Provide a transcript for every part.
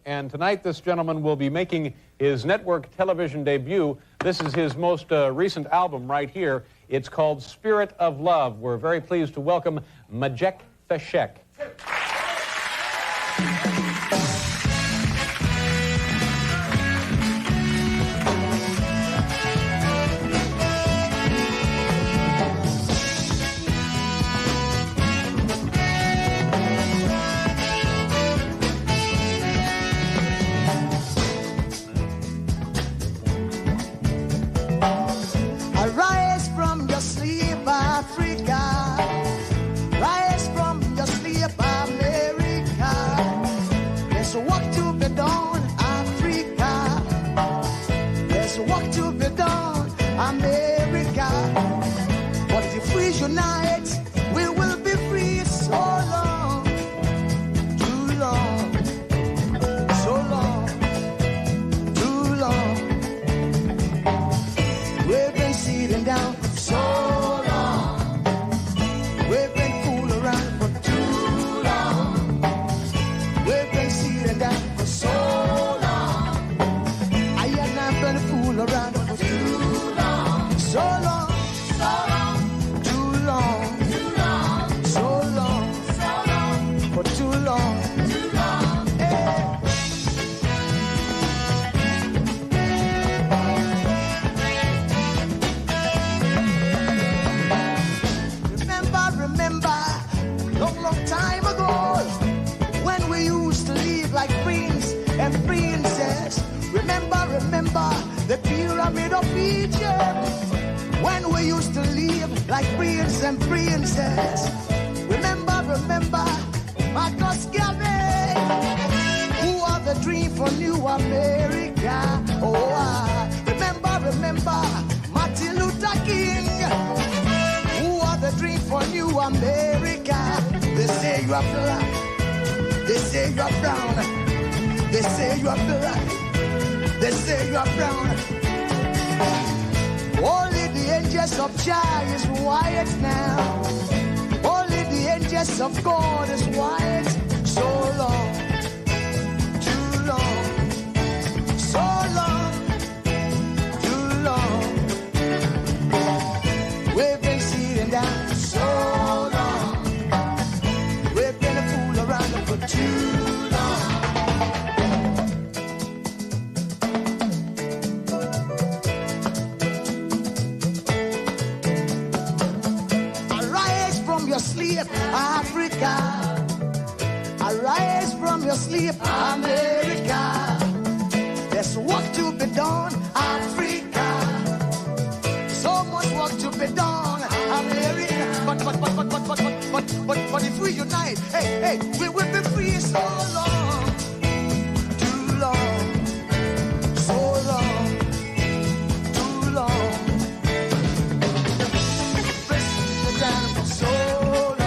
And tonight, this gentleman will be making his network television debut. This is his most recent album right here. It's called Spirit of Love. We're very pleased to welcome Majek Feshek. Arise from your sleep, Africa. Rise from your sleep, America. There's work to be done, Africa. There's work to be done, America. But if we unite, we will be free. So long, too long, so long, too long. We've been sitting down for so long. We've been fooling around for too long. We've been sitting down for so long. I have not been fooling around for too long. So long, so long, too long, too long, so long, for too long, too long. Hey. Remember, long time ago, when we used to live like prince and princess. Remember, the pyramid of Egypt, when we used to live like prince and princess. Remember, Marcus Garvey, who are the dream for New America. Oh, remember, Martin Luther King, the dream for New America. They say you are black, they say you are brown, they say you are black, they say you are brown. Only the angels of Jah is white now. Only the angels of God is white. So long, too long, so long, too long. We've been sitting down so long. We've been a fool around for too long. Arise from your sleep, Africa. Arise from your sleep, America. There's work to be done, Africa. So much work to be done, America. But if we unite, hey, we will be free. So long, too long, so long, too long. Press down for so long.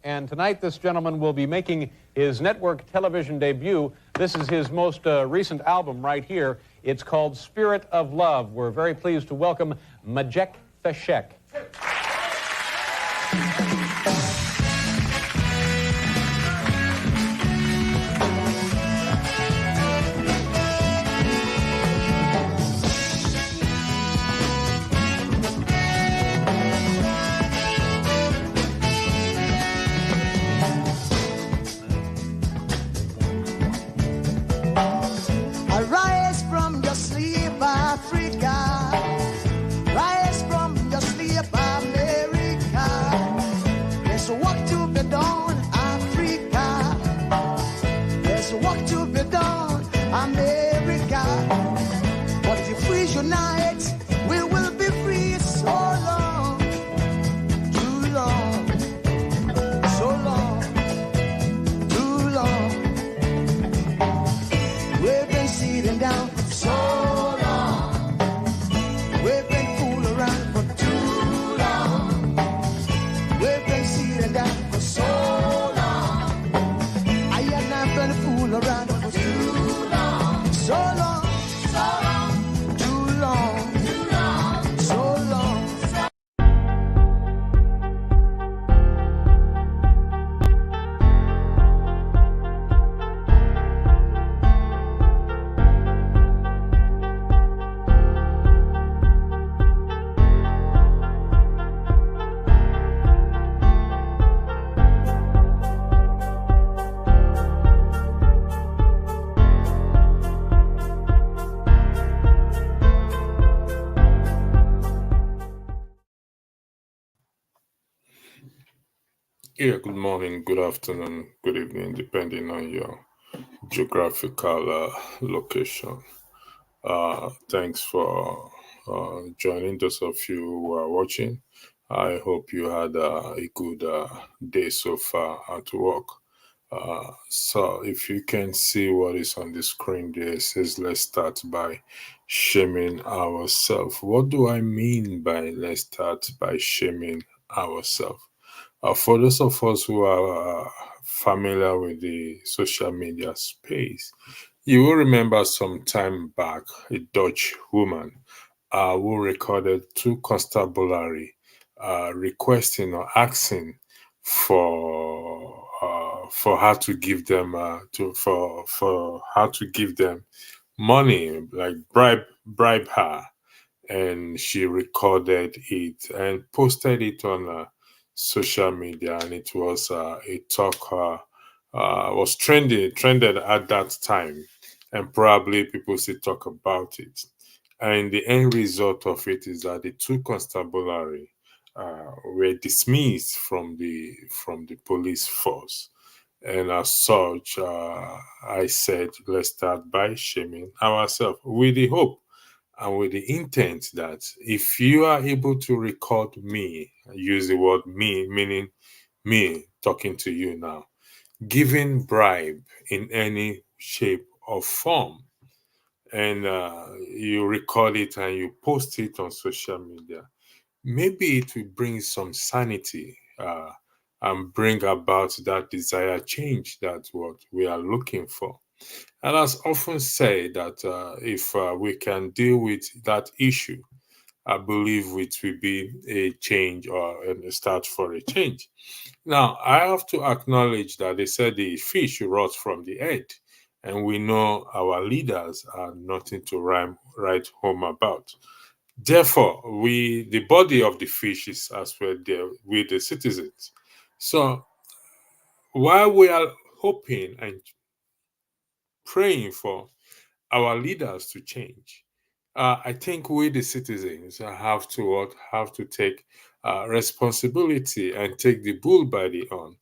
And tonight, this gentleman will be making his network television debut. This is his most recent album right here. It's called Spirit of Love. We're very pleased to welcome Majek Feshek. Arise from your sleep, Africa. Rise from your sleep, America. Yeah, good morning, good afternoon, good evening, depending on your geographical location. Thanks for joining. Those of you who are watching, I hope you had a good day so far at work. So, if you can see what is on the screen there, it says let's start by shaming ourselves. What do I mean by let's start by shaming ourselves? For those of us who are familiar with the social media space, you will remember some time back a Dutch woman who recorded two constabulary requesting or asking for her to give them for her to give them money, like bribe her, and she recorded it and posted it on social media, and it was a talk was trended at that time, and probably people still talk about it. And the end result of it is that the two constabulary were dismissed from the police force. And as such, I said, let's start by shaming ourselves with the hope and with the intent that if you are able to record me, use the word me, meaning me talking to you now, giving bribe in any shape or form, and you record it and you post it on social media, maybe it will bring some sanity and bring about that desired change that what we are looking for. And as often say that if we can deal with that issue, I believe it will be a change or a start for a change. Now, I have to acknowledge that they said the fish rots from the head, and we know our leaders are nothing to write home about. Therefore, the body of the fish is as well there with the citizens. So, while we are hoping and praying for our leaders to change, I think we, the citizens, have to take responsibility and take the bull by the horn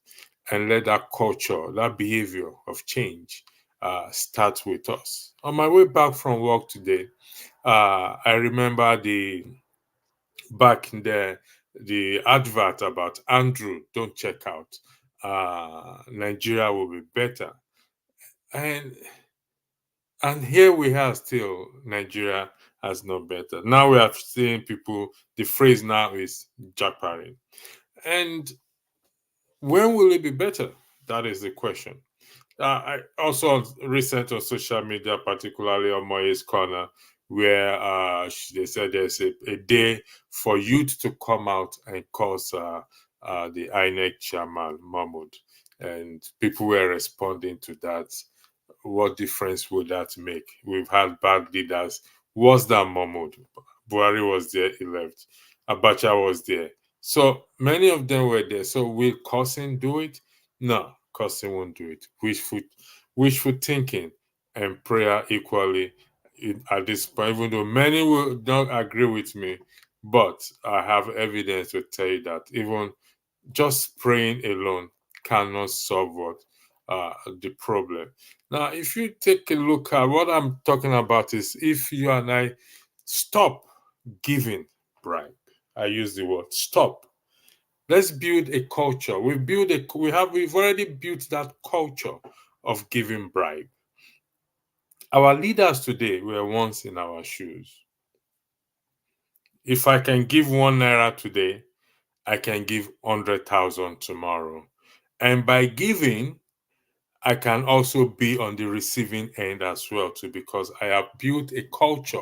and let that culture, that behavior of change, start with us. On my way back from work today, I remember back in the advert about Andrew. Don't check out. Nigeria will be better, and here we are still. Nigeria has no better. Now we are seeing people. The phrase now is jackparing, and when will it be better? That is the question. I also recent on social media, particularly on Moye's Corner, where they said there's a day for youth to come out and cause the INEC chairman Mahmoud, and people were responding to that. What difference would that make? We've had bad leaders worse than Mahmoud. Buhari was there, he left. Abacha was there. So many of them were there. So will cursing do it? No, cursing won't do it. Wishful thinking and prayer equally at this point, even though many will not agree with me, but I have evidence to tell you that even just praying alone cannot solve what the problem. Now, if you take a look at what I'm talking about, is if you and I stop giving bribe. I use the word stop. Let's build a culture. We've already built that culture of giving bribe. Our leaders today were once in our shoes. If I can give 1 naira today, I can give 100,000 tomorrow. And by giving, I can also be on the receiving end as well too, because I have built a culture.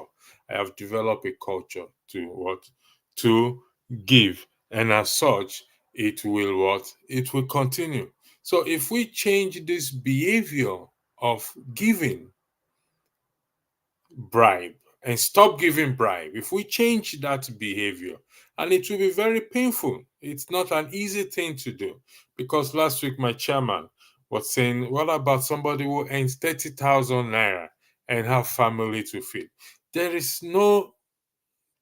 I have developed a culture to what? To give. And as such, it will what? It will continue. So if we change this behavior of giving bribe and stop giving bribe, if we change that behavior, and it will be very painful, it's not an easy thing to do, because last week my chairman was saying, what about somebody who earns 30,000 naira and have family to feed? There is no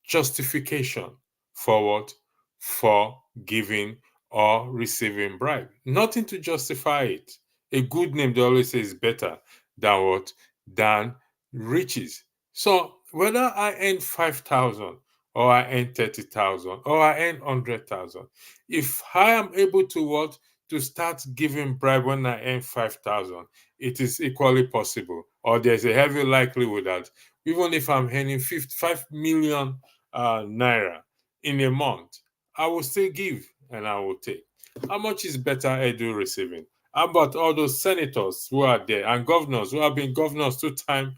justification for what? For giving or receiving bribe. Nothing to justify it. A good name, they always say, is better than what? Than riches. So whether I earn 5,000 or I earn 30,000 or I earn 100,000, if I am able to what? To start giving bribe when I earn 5,000, it is equally possible, or there's a heavy likelihood that even if I'm earning 55 million naira in a month, I will still give and I will take. How much is better Edu receiving? How about all those senators who are there and governors who have been governors two time?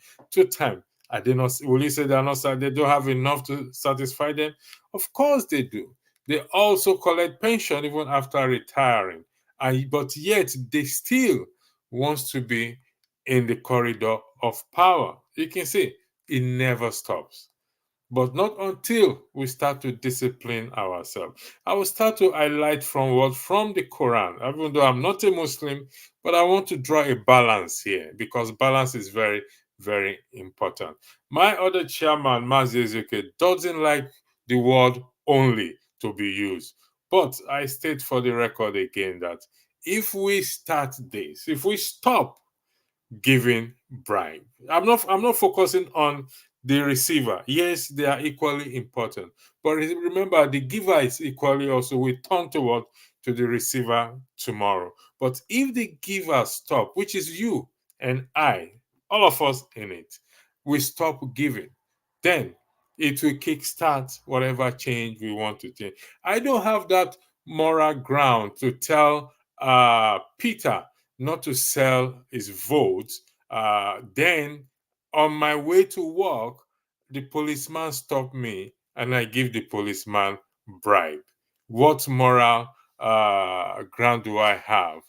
Are they not? Will you say they are not? They don't have enough to satisfy them? Of course they do. They also collect pension even after retiring, and but yet they still wants to be in the corridor of power. You can see it never stops. But not until we start to discipline ourselves. I will start to highlight from what? From the Quran. Even though I'm not a Muslim, but I want to draw a balance here because balance is very, very important. My other chairman, Mazi Ezekiel, doesn't like the word only to be used. But I state for the record again that if we start this, if we stop giving bribe. I'm not focusing on the receiver. Yes, they are equally important. But remember, the giver is equally also will turn toward to the receiver tomorrow. But if the giver stop, which is you and I, all of us in it, we stop giving, then it will kickstart whatever change we want to take. I don't have that moral ground to tell Peter not to sell his vote. Then on my way to work, the policeman stopped me and I give the policeman bribe. What moral ground do I have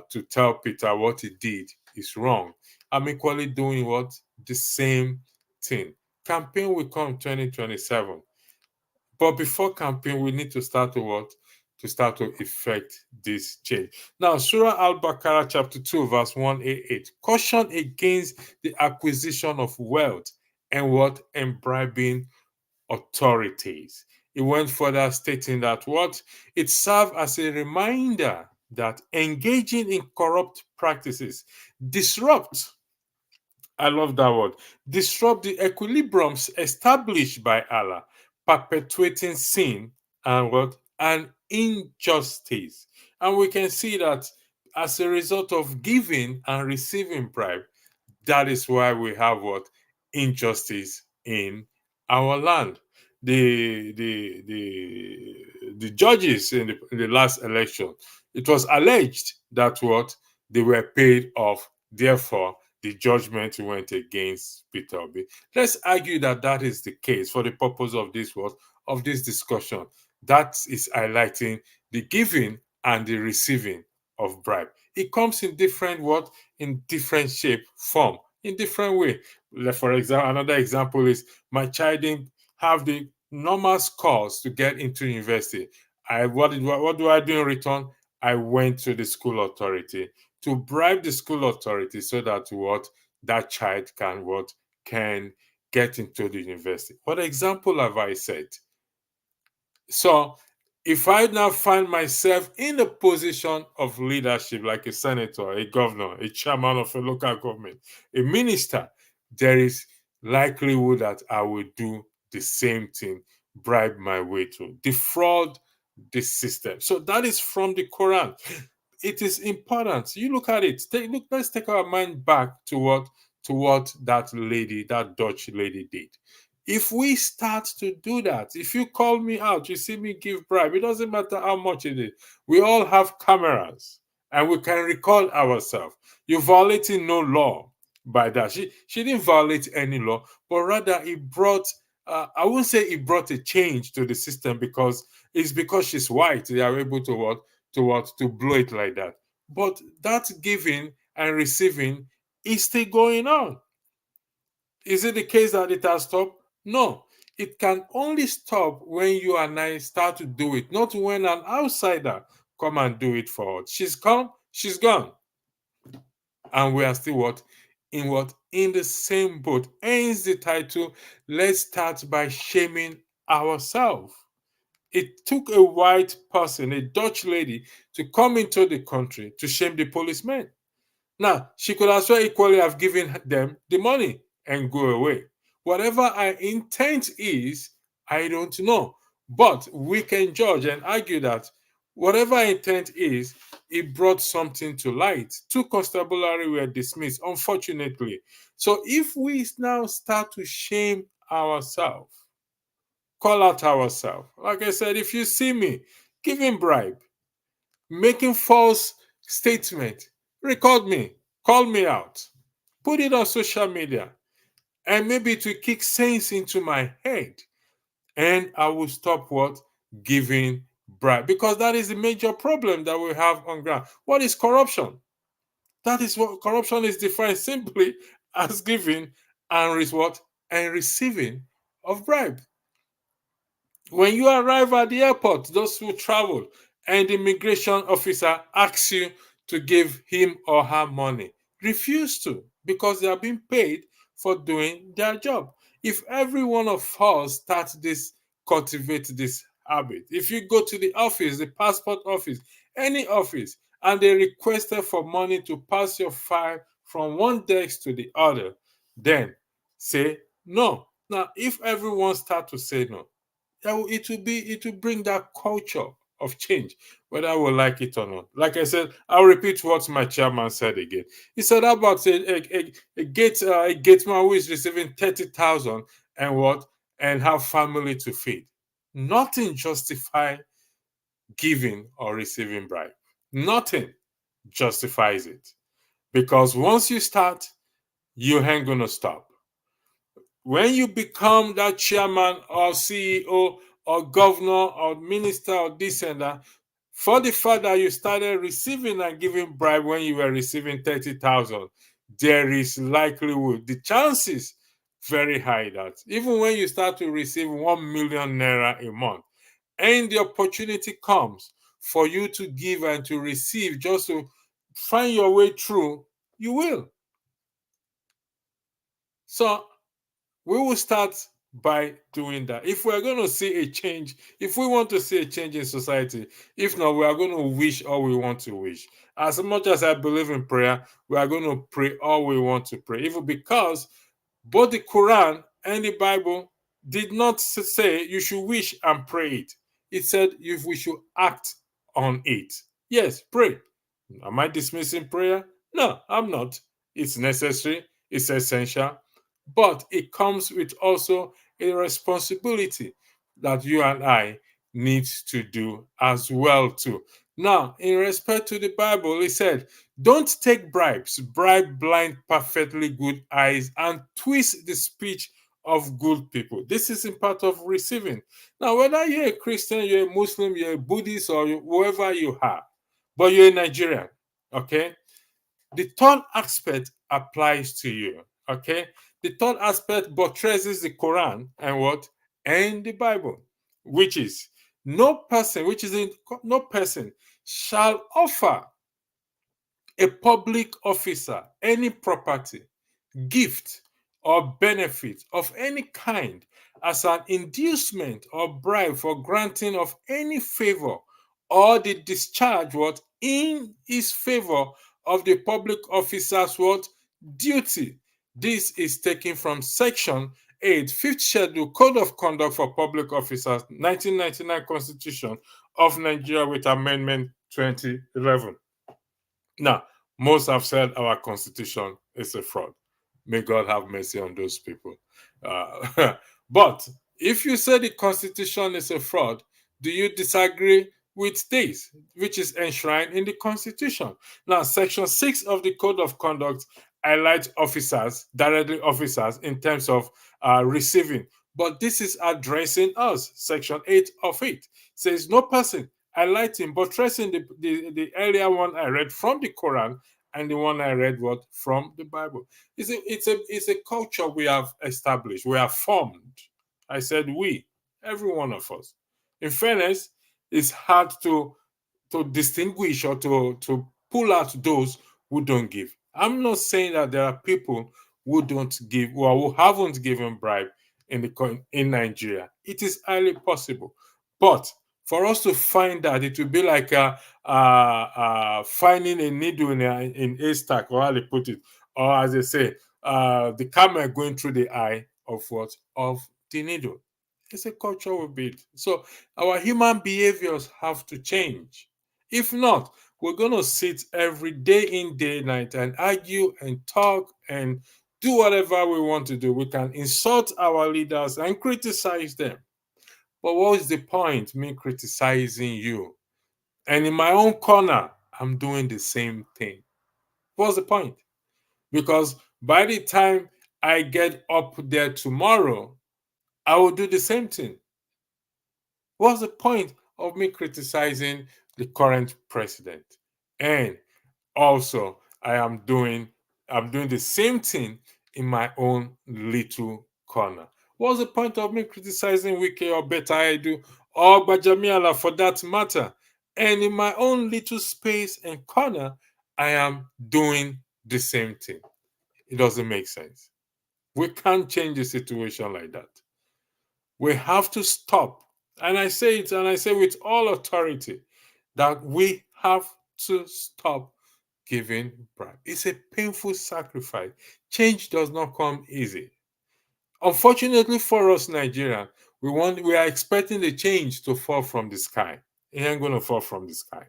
to tell Peter what he did is wrong? I'm equally doing what? The same thing. Campaign will come 2027. But before campaign, we need to start to what? To start to effect this change. Now, Surah Al-BAQARAH chapter 2, verse 188. Caution against the acquisition of wealth and what? And bribing authorities. It went further stating that what? It served as a reminder that engaging in corrupt practices disrupt, I love that word, disrupt the equilibriums established by Allah, perpetuating sin and what? And injustice. And we can see that as a result of giving and receiving bribe, that is why we have what? Injustice in our land. The judges in the last election, it was alleged that what? They were paid off, therefore the judgment went against Peter Obi. Let's argue that that is the case for the purpose of this what? Of this discussion. That is highlighting the giving and the receiving of bribe. It comes in different what? In different shape, form, in different way. For example, another example is my child didn't have the normal scores to get into university. What do I do in return? I went to the school authority to bribe the school authority so that what? That child can what? Can get into the university. What example have I said? So if I now find myself in a position of leadership, like a senator, a governor, a chairman of a local government, a minister, there is likelihood that I will do the same thing, bribe my way through, defraud the system. So that is from the Quran. It is important. You look at it. Let's take our mind back to what that lady, that Dutch lady, did. If we start to do that, if you call me out, you see me give bribe, it doesn't matter how much it is. We all have cameras and we can record ourselves. You're violating no law by that. She didn't violate any law, but rather it brought, I wouldn't say it brought a change to the system because it's because she's white. They are able to to blow it like that. But that giving and receiving is still going on. Is it the case that it has stopped? No, it can only stop when you and I start to do it, not when an outsider come and do it for us. She's come, she's gone. And we are still what? In the same boat. Hence the title, let's start by shaming ourselves. It took a white person, a Dutch lady, to come into the country to shame the policemen. Now, she could as well equally have given them the money and go away. Whatever her intent is, I don't know. But we can judge and argue that whatever her intent is, it brought something to light. Two constabulary were dismissed, unfortunately. So if we now start to shame ourselves, call out ourselves, like I said, if you see me giving bribe, making false statement, record me, call me out, put it on social media, and maybe it will kick sense into my head, and I will stop what? Giving bribe. Because that is the major problem that we have on ground. What is corruption? That is what corruption is defined simply as giving and what? And receiving of bribe. When you arrive at the airport, those who travel, and the immigration officer asks you to give him or her money, refuse to, because they are being paid for doing their job. If every one of us starts this, cultivate this habit, if you go to the office, the passport office, any office, and they requested for money to pass your file from one desk to the other, then say no. Now, if everyone starts to say no, it will bring that culture of change, whether we like it or not. Like I said, I'll repeat what my chairman said again. He said about a gateman who is receiving 30,000 and what, and have family to feed. Nothing justify giving or receiving bribe. Nothing justifies it, because once you start, you ain't gonna stop. When you become that chairman or CEO or governor or minister or this and that, for the fact that you started receiving and giving bribe when you were receiving 30,000, there is likelihood, the chances very high that even when you start to receive 1 million naira a month, and the opportunity comes for you to give and to receive just to find your way through, you will. So we will start by doing that. If we're going to see a change, if we want to see a change in society, if not, we are going to wish all we want to wish. As much as I believe in prayer, we are going to pray all we want to pray, even because both the Quran and the Bible did not say you should wish and pray it. It said if we should act on it. Yes, pray. Am I dismissing prayer? No, I'm not. It's necessary, it's essential, but it comes with also a responsibility that you and I need to do as well too. Now, in respect to the Bible, it said, don't take bribes, bribe blind, perfectly good eyes, and twist the speech of good people. This is in part of receiving. Now, whether you're a Christian, you're a Muslim, you're a Buddhist, or whoever you are, but you're a Nigerian, okay? The third aspect applies to you, okay? The third aspect buttresses the Quran and what? And the Bible, which is no person shall offer a public officer any property, gift, or benefit of any kind as an inducement or bribe for granting of any favor or the discharge what in his favor of the public officer's what duty. This is taken from section 8, 5th schedule, Code of Conduct for Public Officers, 1999 Constitution of Nigeria with Amendment 2011. Now, most have said our constitution is a fraud. May God have mercy on those people. But if you say the constitution is a fraud, do you disagree with this, which is enshrined in the constitution? Now, section 6 of the Code of Conduct highlights officers, directly officers, in terms of receiving. But this is addressing us. Section 8 of it says no person highlighting, buttressing the earlier one I read from the Quran and the one I read what from the Bible. It's a culture we have established, we have formed. I said we, every one of us. In fairness, it's hard to distinguish or to pull out those who don't give. I'm not saying that there are people who don't give or who haven't given bribe in Nigeria. It is highly possible. But For us to find that, it will be like finding a needle in a stack, or how they put it, or as they say, the camel going through the eye of what? Of the needle. It's a cultural bit. So our human behaviors have to change. If not, we're going to sit every day in, day, night and argue and talk and do whatever we want to do. We can insult our leaders and criticize them. But what is the point, me criticizing you? And in my own corner, I'm doing the same thing. What's the point? Because by the time I get up there tomorrow, I will do the same thing. What's the point of me criticizing the current president? And also, I'm doing the same thing in my own little corner. What's the point of me criticizing Wike or Beta Edu or Bajamiala for that matter? And in my own little space and corner, I am doing the same thing. It doesn't make sense. We can't change the situation like that. We have to stop. And I say it, and I say with all authority, that we have to stop giving bribe. It's a painful sacrifice. Change does not come easy. Unfortunately for us Nigerians, we are expecting the change to fall from the sky. It ain't going to fall from the sky.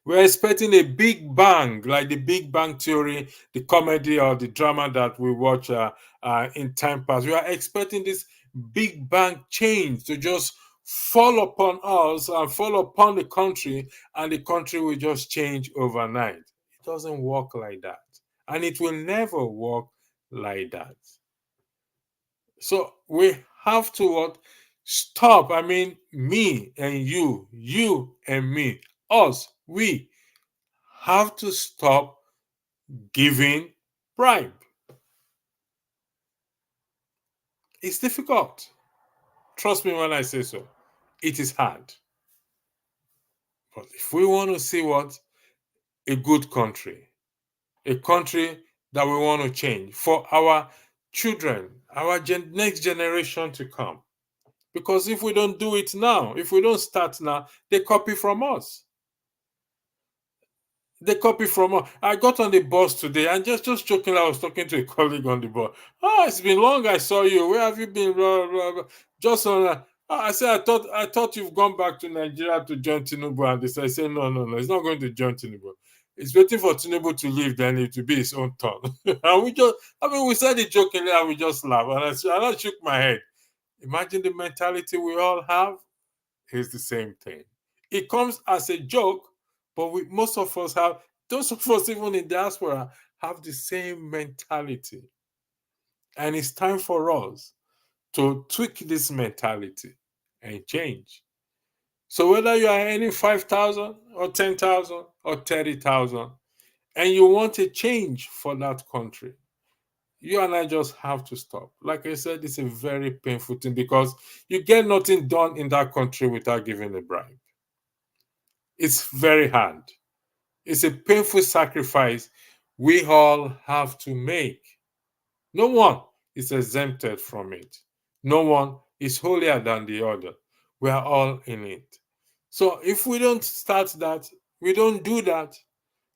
We're expecting a big bang, like the Big Bang Theory, the comedy or the drama that we watch in time past. We are expecting this big bang change to just fall upon us and fall upon the country, and the country will just change overnight. It doesn't work like that, and it will never work like that. So we have to what? Stop. I mean, me and you and me, us, we have to stop giving bribe. It's difficult. Trust me when I say so. It is hard. But if we want to see what? A good country, a country that we want to change for our children, our next generation to come. Because if we don't do it now, if we don't start now, they copy from us. They copy from us. I got on the bus today and just joking, I was talking to a colleague on the bus. Oh, it's been long I saw you. Where have you been? Blah, blah, blah. Just on. I said, I thought you've gone back to Nigeria to join Tinubu. And they said, I said, no, it's not going to join Tinubu. It's waiting for Tinubu to leave, then it will be his own turn. And we said it jokingly and we just laughed. And I shook my head. Imagine the mentality we all have. It's the same thing. It comes as a joke, but most of us have, those of us even in diaspora, have the same mentality. And it's time for us to tweak this mentality and change. So whether you are earning 5,000 or 10,000 or 30,000, and you want a change for that country, you and I just have to stop. Like I said, it's a very painful thing because you get nothing done in that country without giving a bribe. It's very hard. It's a painful sacrifice we all have to make. No one is exempted from it. No one is holier than the other. We are all in it. So if we don't start that, we don't do that,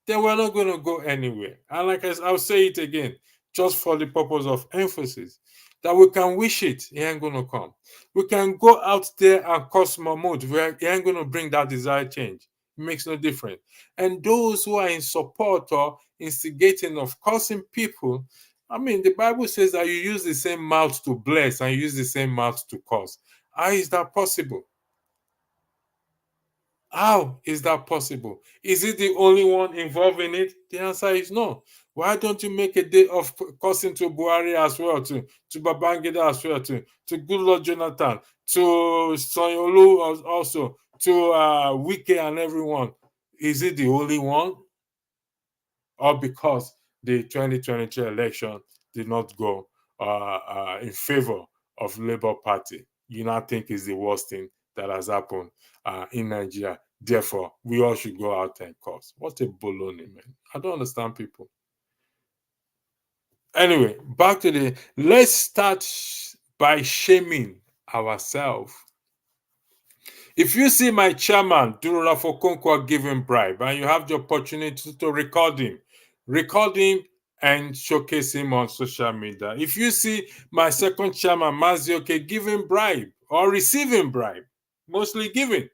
then we're not going to go anywhere. And like I'll say it again, just for the purpose of emphasis, that we can wish it ain't going to come. We can go out there and cause mammoth, it ain't going to bring that desired change. It makes no difference. And those who are in support or instigating of causing people, I mean, the Bible says that you use the same mouth to bless and you use the same mouth to curse. How is that possible? How is that possible? Is it the only one involved in it? The answer is no. Why don't you make a day of cursing to Buhari as well, to Babangida as well, to Goodluck Jonathan, to Sanyolu also, to Wike and everyone? Is it the only one? Or because the 2022 election did not go in favor of Labour Party, you now think is the worst thing that has happened in Nigeria? Therefore, we all should go out and curse. What a baloney, man. I don't understand people. Anyway, back to let's start by shaming ourselves. If you see my chairman, Durora Fokonkwa, giving bribe, and you have the opportunity to record him and showcase him on social media. If you see my second chairman, Mazioke, giving bribe or receiving bribe, mostly giving,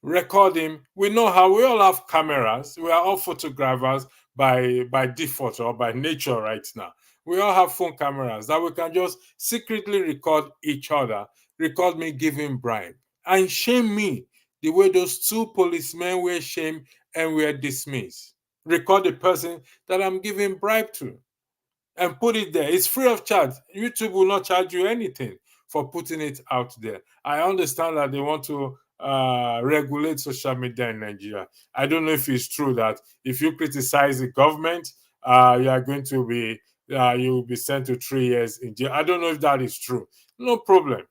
record him. We know how we all have cameras. We are all photographers by default or by nature right now. We all have phone cameras that we can just secretly record each other, record me giving bribe, and shame me the way those two policemen were shamed and were dismissed. Record the person that I'm giving bribe to and put it there. It's free of charge. YouTube will not charge you anything for putting it out there. I understand that they want to regulate social media in Nigeria. I don't know if it's true that if you criticize the government, you are going to be you will be sent to 3 years in jail. I don't know if that is true. No problem.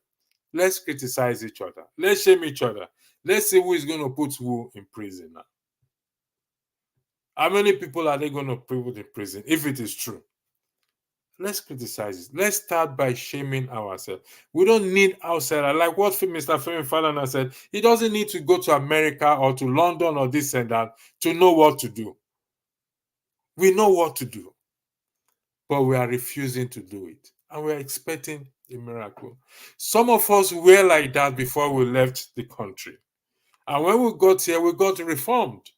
Let's criticize each other. Let's shame each other. Let's see who is going to put who in prison now. How many people are they going to put in prison if it is true? Let's criticize it. Let's start by shaming ourselves. We don't need outsider. Like what Mr. Femi Falana said, he doesn't need to go to America or to London or this and that to know what to do. We know what to do, but we are refusing to do it. And we're expecting a miracle. Some of us were like that before we left the country. And when we got here, we got reformed.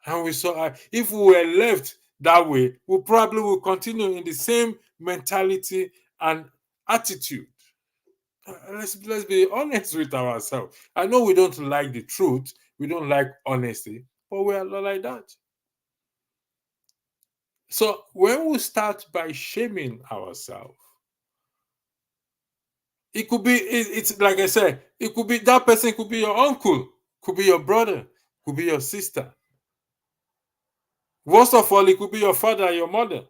And we saw if we were left that way, we probably will continue in the same mentality and attitude. Let's be honest with ourselves. I know we don't like the truth, we don't like honesty, but we are not like that. So when we start by shaming ourselves, it could be, it's like I said, it could be that person, could be your uncle, could be your brother, could be your sister. Worst of all, it could be your father, your mother.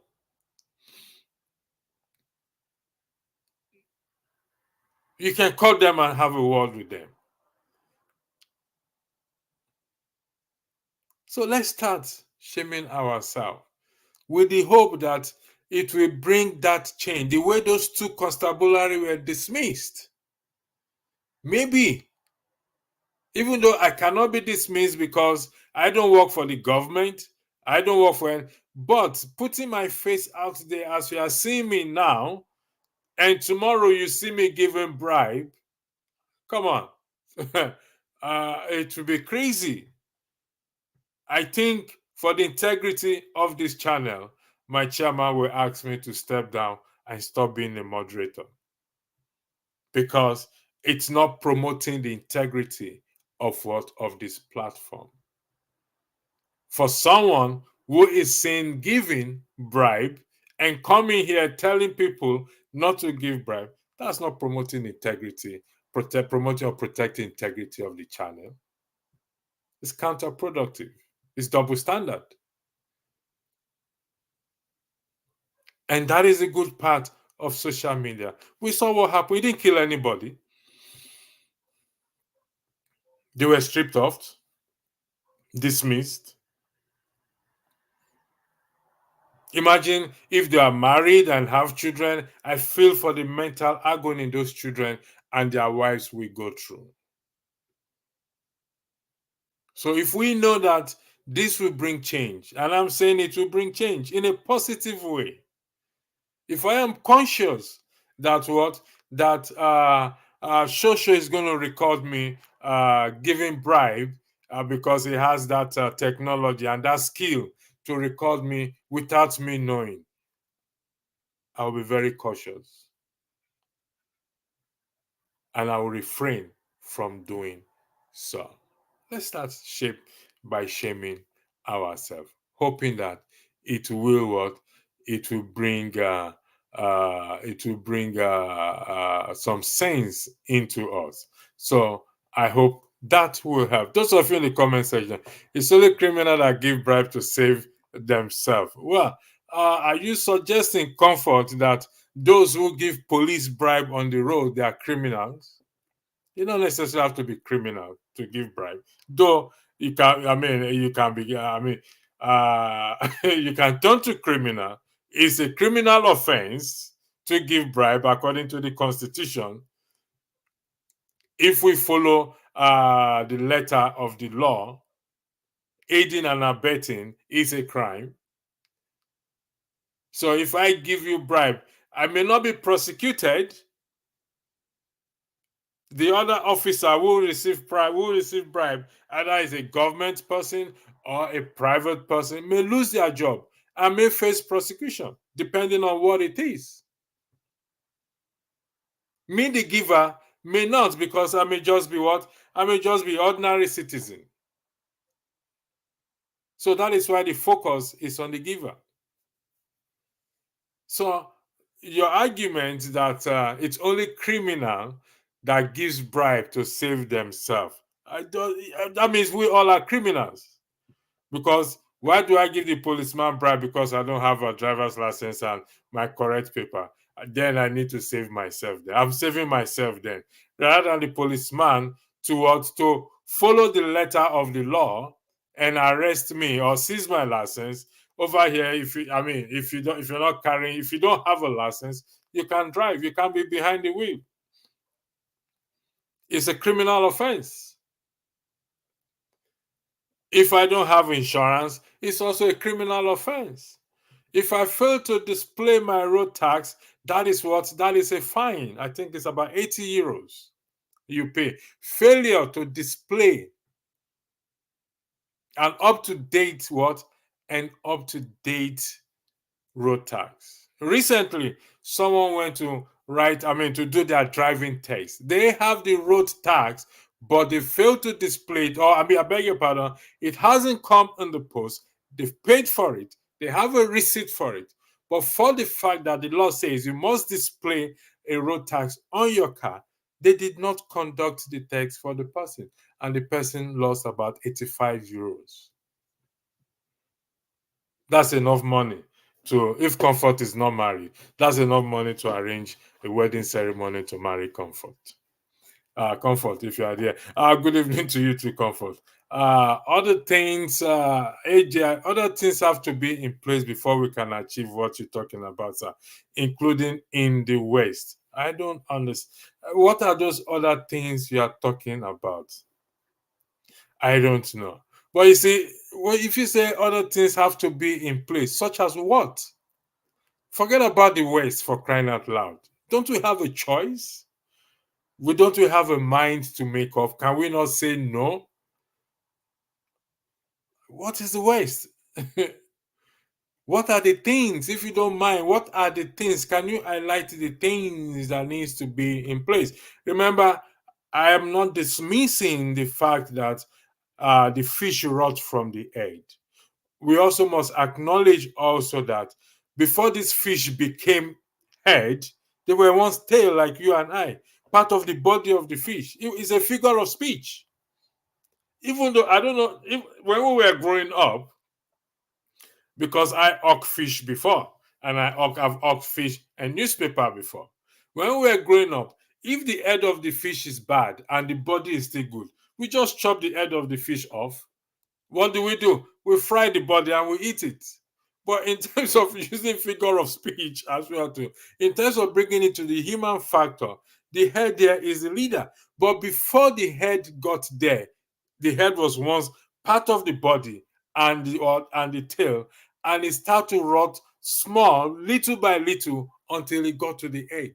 You can call them and have a word with them. So let's start shaming ourselves with the hope that it will bring that change. The way those two constabulary were dismissed. Maybe, even though I cannot be dismissed because I don't work for the government, I don't work for it, but putting my face out there as you are seeing me now, and tomorrow you see me giving bribe, come on. It will be crazy. I think for the integrity of this channel, my chairman will ask me to step down and stop being a moderator, because it's not promoting the integrity of this platform. For someone who is saying giving bribe and coming here telling people not to give bribe, that's not promoting integrity, promoting or protecting integrity of the channel. It's counterproductive. It's double standard. And that is a good part of social media. We saw what happened. We didn't kill anybody. They were stripped off, dismissed. Imagine if they are married and have children. I feel for the mental agony those children and their wives will go through. So if we know that this will bring change, and I'm saying it will bring change in a positive way, if I am conscious that Shosho is going to record me giving bribe because he has that technology and that skill to record me without me knowing, I'll be very cautious. And I will refrain from doing so. Let's start by shaming ourselves, hoping that it will work. It will bring some sense into us. So I hope that will help. Those of you in the comment section, it's only criminal that give bribe to save themselves. Well, are you suggesting, Comfort, that those who give police bribe on the road, they are criminals? You don't necessarily have to be criminal to give bribe, though you can. You can be. You can turn to criminal. It's a criminal offense to give bribe according to the Constitution, if we follow the letter of the law, aiding and abetting is a crime. So if I give you bribe, I may not be prosecuted. The other officer who receive bribe, either is a government person or a private person, may lose their job and may face prosecution, depending on what it is. Me, the giver, may not, because I may just be what? I may just be ordinary citizen. So that is why the focus is on the giver. So your argument that it's only criminal that gives bribe to save themselves, that means we all are criminals. Because why do I give the policeman bribe because I don't have a driver's license and my correct paper? Then I need to save myself. Then I'm saving myself then, rather than the policeman to follow the letter of the law and arrest me or seize my license. Over here, if you're not carrying, if you don't have a license, you can drive. You can't be behind the wheel. It's a criminal offense. If I don't have insurance, it's also a criminal offense. If I fail to display my road tax, that is a fine. I think it's about 80 euros you pay. Failure to display an up-to-date road tax. Recently, someone went to do their driving test. They have the road tax, but they failed to display it. Or I beg your pardon, it hasn't come in the post. They've paid for it. They have a receipt for it. But for the fact that the law says you must display a road tax on your car, they did not conduct the test for the person, and the person lost about 85 euros. That's enough money if Comfort is not married, that's enough money to arrange a wedding ceremony to marry Comfort. Comfort, if you are there. Good evening to you too, Comfort. Other things, AJ, other things have to be in place before we can achieve what you're talking about, sir, including in the West. I don't understand. What are those other things you are talking about? I don't know. But you see, if you say other things have to be in place, such as what? Forget about the West, for crying out loud. Don't we have a choice? Don't we have a mind to make up? Can we not say no? What is the West? What are the things? If you don't mind, what are the things? Can you highlight the things that needs to be in place? Remember, I am not dismissing the fact that the fish rot from the head. We also must acknowledge also that before this fish became head, they were once tail, like you and I, part of the body of the fish. It is a figure of speech. Even though I don't know, when we were growing up, because I hawk fish before, and I've hawked fish and newspaper before. When we were growing up, if the head of the fish is bad and the body is still good, we just chop the head of the fish off. What do? We fry the body and we eat it. But in terms of using figure of speech as well too, in terms of bringing it to the human factor, the head there is the leader. But before the head got there, the head was once part of the body and the tail, and it started to rot small, little by little, until it got to the head.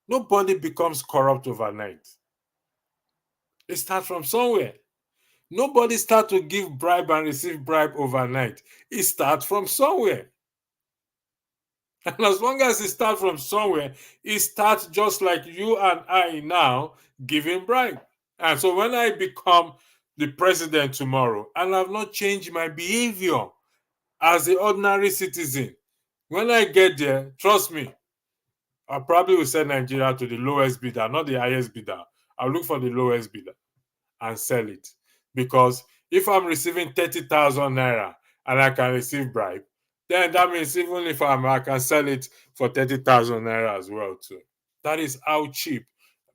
Nobody becomes corrupt overnight. It starts from somewhere. Nobody starts to give bribe and receive bribe overnight. It starts from somewhere. And as long as it starts from somewhere, it starts just like you and I now giving bribe. And so when I become the president tomorrow and I've not changed my behavior as the ordinary citizen, when I get there, trust me, I probably will send Nigeria to the lowest bidder, not the highest bidder. I'll look for the lowest bidder and sell it. Because if I'm receiving 30,000 naira and I can receive bribe, then that means even if I can sell it for 30,000 naira as well too. That is how cheap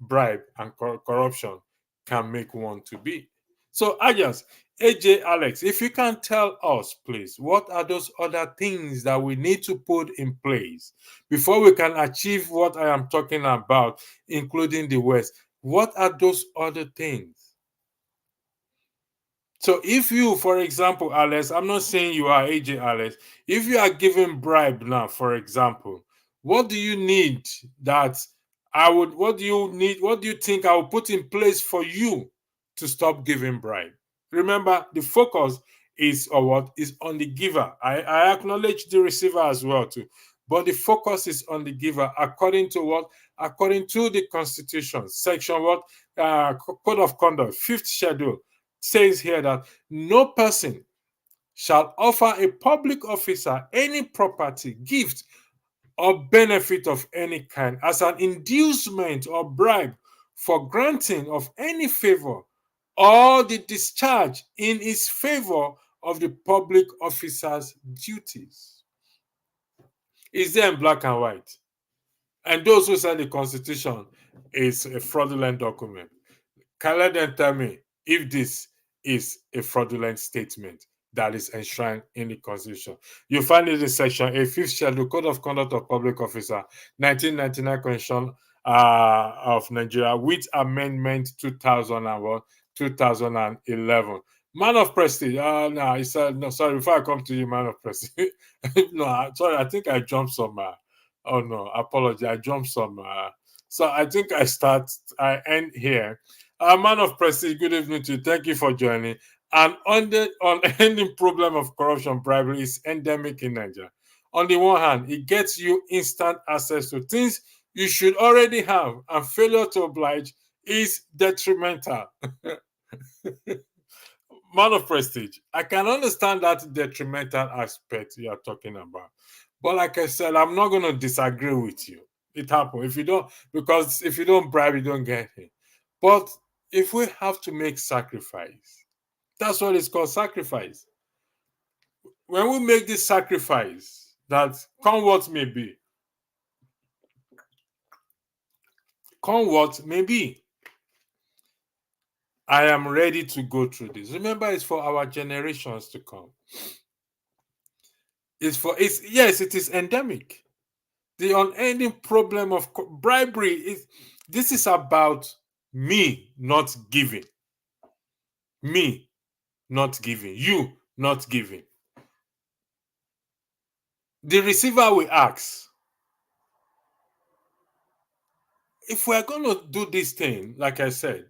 bribe and corruption can make one to be. So AJ, Alex, if you can tell us, please, what are those other things that we need to put in place before we can achieve what I am talking about, including the West? What are those other things? So if you, for example, Alex, I'm not saying you are AJ Alex, if you are giving bribe now, for example, what do you need that what do you need, what do you think I will put in place for you to stop giving bribe? Remember, the focus is on what is on the giver. I acknowledge the receiver as well too, but the focus is on the giver according to what? According to the Constitution, section what? Code of Conduct, fifth schedule says here that no person shall offer a public officer any property, gift, or benefit of any kind as an inducement or bribe for granting of any favor or the discharge in his favor of the public officer's duties. Is there in black and white? And those who say the Constitution is a fraudulent document, can let them tell me if this is a fraudulent statement that is enshrined in the Constitution. You find it in Section A, Fifth Schedule, Code of Conduct of Public Officer, 1999 Constitution of Nigeria, with Amendment 2001, 2011. Man of Prestige. No, he said, no, sorry, before I come to you, man of Prestige. No, sorry, I think I jumped some. Oh, no, apology. I jumped some. So I think I end here. Man of Prestige, good evening to you. Thank you for joining. And on ending problem of corruption, bribery is endemic in Nigeria. On the one hand, it gets you instant access to things you should already have, and failure to oblige is detrimental. Man of Prestige, I can understand that detrimental aspect you are talking about. But like I said, I'm not going to disagree with you. It happens. Because if you don't bribe, you don't get it. But if we have to make sacrifice, that's what it's called, sacrifice. When we make this sacrifice, that come what may be, I am ready to go through this. Remember, it's for our generations to come. Yes, it is endemic. The unending problem of bribery this is about me not giving. Me not giving. You not giving. The receiver will ask, if we're going to do this thing, like I said,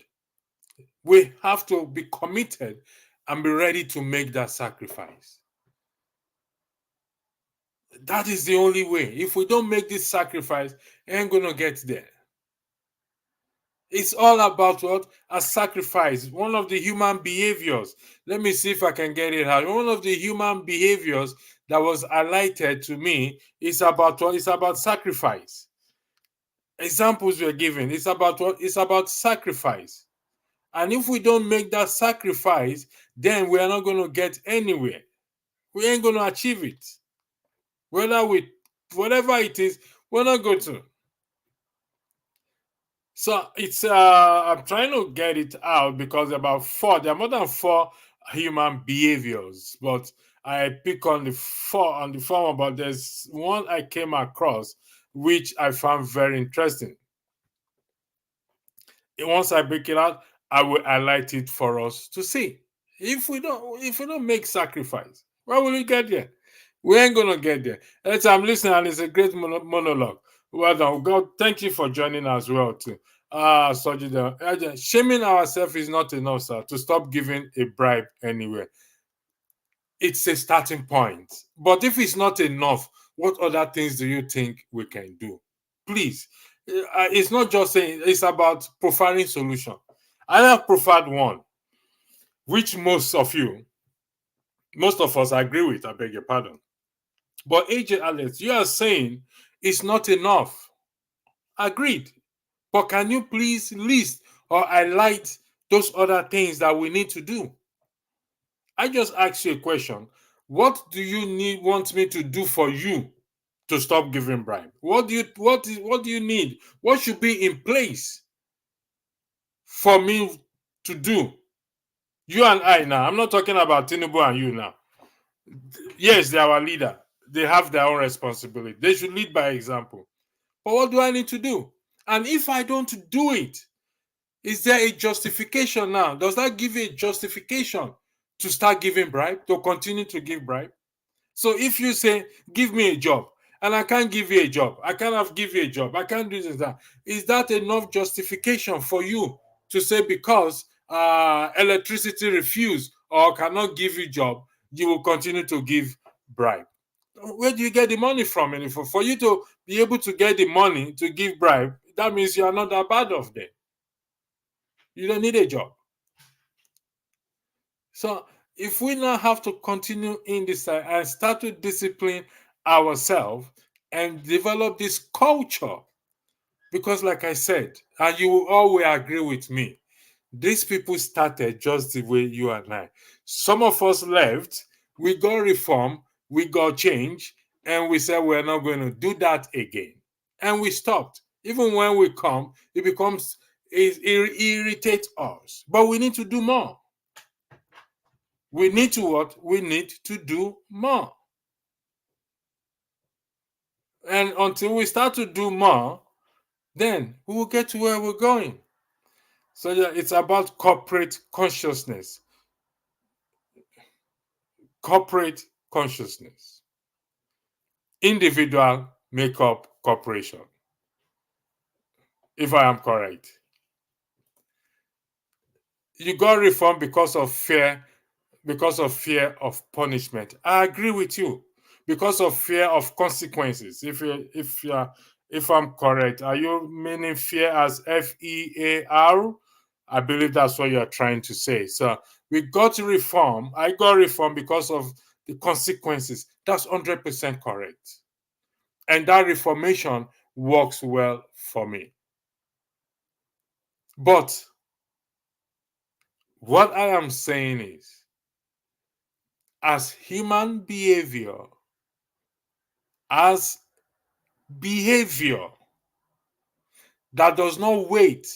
we have to be committed and be ready to make that sacrifice. That is the only way. If we don't make this sacrifice, we ain't going to get there. It's all about what? A sacrifice. One of the human behaviors. Let me see if I can get it out. One of the human behaviors that was highlighted to me is about what? It's about sacrifice. Examples we're given. It's about what? It's about sacrifice. And if we don't make that sacrifice, then we are not going to get anywhere. We ain't going to achieve it. Whatever it is, we're not going to. So it's I'm trying to get it out because there are more than 4 human behaviors, but I pick on the former, but there's one I came across which I found very interesting. Once I break it out, I will highlight it for us to see. If we don't make sacrifice, where will we get there? We ain't gonna get there. I'm listening, and it's a great monologue. Well done. God, thank you for joining as well too. Shaming ourselves is not enough, sir, to stop giving a bribe anywhere. It's a starting point. But if it's not enough, what other things do you think we can do? Please. It's not just saying, it's about profiling solution. I have profiled one, which most of us agree with, I beg your pardon. But AJ Alex, you are saying it's not enough. Agreed. But can you please list or highlight those other things that we need to do? I just asked you a question. What do you want me to do for you to stop giving bribe? What do you need? What should be in place for me to do? You and I now. I'm not talking about Tinubu and you now. Yes, they're our leader. They have their own responsibility. They should lead by example. But what do I need to do? And if I don't do it, Is there a justification now? Does that give you a justification to start giving bribe, to continue to give bribe? So if you say, give me a job, and I can't give you a job, I cannot give you a job, I can't do this, that, is that enough justification for you to say because electricity refuse or cannot give you job, you will continue to give bribe? Where do you get the money from? And for you to be able to get the money to give bribe, that means you are not that bad off then. You don't need a job. So if we now have to continue in this and start to discipline ourselves and develop this culture, because like I said, and you all will agree with me, these people started just the way you and I. Some of us left, we got reform, we got change, and we said we're not going to do that again. And we stopped. Even when we come, it becomes, it irritates us. But we need to do more. We need to what? We need to do more. And until we start to do more, then we will get to where we're going. So yeah, it's about corporate consciousness. Corporate consciousness. Individual make up corporation. If I am correct. You got reform because of fear of punishment. I agree with you. Because of fear of consequences. If I'm correct, are you meaning fear as FEAR? I believe that's what you're trying to say. So we got to reform. I got reform because of the consequences. That's 100% correct. And that reformation works well for me. But what I am saying is, as human behavior, as behavior that does not wait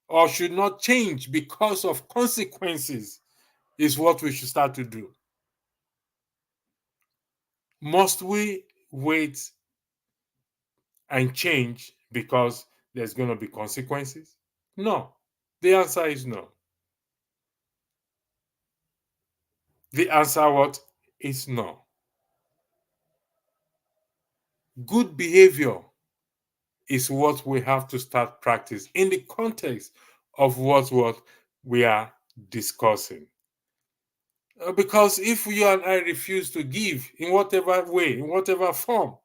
or should not change because of consequences is what we should start to do. Must we wait and change because there's going to be consequences? No. The answer is no. The answer what? Is no. Good behavior is what we have to start practice in the context of what we are discussing. Because if you and I refuse to give in whatever way, in whatever form,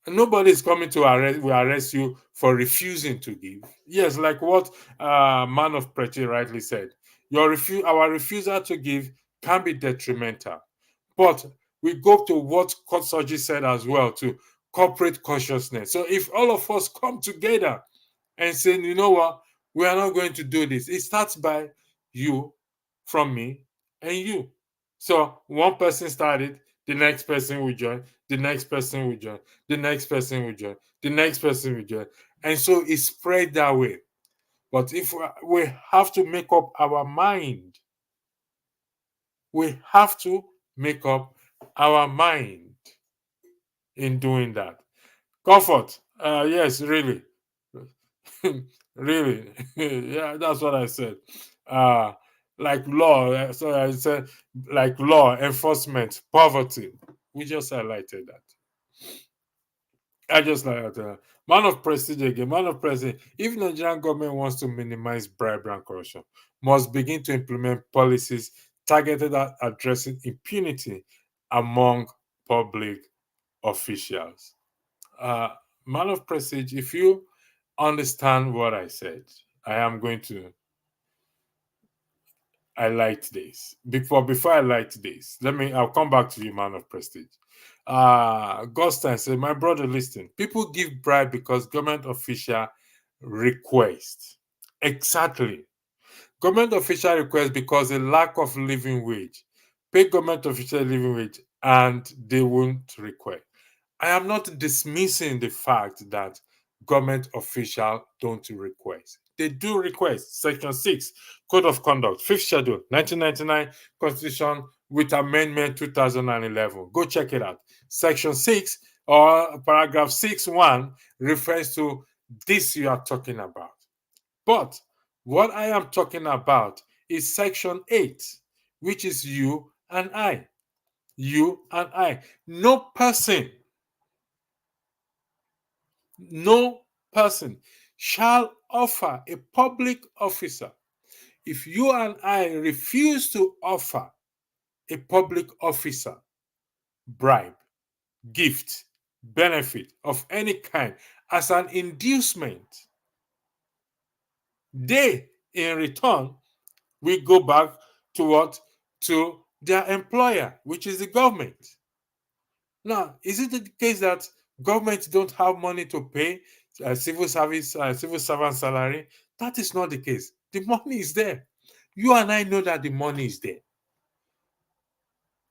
nobody is coming to arrest you for refusing to give. Yes, like what Man of Preaching rightly said, our refusal to give can be detrimental. But we go to what Kotsoji said as well, to corporate consciousness. So if all of us come together and say, you know what, we are not going to do this, it starts by you, from me, and you. So one person started, the next person will join, the next person will join, the next person will join, the next person will join. And so it's spread that way. But if we have to make up our mind, we have to make up our mind in doing that. Comfort, yes, really. Really. Yeah, that's what I said. Like law, so I said like law, enforcement, poverty. We just highlighted that. I just like that. Man of prestige again. Man of prestige. If Nigerian government wants to minimize bribery and corruption, must begin to implement policies targeted at addressing impunity among public officials. Man of prestige, if you understand what I said, I am going to highlight this. Before I highlight this, I'll come back to you, man of prestige. Gostan said, my brother, listen, people give bribe because government official request. Exactly. Government official request because a lack of living wage. Pay government official living wage and they won't request. I am not dismissing the fact that government officials don't request. They do request. Section 6, Code of Conduct, 5th Schedule, 1999 Constitution with Amendment 2011. Go check it out. Section 6 or paragraph 6.1 refers to this you are talking about. But what I am talking about is Section 8, which is you and I. You and I. No person shall offer a public officer. If you and I refuse to offer a public officer bribe, gift, benefit of any kind as an inducement, they in return will go back to what? To their employer, which is the government. Now, is it the case that governments don't have money to pay civil servant salary? That is not the case. The money is there. You and I know that the money is there.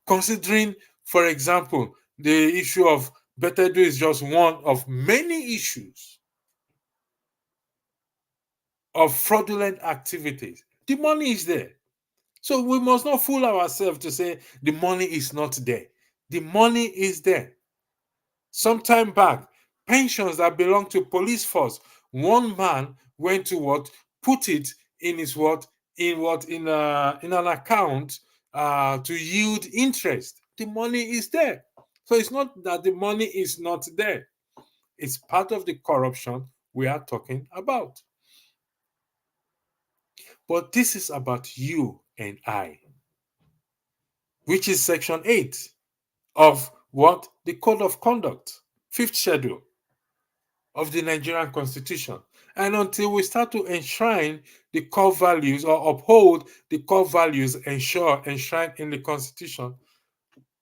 Considering, for example, the issue of better do is just one of many issues of fraudulent activities. The money is there. So we must not fool ourselves to say the money is not there. The money is there. Sometime back, pensions that belong to police force, one man went to what? Put it in his what? In an account to yield interest. The money is there. So it's not that the money is not there. It's part of the corruption we are talking about. But this is about you and I, which is Section 8 of what? The Code of Conduct, 5th schedule of the Nigerian Constitution. And until we start to enshrine the core values or uphold the core values enshrined in the Constitution,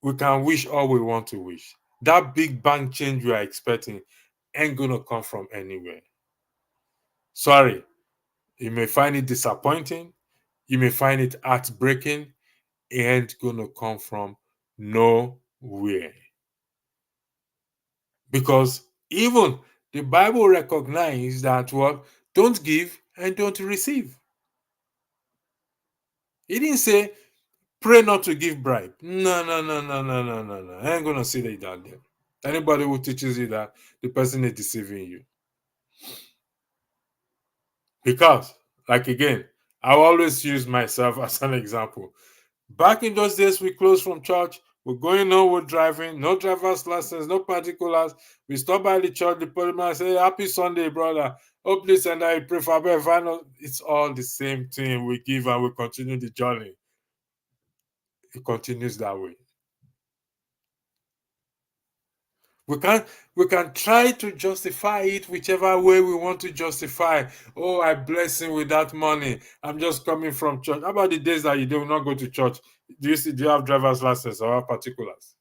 we can wish all we want to wish. That big bang change we are expecting ain't going to come from anywhere. Sorry, you may find it disappointing. You may find it heartbreaking. It ain't going to come from nowhere. Because even the Bible recognizes that what? Don't give and don't receive. He didn't say, pray not to give bribe. No. I ain't going to say that down there. Anybody who teaches you that, the person is deceiving you. Because, like again, I always use myself as an example. Back in those days, we closed from church. We're going home, we're driving, no driver's license, no particulars. We stop by the church, the policeman say, happy Sunday, brother. Oh, please, and I pray for final. It's all the same thing. We give and we continue the journey. It continues that way. We can try to justify it whichever way we want to justify. Oh, I bless him with that money. I'm just coming from church. How about the days that you do not go to church? Do you have driver's license or have particulars?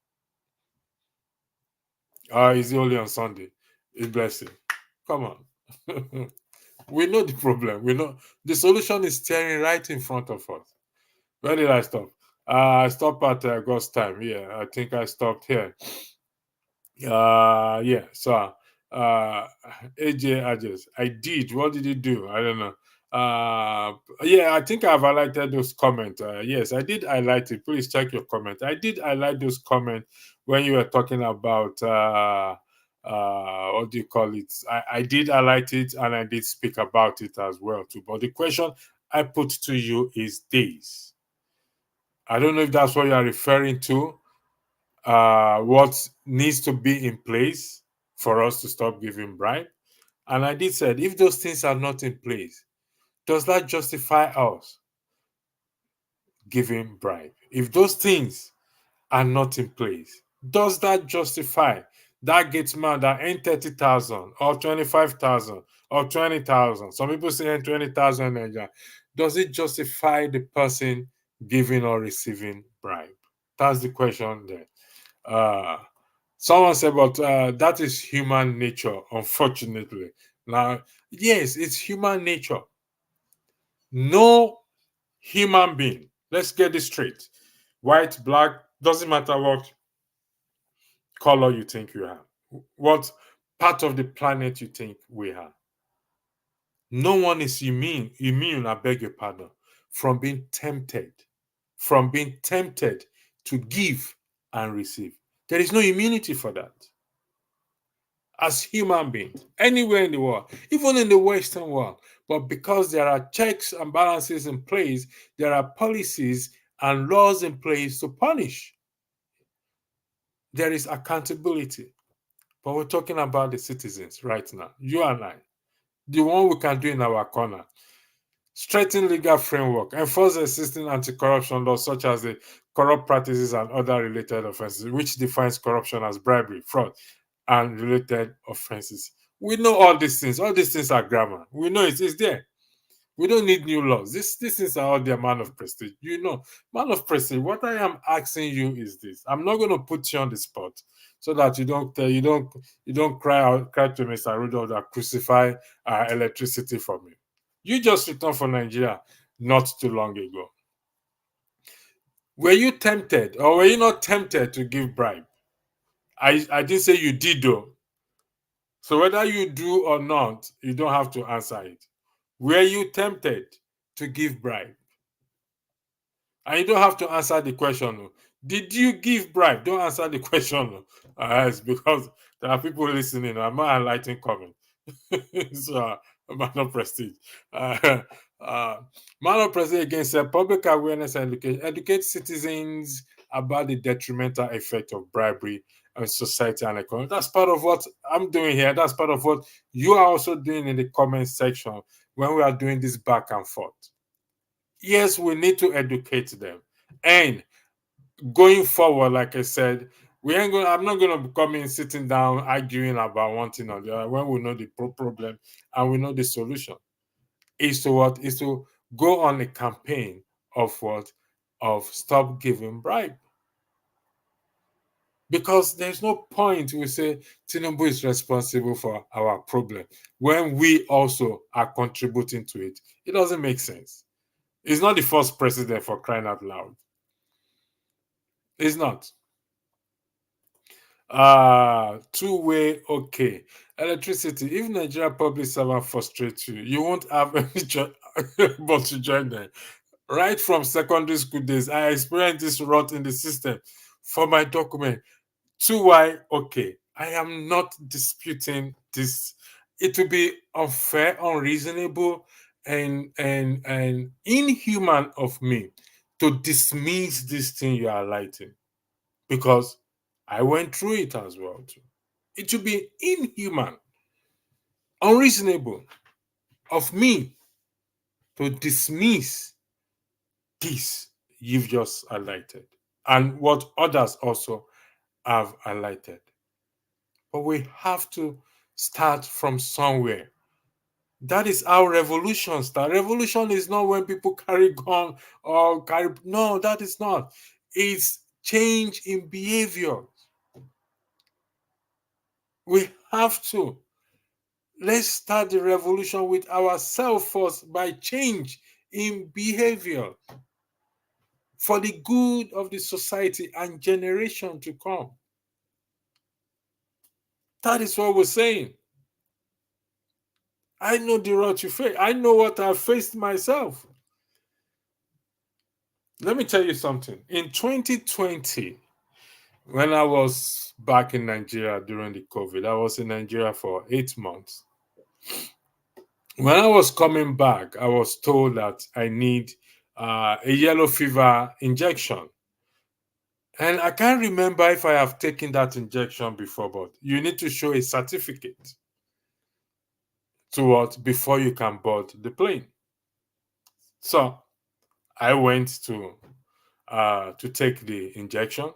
Is it only on Sunday? It's blessing. Come on. We know the problem. We know the solution is staring right in front of us. Where did I stop? I stopped at God's time. Yeah, I think I stopped here. Yeah. So, AJ Adges, I did. What did you do? I don't know. Yeah, I think I've highlighted those comments. Yes, I did highlight it. Please check your comment. I did highlight those comments when you were talking about what do you call it? I did highlight it and I did speak about it as well too. But the question I put to you is this. I don't know if that's what you are referring to. What needs to be in place for us to stop giving bribe. And I did said, if those things are not in place, does that justify us giving bribe? If those things are not in place, does that justify that gate man that ain't 30,000 or 25,000 or 20,000? Some people say 20,000 Nigeria. Does it justify the person giving or receiving bribe? That's the question there. Someone said, but that is human nature, unfortunately. Now, yes, it's human nature. No human being, let's get this straight. White, black, doesn't matter what color you think you have, what part of the planet you think we have. No one is immune, I beg your pardon, from being tempted to give and receive. There is no immunity for that. as human beings, anywhere in the world, even in the Western world. But because there are checks and balances in place, there are policies and laws in place to punish. There is accountability. But we're talking about the citizens right now, you and I, the one we can do in our corner. Strengthen legal framework, enforce existing anti-corruption laws such as the corrupt practices and other related offenses, which defines corruption as bribery, fraud, and related offenses. We know all these things. All these things are grammar. We know it's there. We don't need new laws. These things are all there, man of prestige. You know, man of prestige. What I am asking you is this. I'm not going to put you on the spot so that you don't cry to Mr. Rudolph that crucify electricity for me. You just returned from Nigeria not too long ago. Were you tempted or were you not tempted to give bribe? I didn't say you did though. So whether you do or not, you don't have to answer it. Were you tempted to give bribe? And you don't have to answer the question. Did you give bribe? Don't answer the question. It's because there are people listening. I'm not enlightening comment. So, man of prestige. Man of prestige again said public awareness and education. Educate citizens about the detrimental effect of bribery on society and economy. That's part of what I'm doing here. That's part of what you are also doing in the comment section when we are doing this back and forth. Yes, we need to educate them. And going forward, like I said, I'm not going to be coming sitting down arguing about one thing or the other when we know the problem and we know the solution. Is to go on a campaign of what? Of stop giving bribe. Because there's no point we say Tinubu is responsible for our problem when we also are contributing to it. It doesn't make sense. He's not the first president, for crying out loud. It's not. Two-way, okay. Electricity. If Nigeria public servant frustrates you, you won't have any choice but to join them. Right from secondary school days, I experienced this rot in the system for my document. Two-way, okay. I am not disputing this. It will be unfair, unreasonable, and inhuman of me to dismiss this thing you are lighting, because I went through it as well too. It would be inhuman, unreasonable of me to dismiss this you've just highlighted and what others also have highlighted. But we have to start from somewhere. That is how revolution starts. Revolution is not when people carry gun or carry. No, that is not. It's change in behavior. We have to. Let's start the revolution with ourselves first by change in behavior for the good of the society and generation to come. That is what we're saying. I know the road you face. I know what I've faced myself. Let me tell you something. In 2020, when I was back in Nigeria during the COVID, I was in Nigeria for 8 months. When I was coming back, I was told that I need a yellow fever injection. And I can't remember if I have taken that injection before, but you need to show a certificate to what before you can board the plane. So I went to take the injection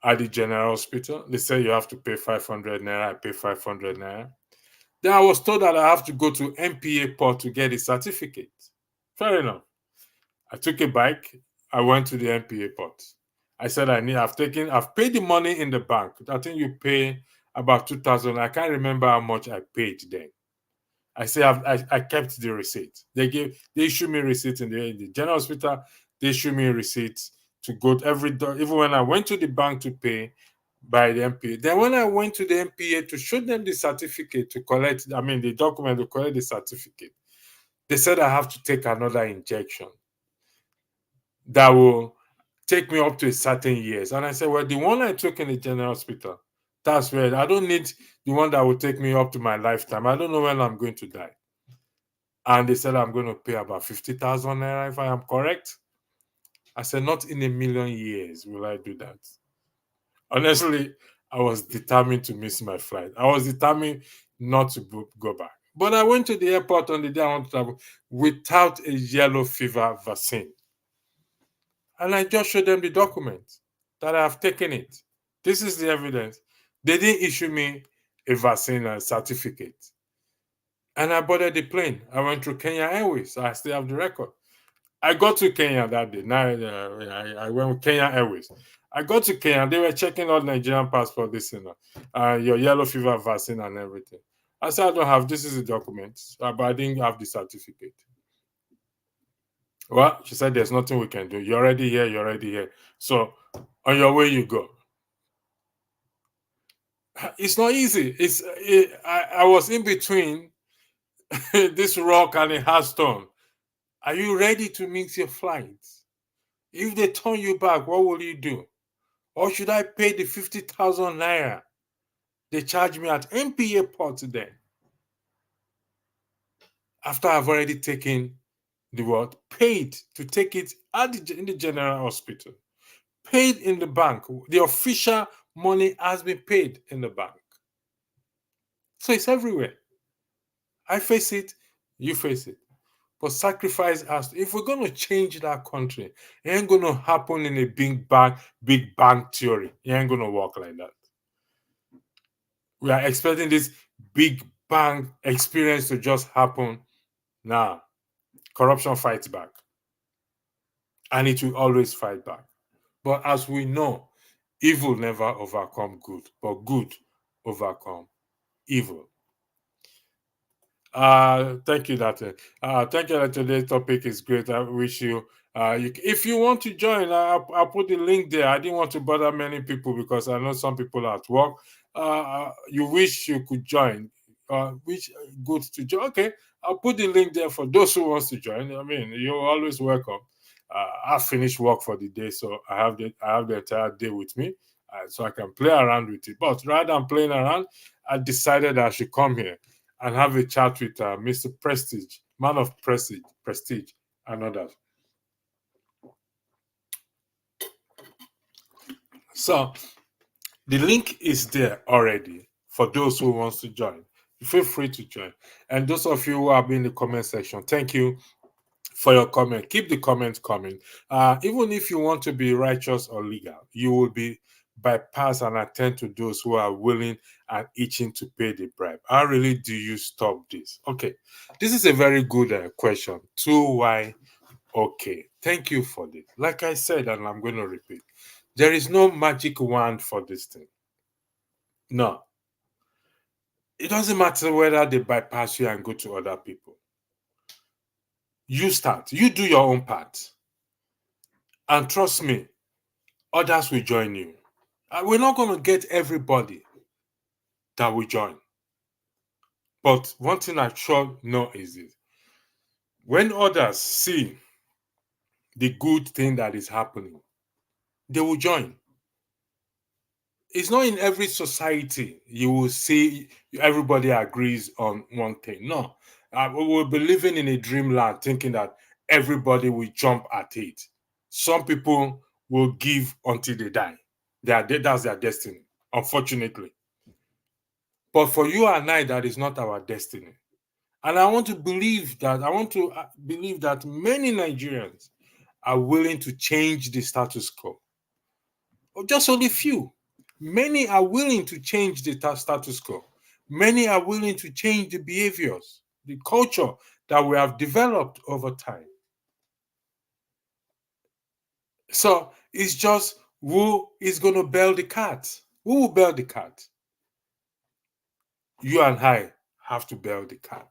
at the general hospital. They said you have to pay 500 naira. I pay 500 naira. Then I was told that I have to go to MPA port to get a certificate. Fair enough. I took a bike. I went to the MPA port. I said I've paid the money in the bank. I think you pay about 2,000. I can't remember how much I paid then. I say I kept the receipt. They issued me receipt in the general hospital. They issued me receipts to go to every door. Even when I went to the bank to pay by the MPA. Then when I went to the MPA to show them the certificate to collect, the document to collect the certificate, they said I have to take another injection that will take me up to a certain years. And I said, well, the one I took in the general hospital, That's where I don't need the one that will take me up to my lifetime. I don't know when I'm going to die. And they said I'm going to pay about 50,000 naira if I am correct. I said, not in a million years will I do that. Honestly, I was determined to miss my flight. I was determined not to go back. But I went to the airport on the day I wanted to travel without a yellow fever vaccine. And I just showed them the document that I have taken it. This is the evidence. They didn't issue me a vaccine certificate. And I boarded the plane. I went through Kenya Airways. So I still have the record. I got to Kenya that day. Now I went with Kenya Airways. I got to Kenya. They were checking out Nigerian passport, this and that, your yellow fever vaccine and everything. I said, I don't have. This is a document, but I didn't have the certificate. Well, she said, there's nothing we can do. You're already here. You're already here. So on your way, you go. It's not easy. I was in between this rock and a hard stone. Are you ready to miss your flight? If they turn you back, what will you do? Or should I pay the 50,000 naira they charge me at MPA port today? After I've already taken the word, paid to take it in the general hospital, paid in the bank. The official money has been paid in the bank. So it's everywhere. I face it, you face it. But sacrifice us. If we're going to change that country, it ain't going to happen in a big bang theory. It ain't going to work like that. We are expecting this big bang experience to just happen now. Corruption fights back. And it will always fight back. But as we know, evil never overcome good, but good overcome evil. Thank you, Dr. Thank you. Today's topic is great. I wish you, if you want to join, I'll put the link there. I didn't want to bother many people because I know some people are at work. You wish you could join. Which good to join? Okay, I'll put the link there for those who wants to join. I mean, you're always welcome. I finished work for the day, so I have the entire day with me, so I can play around with it. But rather than playing around, I decided I should come here and have a chat with Mr. Prestige, man of prestige, and others. So the link is there already for those who wants to join. Feel free to join. And those of you who have been in the comment section, thank you for your comment. Keep the comments coming. Even if you want to be righteous or legal, you will be bypass and attend to those who are willing and itching to pay the bribe. How really do you stop this? Okay, this is a very good question. 2 why? Okay, thank you for this. Like I said, and I'm going to repeat, there is no magic wand for this thing. No. It doesn't matter whether they bypass you and go to other people. You start. You do your own part. And trust me, others will join you. We're not going to get everybody that will join. But one thing I sure know is this. When others see the good thing that is happening, they will join. It's not in every society you will see everybody agrees on one thing. No. We will be living in a dreamland thinking that everybody will jump at it. Some people will give until they die. That's their destiny, unfortunately. But for you and I, that is not our destiny. And I want to believe that many Nigerians are willing to change the status quo. Or just only few. Many are willing to change the status quo. Many are willing to change the behaviors, the culture that we have developed over time. So it's just who is going to bail the cat? Who will bail the cat? You and I have to bail the cat.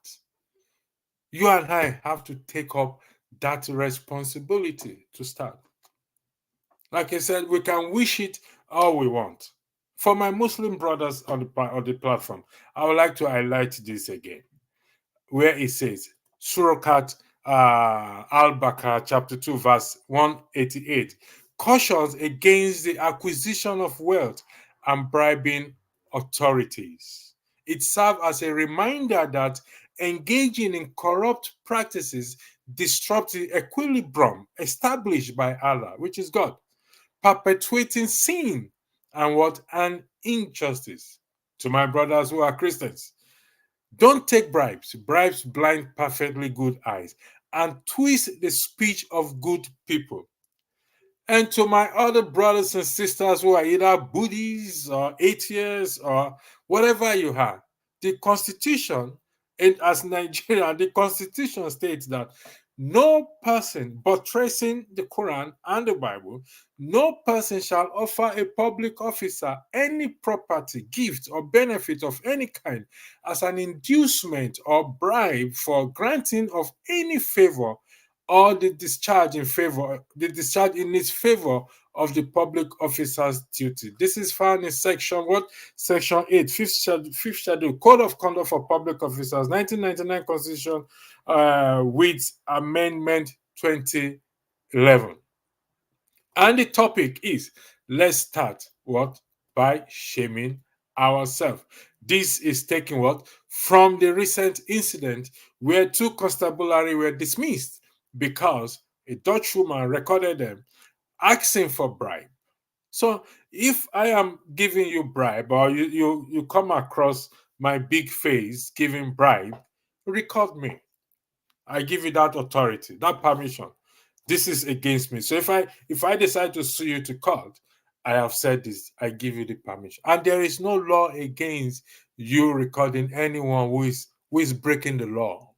You and I have to take up that responsibility to start. Like I said, we can wish it all we want. For my Muslim brothers on the platform, I would like to highlight this again, where it says, Surah AL-BAQARAH chapter 2, verse 188, cautions against the acquisition of wealth and bribing authorities. It serves as a reminder that engaging in corrupt practices disrupt the equilibrium established by Allah, which is God, perpetuating sin and what? And injustice. To my brothers who are Christians, don't take bribes. Bribes blind perfectly good eyes and twist the speech of good people. And to my other brothers and sisters who are either Buddhists or atheists or whatever you are, the Constitution, and as Nigeria, the Constitution states that no person buttressing the Quran and the Bible, no person shall offer a public officer any property, gift, or benefit of any kind as an inducement or bribe for granting of any favor or the discharge in its favor of the public officer's duty. This is found in section 8, fifth schedule, Code of Conduct for Public Officers, 1999 Constitution, with Amendment 2011. And the topic is, let's start by shaming ourselves. This is taken from the recent incident where 2 constabulary were dismissed because a Dutch woman recorded them asking for bribe. So if I am giving you bribe, or you come across my big face giving bribe, record me. I give you that authority, that permission. This is against me. So if I decide to sue you to court, I have said this, I give you the permission. And there is no law against you recording anyone who is breaking the law.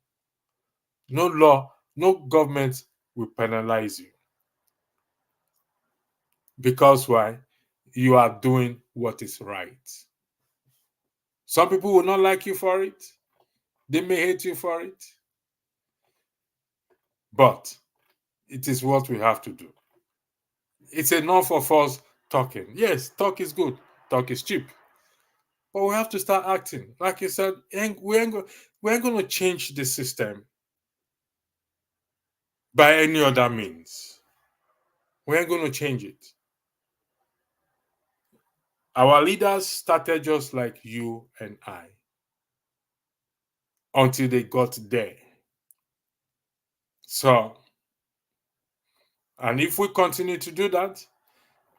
No law, no government will penalize you. Because why? You are doing what is right. Some people will not like you for it. They may hate you for it. But it is what we have to do. It's enough of us talking. Yes, talk is good. Talk is cheap. But we have to start acting. Like you said, we ain't going to change the system by any other means. We ain't going to change it. Our leaders started just like you and I until they got there. So, and if we continue to do that,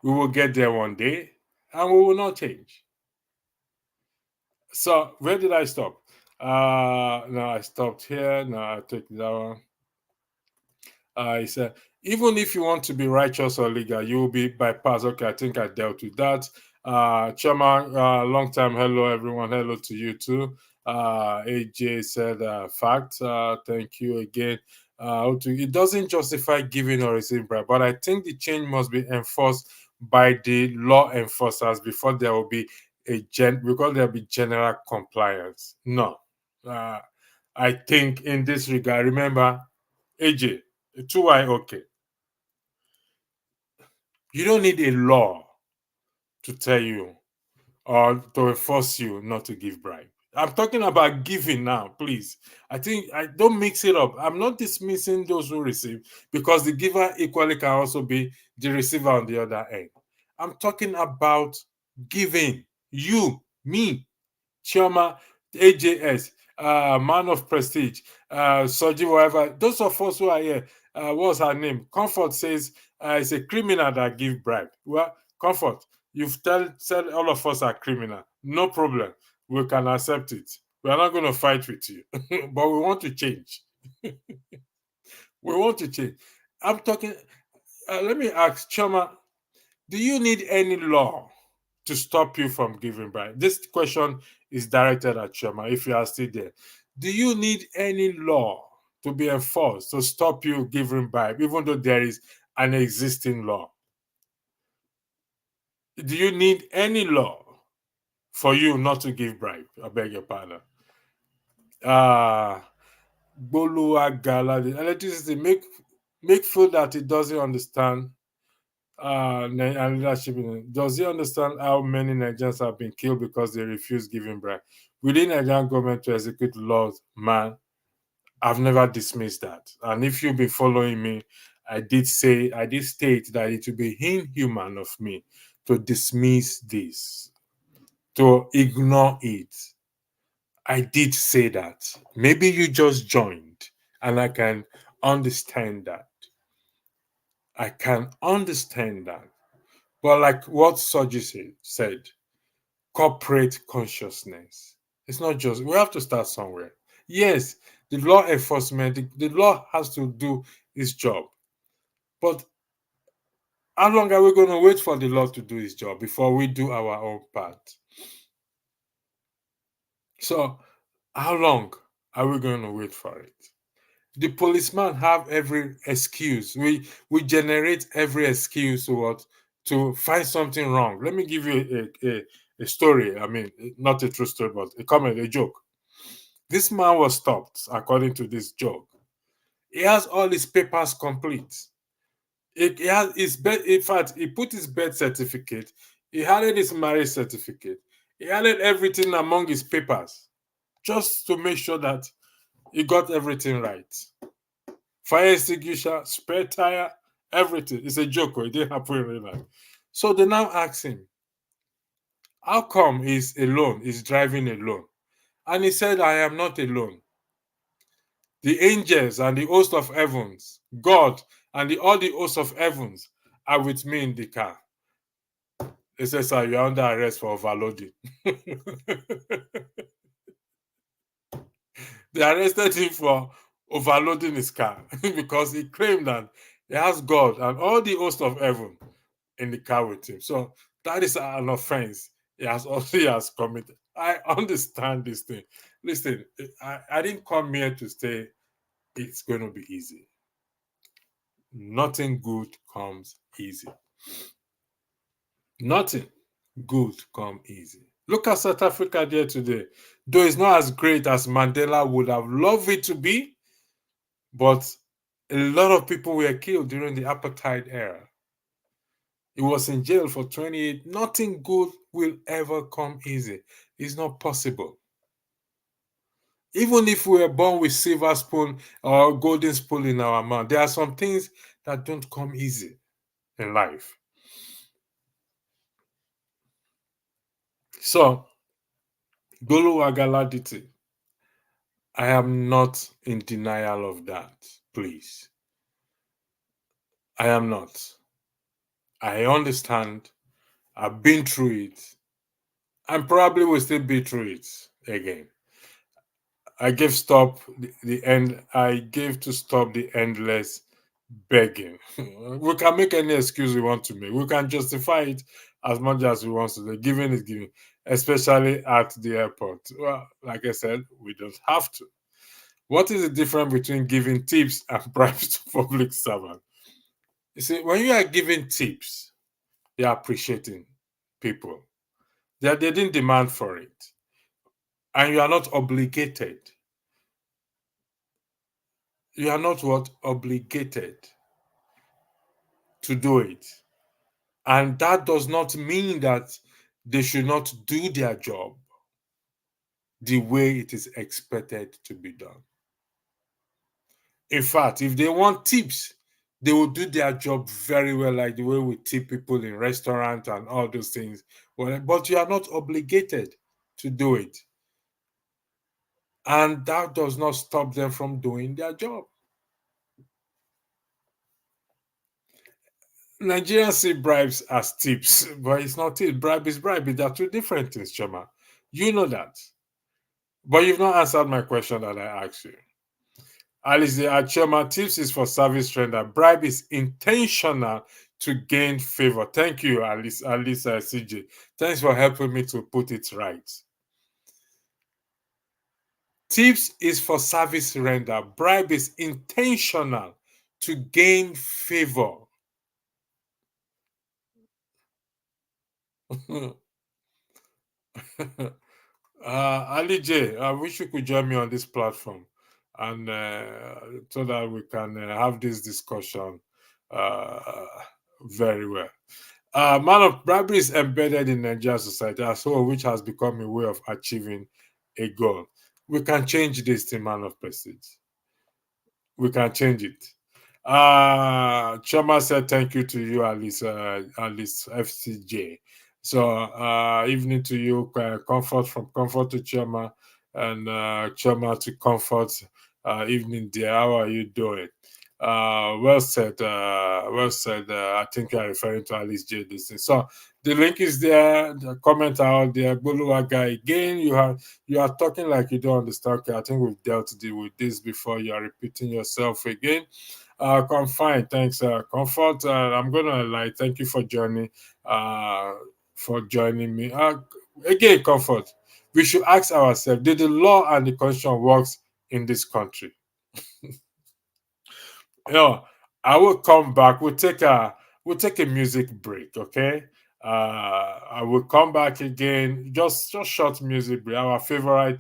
we will get there one day and we will not change. So, where did I stop? No, I stopped here. No, I took that one. I said, even if you want to be righteous or legal, you will be bypassed. Okay, I think I dealt with that. Chama, long time hello, everyone. Hello to you too. AJ said, fact. Thank you again. It doesn't justify giving or receiving bribe, but I think the change must be enforced by the law enforcers before there will be because there will be general compliance. No. I think in this regard, remember, AJ, 2Y, okay. You don't need a law to tell you or to enforce you not to give bribe. I'm talking about giving now, please. I don't mix it up. I'm not dismissing those who receive, because the giver equally can also be the receiver on the other end. I'm talking about giving. You, me, Chioma, AJS, Man of Prestige, Soji, whatever. Those of us who are here, what's her name? Comfort says it's a criminal that give bribe. Well, Comfort, you've said all of us are criminal. No problem. We can accept it. We are not going to fight with you, but we want to change. We want to change. I'm talking. Let me ask Choma, do you need any law to stop you from giving bribe? This question is directed at Choma, if you are still there. Do you need any law to be enforced to stop you giving bribe, even though there is an existing law? Do you need any law for you not to give bribe? I beg your pardon. Bolua Gala, the electricity make feel that it doesn't understand and leadership. Does he understand how many Nigerians have been killed because they refuse giving bribe? Within Nigerian government to execute laws, man, I've never dismissed that. And if you've been following me, I did state that it would be inhuman of me to dismiss this. to ignore it. I did say that. Maybe you just joined, and I can understand that. I can understand that. But like what Soji said, corporate consciousness. It's not just, we have to start somewhere. Yes, the law enforcement, the law has to do its job. But how long are we going to wait for the law to do its job before we do our own part? So, how long are we going to wait for it? The policeman have every excuse. We generate every excuse to find something wrong. Let me give you a story. I mean, not a true story, but a comment, a joke. This man was stopped according to this joke. He has all his papers complete. He has his birth, in fact, he put his birth certificate, he added his marriage certificate, he added everything among his papers just to make sure that he got everything right. Fire extinguisher, spare tire, everything. It's a joke, it didn't happen in real life. So they now ask him, how come he's alone, he's driving alone? And he said, I am not alone. The angels and the host of heavens, God and all the hosts of heavens are with me in the car. They said, sir, you're under arrest for overloading. They arrested him for overloading his car because he claimed that he has God and all the hosts of heaven in the car with him. So that is an offense he has committed. I understand this thing. Listen, I didn't come here to say it's going to be easy. Nothing good comes easy. Nothing good comes easy. Look at South Africa there today. Though it's not as great as Mandela would have loved it to be, but a lot of people were killed during the apartheid era. He was in jail for 28. Nothing good will ever come easy. It's not possible. Even if we were born with silver spoon or golden spoon in our mouth, there are some things that don't come easy in life. So, Guluwagaladiti, I am not in denial of that, please. I am not. I understand. I've been through it. And probably will still be through it again. I gave to stop the endless begging. We can make any excuse we want to make. We can justify it as much as we want to. Giving is giving, especially at the airport. Well, like I said, we don't have to. What is the difference between giving tips and bribes to public servants? You see, when you are giving tips, you're appreciating people. They didn't demand for it. And you are not obligated. You are not what? Obligated to do it. And that does not mean that they should not do their job the way it is expected to be done. In fact, if they want tips, they will do their job very well, like the way we tip people in restaurants and all those things. But you are not obligated to do it. And that does not stop them from doing their job. Nigerians see bribes as tips, but it's not it. Bribe is bribe. There are two different things, Chama. You know that. But you've not answered my question that I asked you. Alice, Chama, tips is for service render. Bribe is intentional to gain favor. Thank you, Alice CJ. Thanks for helping me to put it right. Tips is for service render. Bribe is intentional to gain favor. Ali J, I wish you could join me on this platform, and so that we can have this discussion very well. Man of bribery is embedded in Nigerian society as whole, which has become a way of achieving a goal. We can change this to man of prestige. We can change it. Chama said thank you to you, Alice FCJ. So evening to you, comfort from comfort to Choma, and Choma to comfort. Evening, dear. How are you doing? Well said. Well said. I think you're referring to Alice J. This thing. So the link is there. The comment out there. Boluwaga again. You are talking like you don't understand. Okay, I think we've dealt with this before. You are repeating yourself again. Come fine. Thanks, Comfort. I'm gonna thank you for joining. For joining me. Again, Comfort. We should ask ourselves: did the law and the constitution works in this country? I will come back. We'll take a music break, okay? I will come back again. Just short music break. Our favorite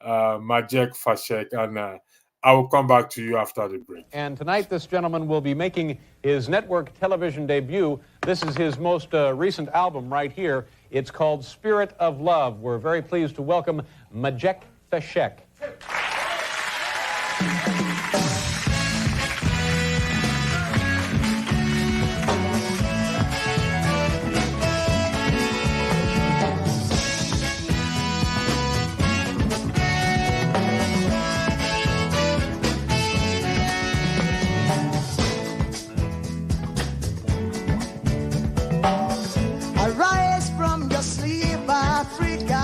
Majek Fashek, and I will come back to you after the break. And tonight, this gentleman will be making his network television debut. This is his most recent album right here. It's called Spirit of Love. We're very pleased to welcome Majek Fashek. Arise from your sleep, Africa.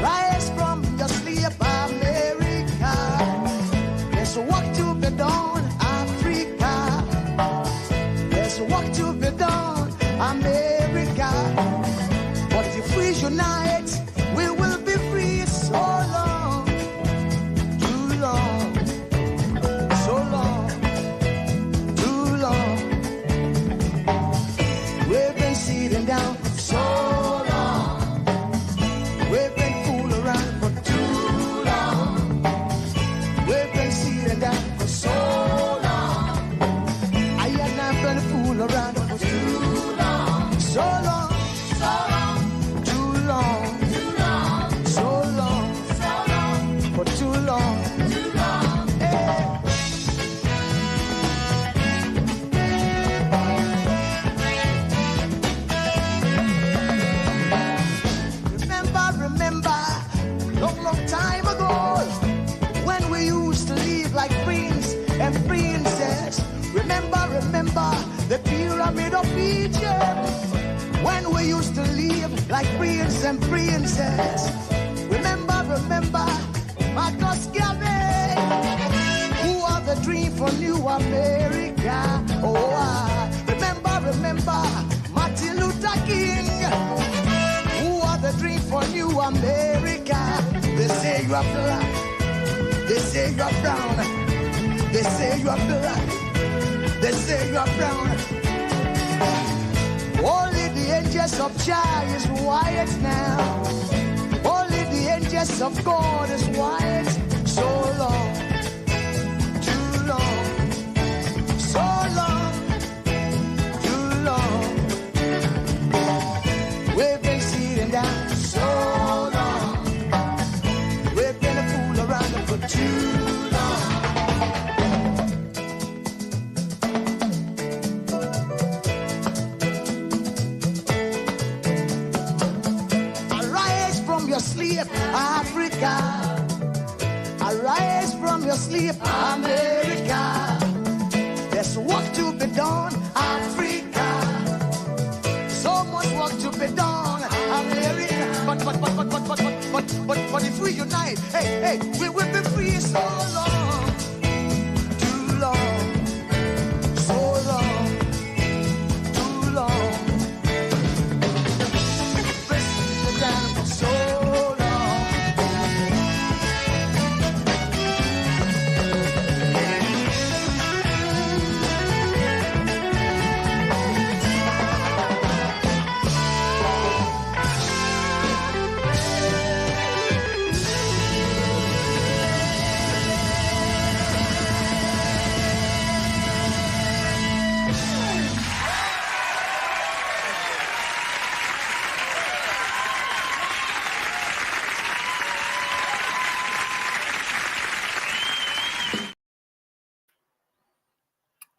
Rise from your sleep, America. There's work to be done, Africa. There's work to be done, America. But if we unite, we will be free. So long, too long, so long, too long. We've been sitting down for so long. We've been fooling around for too long. We've been sitting down for so long. I have not been fooling around for too long. So long, too long, so long, for too long. Hey. Remember, long time ago, when we used to live like prince and princess. Remember, the pyramid of Egypt, when we used to live like prince and princess. Remember, Marcus Garvey, who are the dream for New America. Remember, Martin Luther King, who are the dream for New America. They say you are black, they say you are brown, they say you are black, they say you are brown. Only the angels of Jah is white now. Only the angels of God is white. So long, too long, so long, too long. We've been sitting down so long. We've been a fool around for too long. Arise from your sleep, Africa. Arise from your sleep, America. There's work to be done, Africa. So much work to be done, America. But if we unite, hey, we will be free. So long, too long, so long, too long. Press down for so long.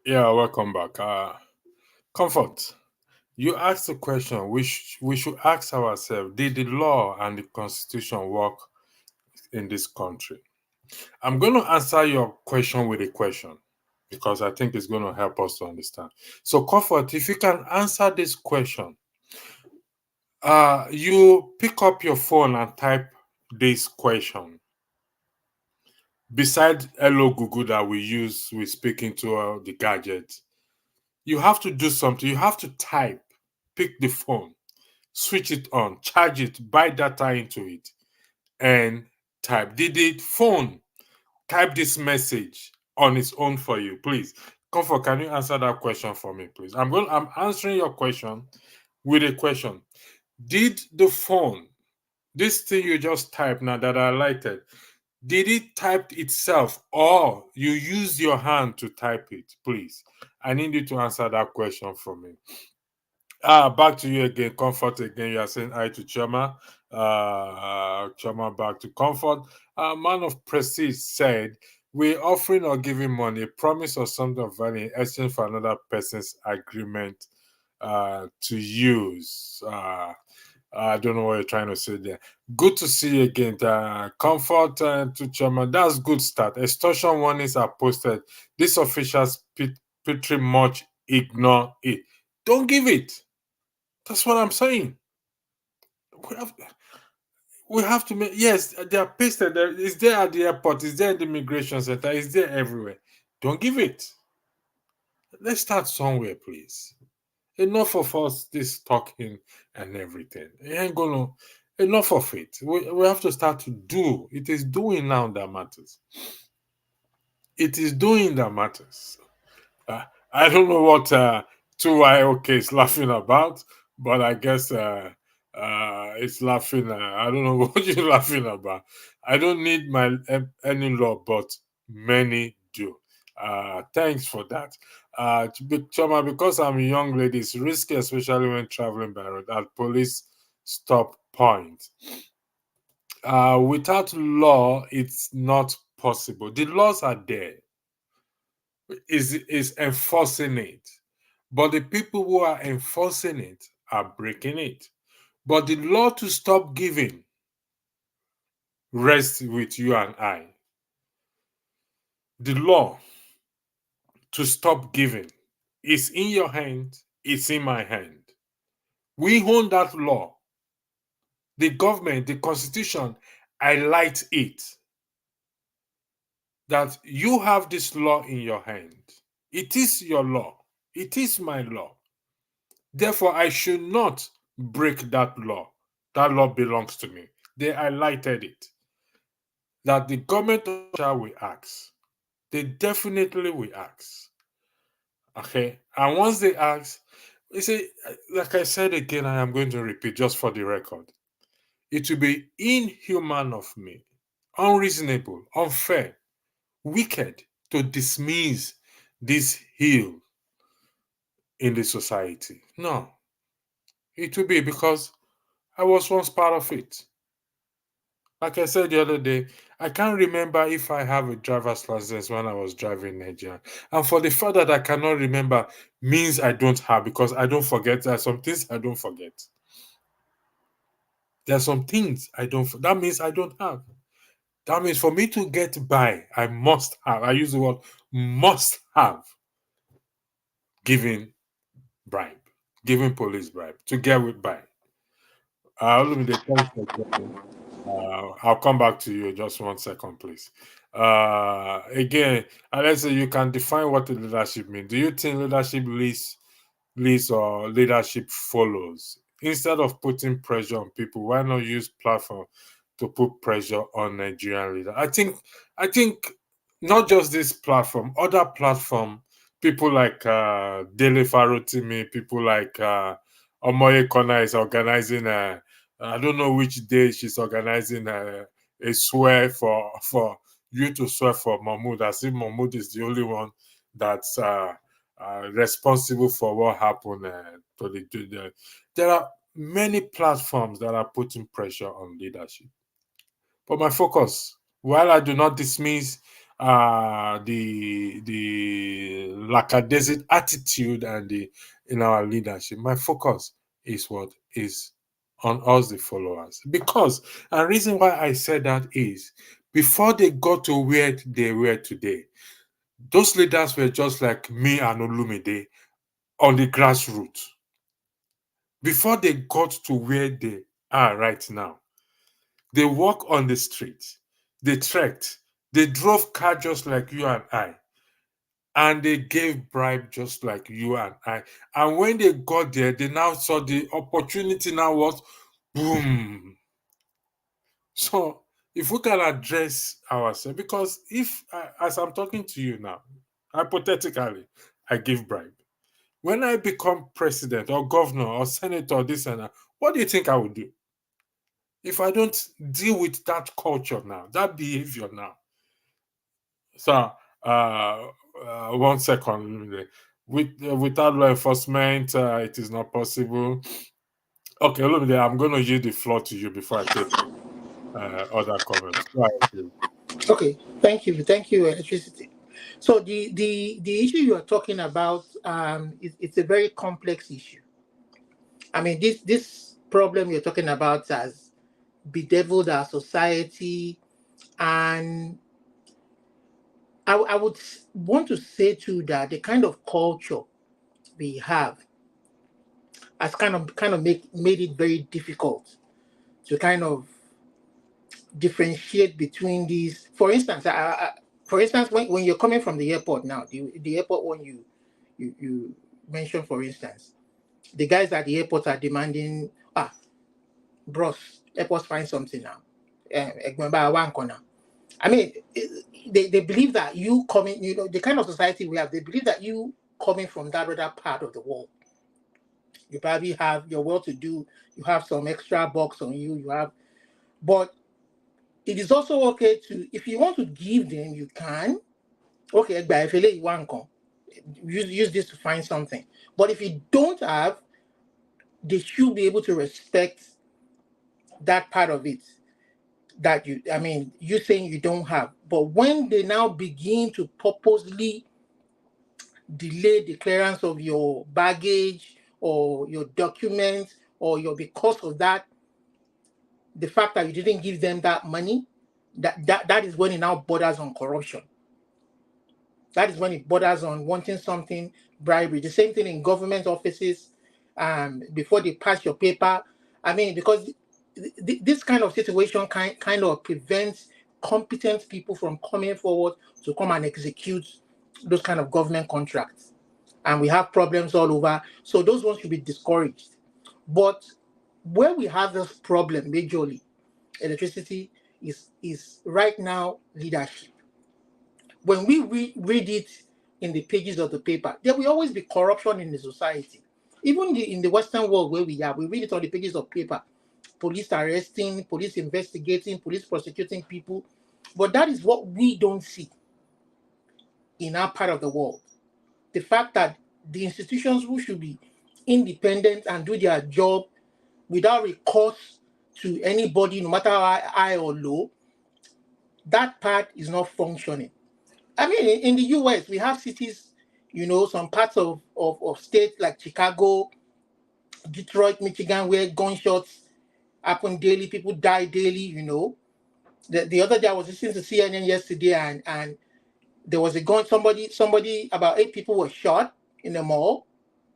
Yeah, welcome back. Comfort. You asked the question, we should ask ourselves, did the law and the constitution work in this country? I'm going to answer your question with a question because I think it's going to help us to understand. So, Comfort, if you can answer this question, you pick up your phone and type this question. Besides Hello Google that we use with speaking to the gadget, you have to do something. You have to type, pick the phone, switch it on, charge it, buy data into it, and type. Did the phone type this message on its own for you? Please, Comfort, can you answer that question for me, please? I'm answering your question with a question. Did the phone, this thing you just typed now that I highlighted, did it type itself or you use your hand to type it? Please, I need you to answer that question for me. Back to you again, Comfort again. You are saying hi to Choma. Choma back to Comfort. Man of Prestige said, we're offering or giving money, a promise or something of value in exchange for another person's agreement to use. I don't know what you're trying to say there. Good to see you again. Comfort to Choma. That's good start. Extortion warnings are posted. These officials pretty much ignore it. Don't give it. That's what I'm saying. We have to make, yes, they are pasted there. It's there at the airport, it's there in the immigration center, it's there everywhere. Don't give it. Let's start somewhere, please. Enough of us this talking and everything. It ain't gonna, enough of it. We have to start to do. It is doing now that matters. It is doing that matters. I don't know what 2YOK is laughing about, but I guess it's laughing. I don't know what you're laughing about. I don't need any law, but many do. Thanks for that. Choma, because I'm a young lady, it's risky, especially when traveling by road at police stop point. Without law, it's not possible. The laws are there. Is enforcing it, but the people who are enforcing it are breaking it. But the law to stop giving rests with you and I. The law to stop giving is in your hand, it's in my hand. We own that law. The government, the constitution, highlights it. That you have this law in your hand. It is your law. It is my law. Therefore, I should not break that law. That law belongs to me. They highlighted it. That the government will ask. They definitely will ask. Okay? And once they ask, they say, like I said again, I am going to repeat just for the record. It will be inhuman of me, unreasonable, unfair, wicked to dismiss this heel in the society. No. It will be because I was once part of it. Like I said the other day, I can't remember if I have a driver's license when I was driving Nigeria. And for the fact that I cannot remember means I don't have, because I don't forget. There are some things I don't forget. There are some things I don't, that means I don't have. That means for me to get by, I must have, I use the word must have, giving bribe, giving police bribe to get with by. I'll come back to you just 1 second, please. Again, let's say you can define what the leadership means. Do you think leadership leads or leadership follows? Instead of putting pressure on people, why not use platform to put pressure on Nigerian leaders? I think not just this platform, other platform, people like Dele Farotimi, people like Omoye Kona is organizing I don't know which day she's organizing a swear for you to swear for Mahmoud, as if Mahmoud is the only one that's responsible for what happened to the. There are many platforms that are putting pressure on leadership. But my focus, while I do not dismiss the lackadaisical attitude and the in our leadership. My focus is what is on us, the followers. Because and reason why I said that is before they got to where they were today, those leaders were just like me and Olumide on the grassroots. Before they got to where they are right now, they walk on the streets, they trekked, they drove car just like you and I, and they gave bribe just like you and I. And when they got there, they now saw the opportunity now was boom. So if we can address ourselves, because if, as I'm talking to you now, hypothetically, I give bribe. When I become president or governor or senator, this and that, what do you think I would do? If I don't deal with that culture now, that behavior now. So, 1 second. Without law enforcement, it is not possible. Okay, Olumide, I'm going to yield the floor to you before I take other comments. Go ahead, please. Okay, thank you, electricity. So the issue you are talking about, it's a very complex issue. I mean, this problem you're talking about has bedeviled our society, and I would want to say too that the kind of culture we have has kind of made it very difficult to kind of differentiate between these. For instance, when you're coming from the airport now, the airport one you mentioned, for instance, the guys at the airport are demanding, bros, help us find something now. I mean, they believe that you coming, the kind of society we have, they believe that you coming from that other part of the world, you probably have, you're well-to-do, you have some extra bucks on you, but it is also okay to, if you want to give them, you can. Okay, but if you want to use this to find something. But if you don't have, they should be able to respect that part of it that you saying you don't have. But when they now begin to purposely delay the clearance of your baggage or your documents, or because of that, the fact that you didn't give them that money, that is when it now borders on corruption. That is when it borders on wanting something, bribery. The same thing in government offices, before they pass your paper. I mean, because this kind of situation kind of prevents competent people from coming forward to come and execute those kind of government contracts. And we have problems all over. So those ones should be discouraged. But where we have this problem majorly, electricity, is right now leadership. When we read it in the pages of the paper, there will always be corruption in the society. Even in the Western world where we are, we read it on the pages of paper. Police arresting, police investigating, police prosecuting people. But that is what we don't see in our part of the world. The fact that the institutions who should be independent and do their job without recourse to anybody, no matter how high or low, that part is not functioning. I mean, in the US, we have cities, some parts of states like Chicago, Detroit, Michigan, where gunshots happen daily, people die daily, The other day I was listening to CNN yesterday, and there was a gun, somebody, about 8 people were shot in a mall.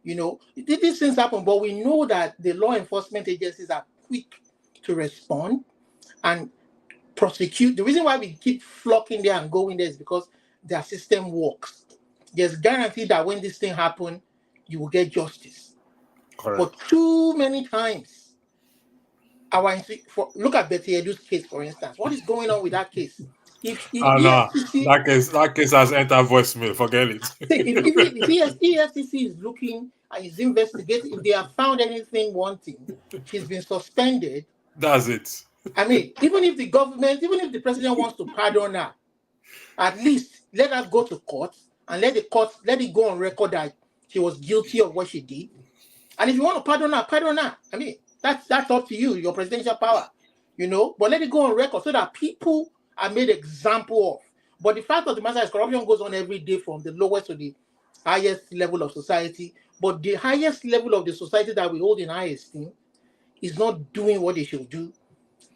These things happen, but we know that the law enforcement agencies are quick to respond and prosecute. The reason why we keep flocking there and going there is because their system works. There's guarantee that when this thing happens, you will get justice. Correct. But too many times, look at Betty Edu's case, for instance. What is going on with that case? If EFCC, that case has entered voicemail. Forget it. if EFCC is looking and is investigating, if they have found anything wanting, she's been suspended. That's it. I mean, even if the president wants to pardon her, at least let her go to court and let it go on record that she was guilty of what she did. And if you want to pardon her. I mean, that's up to you, your presidential power, But let it go on record so that people are made example of. But the fact of the matter is corruption goes on every day from the lowest to the highest level of society. But the highest level of the society that we hold in high esteem is not doing what they should do.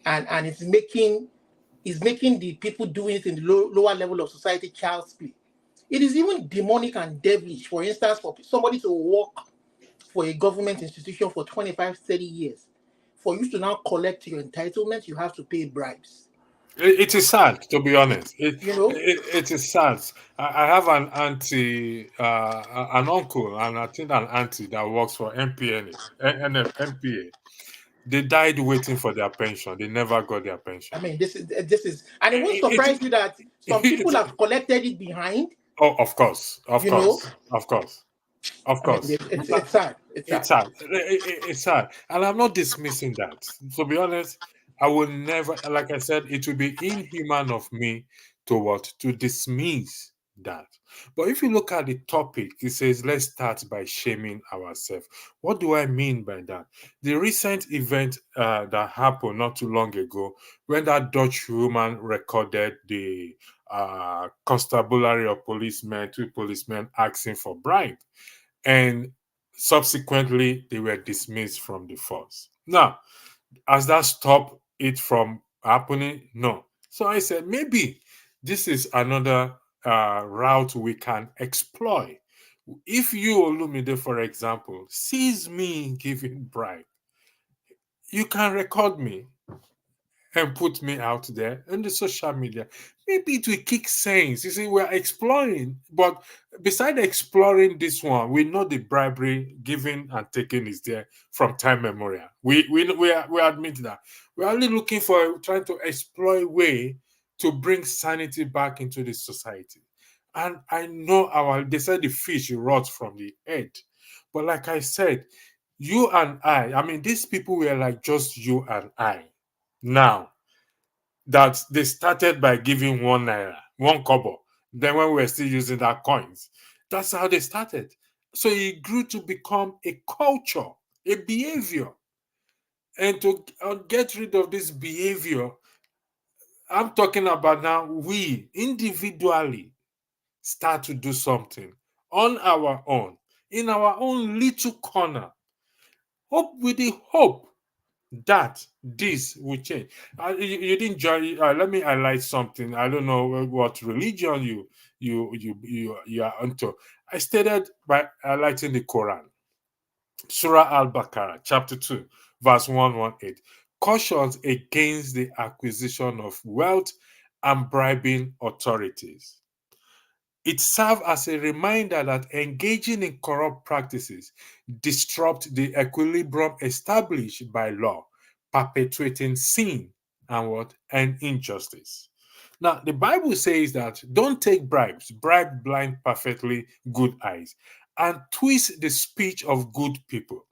And it's making the people doing it in the lower level of society child's play. It is even demonic and devilish, for instance, for somebody to work for a government institution for 25, 30 years. For you to now collect your entitlement, you have to pay bribes. It is sad, to be honest. You know? It is sad. I have an auntie, an uncle, and I think an auntie that works for MPA. They died waiting for their pension. They never got their pension. I mean, this is, and it won't It, surprise you that some people it, have collected it behind. oh, of course, of You know, course, of course, of I mean, course. it's sad. It's It's sad. sad. It's sad. And I'm not dismissing that. To be honest, I will never, like I said, it would be inhuman of me to what? To dismiss that. But if you look at the topic, it says, let's start by shaming ourselves. What do I mean by that? The recent event that happened not too long ago, when that Dutch woman recorded the constabulary of policemen, two policemen asking for bribe. And subsequently, they were dismissed from the force. Now, has that stopped it from happening? No. So I said, maybe this is another route we can exploit. If you, Olumide, for example, sees me giving bribe, you can record me and put me out there in the social media. Maybe it will kick sense. You see, we're exploring, but beside exploring this one, we know the bribery giving and taking is there from time memorial. We admit that. We're only looking for trying to exploit way to bring sanity back into the society. And I know they said the fish rots from the head. But like I said, you and I mean, these people were like just you and I. Now, that they started by giving 1 naira, 1 kobo. Then when we were still using that coins, that's how they started. So it grew to become a culture, a behavior. And to get rid of this behavior, I'm talking about now we individually start to do something on our own, in our own little corner. Hope with the hope that this will change. You didn't join. Let me highlight something. I don't know what religion you are into. I started by highlighting the Quran. Surah Al-BAQARAH, chapter 2, verse 118, cautions against the acquisition of wealth and bribing authorities. It serves as a reminder that engaging in corrupt practices disrupt the equilibrium established by law, perpetuating sin and injustice. Now, the Bible says that don't take bribes, bribe blind perfectly good eyes, and twist the speech of good people.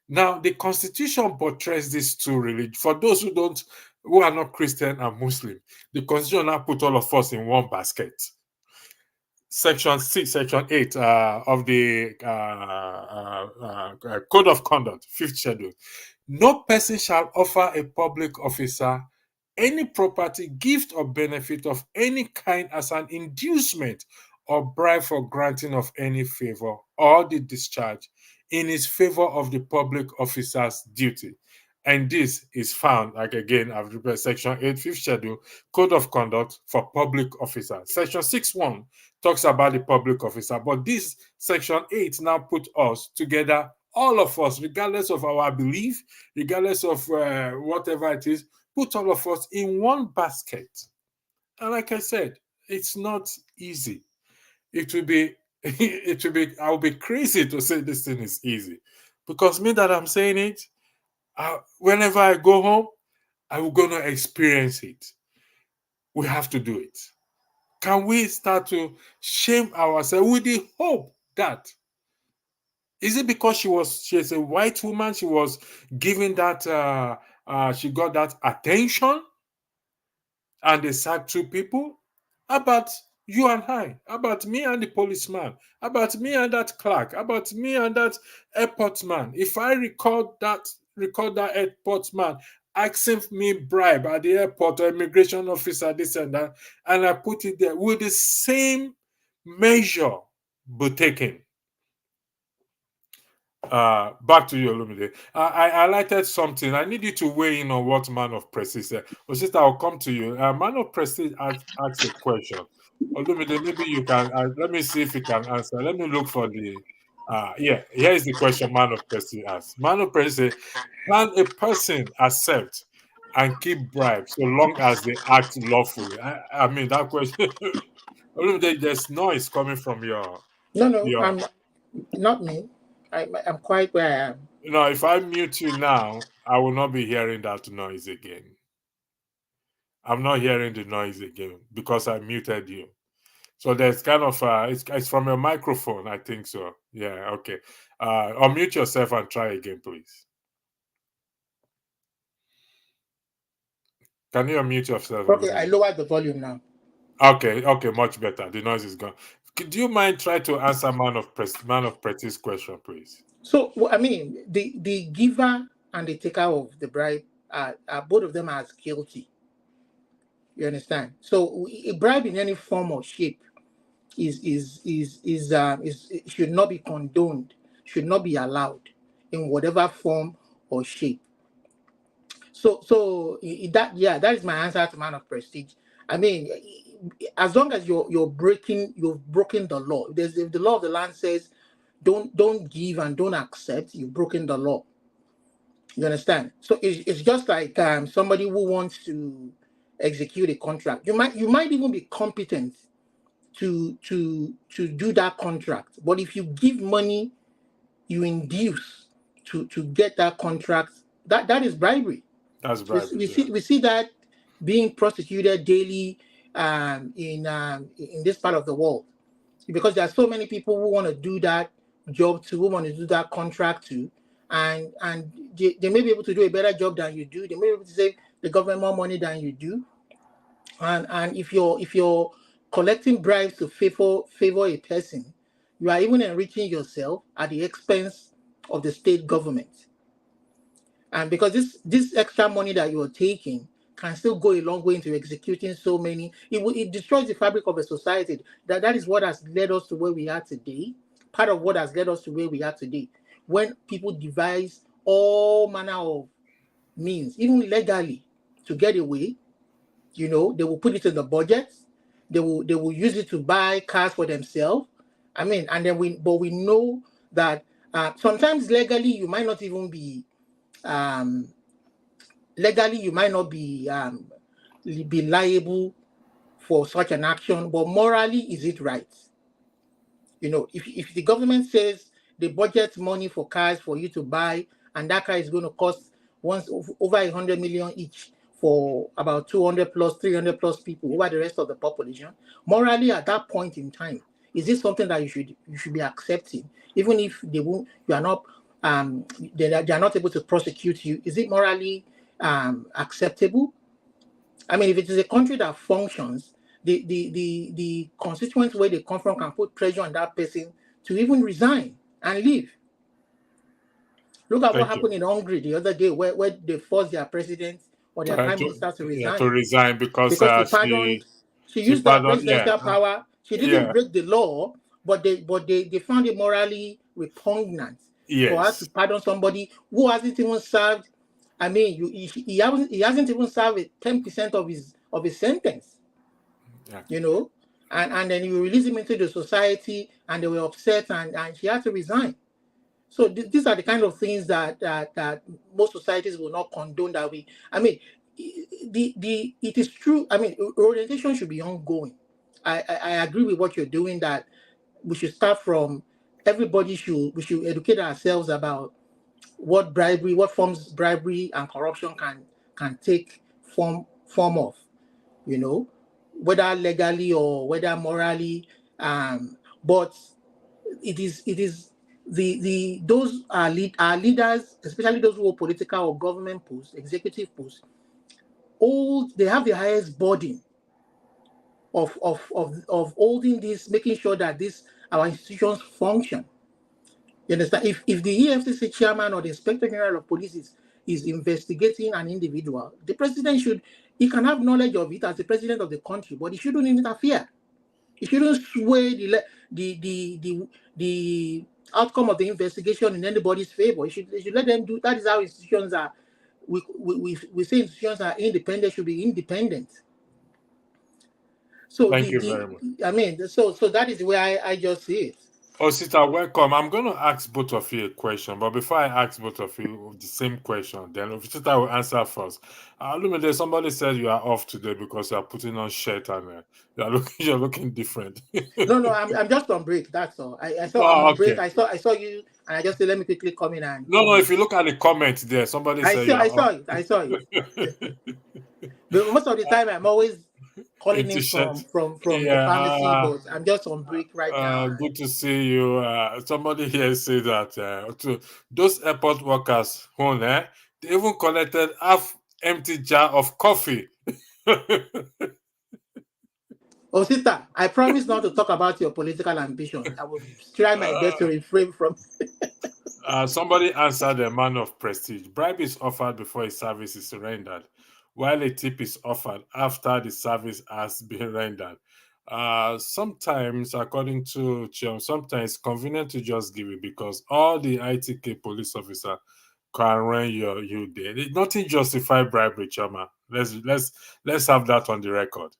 Now, the Constitution portrays these two religions. For those who are not Christian and Muslim, the Constitution now put all of us in one basket. Section 6, Section 8 of the Code of Conduct, 5th Schedule. No person shall offer a public officer any property, gift, or benefit of any kind as an inducement or bribe for granting of any favor or the discharge in his favor of the public officer's duty. And this is found, like again, I've repeated Section 8, 5th Schedule, Code of Conduct for Public Officers. Section 6.1 talks about the public officer, but this Section 8 now put us together, all of us, regardless of our belief, regardless of whatever it is, put all of us in one basket. And like I said, it's not easy. It will be, I'll be crazy to say this thing is easy. Because me that I'm saying it, whenever I go home, I'm going to experience it. We have to do it. Can we start to shame ourselves with the hope that, is it because she's a white woman, she was giving that, she got that attention and they sacked two people? How about you and I? How about me and the policeman? How about me and that clerk? How about me and that airport man? If I record that airport man asking me bribe at the airport or immigration officer, this and that, and I put it there, will the same measure be taken? Back to you, Olumide. I highlighted something. I need you to weigh in on what Man of Prestige said. Sister, I'll come to you. Man of Prestige asked a question. Olumide, maybe you can. Let me see if you can answer. Let me look for the. Yeah, here is the question Man of Prestige asked. Man of Prestige, can a person accept and keep bribes so long as they act lawfully? I mean, that question. Olumide, there's noise coming from your. No, I'm not me. I'm quite where I am. If I mute you now, I will not be hearing that noise again. I'm not hearing the noise again because I muted you. So there's kind of it's from your microphone, I think so. Yeah, okay. Unmute yourself and try again, please. Can you unmute yourself? Okay, I lowered the volume now. Okay, much better. The noise is gone. Do you mind try to answer Man of Prestige's question, please? So I mean, the giver and the taker of the bribe are both of them are guilty. You understand? So a bribe in any form or shape should not be condoned, should not be allowed in whatever form or shape. So that is my answer to Man of Prestige. I mean, as long as you've broken the law. If the law of the land says don't give and don't accept, you've broken the law. You understand? So it's just like somebody who wants to execute a contract. You might even be competent to do that contract, but if you give money, you induce to get that contract. That is bribery. That's bribery. We see that being prosecuted daily in this part of the world, because there are so many people who want to do that job to, who want to do that contract to, and they may be able to do a better job than you do. They may be able to save the government more money than you do. And if you're collecting bribes to favor a person, you are even enriching yourself at the expense of the state government. And because this extra money that you're taking can still go a long way into executing so many, it destroys the fabric of a society. That is what has led us to where we are today. Part of what has led us to where we are today, when people devise all manner of means, even legally, to get away. They will put it in the budget. They will use it to buy cars for themselves. I mean, and then we know that sometimes legally you might not even be be liable for such an action, but morally, is it right? If the government says they budget money for cars for you to buy, and that car is going to cost over 100 million each for about 200 plus, 300 plus people over the rest of the population, morally at that point in time, is this something that you should be accepting, even if they are not able to prosecute you? Is it morally acceptable? I mean, if it is a country that functions, the constituents where they come from can put pressure on that person to even resign and leave. Look at what happened in Hungary the other day, where they forced their president or their prime minister to resign. To resign because she used that presidential power. She didn't break the law, but they found it morally repugnant for her to pardon somebody who hasn't even served. I mean, he hasn't even served 10% of his sentence. Yeah. And then you release him into the society, and they were upset, and she had to resign. So these are the kind of things that most societies will not condone that way. I mean, it is true. I mean, orientation should be ongoing. I agree with what you're doing, that we should start from we should educate ourselves about what forms bribery and corruption can take form of, whether legally or whether morally. But it is those are leaders, especially those who hold political or government posts, executive posts. They have the highest burden of holding this, making sure that our institutions function. You understand? If the EFCC chairman or the Inspector General of Police is is investigating an individual, the president should, he can have knowledge of it as the president of the country, but he shouldn't interfere. He shouldn't sway the outcome of the investigation in anybody's favor. He should let them do. That is how institutions are. We say institutions are independent, should be independent. So Thank you very much. I mean, so that is where I just see it. Osita, welcome. I'm going to ask both of you a question, but before I ask both of you the same question, then Osita will answer first. Lumide, somebody said you are off today because you are putting on shirt and you're looking different. No, I'm just on break. That's all. I saw I'm on break. I saw you, and I just said let me quickly come in and. No. If you look at the comments there, somebody said I saw it. But most of the time, I'm always calling in from the pharmacy, but I'm just on break right now. Good to see you. Somebody here said that to those airport workers, they even collected half empty jar of coffee. Osita, I promise not to talk about your political ambition. I will try my best to refrain from. Somebody answered a man of prestige. Bribe is offered before a service is rendered, while a tip is offered after the service has been rendered. Sometimes, according to Chiom, sometimes it's convenient to just give it because all the ITK police officer can run you there. Nothing justify bribery, Chama. Let's have that on the record.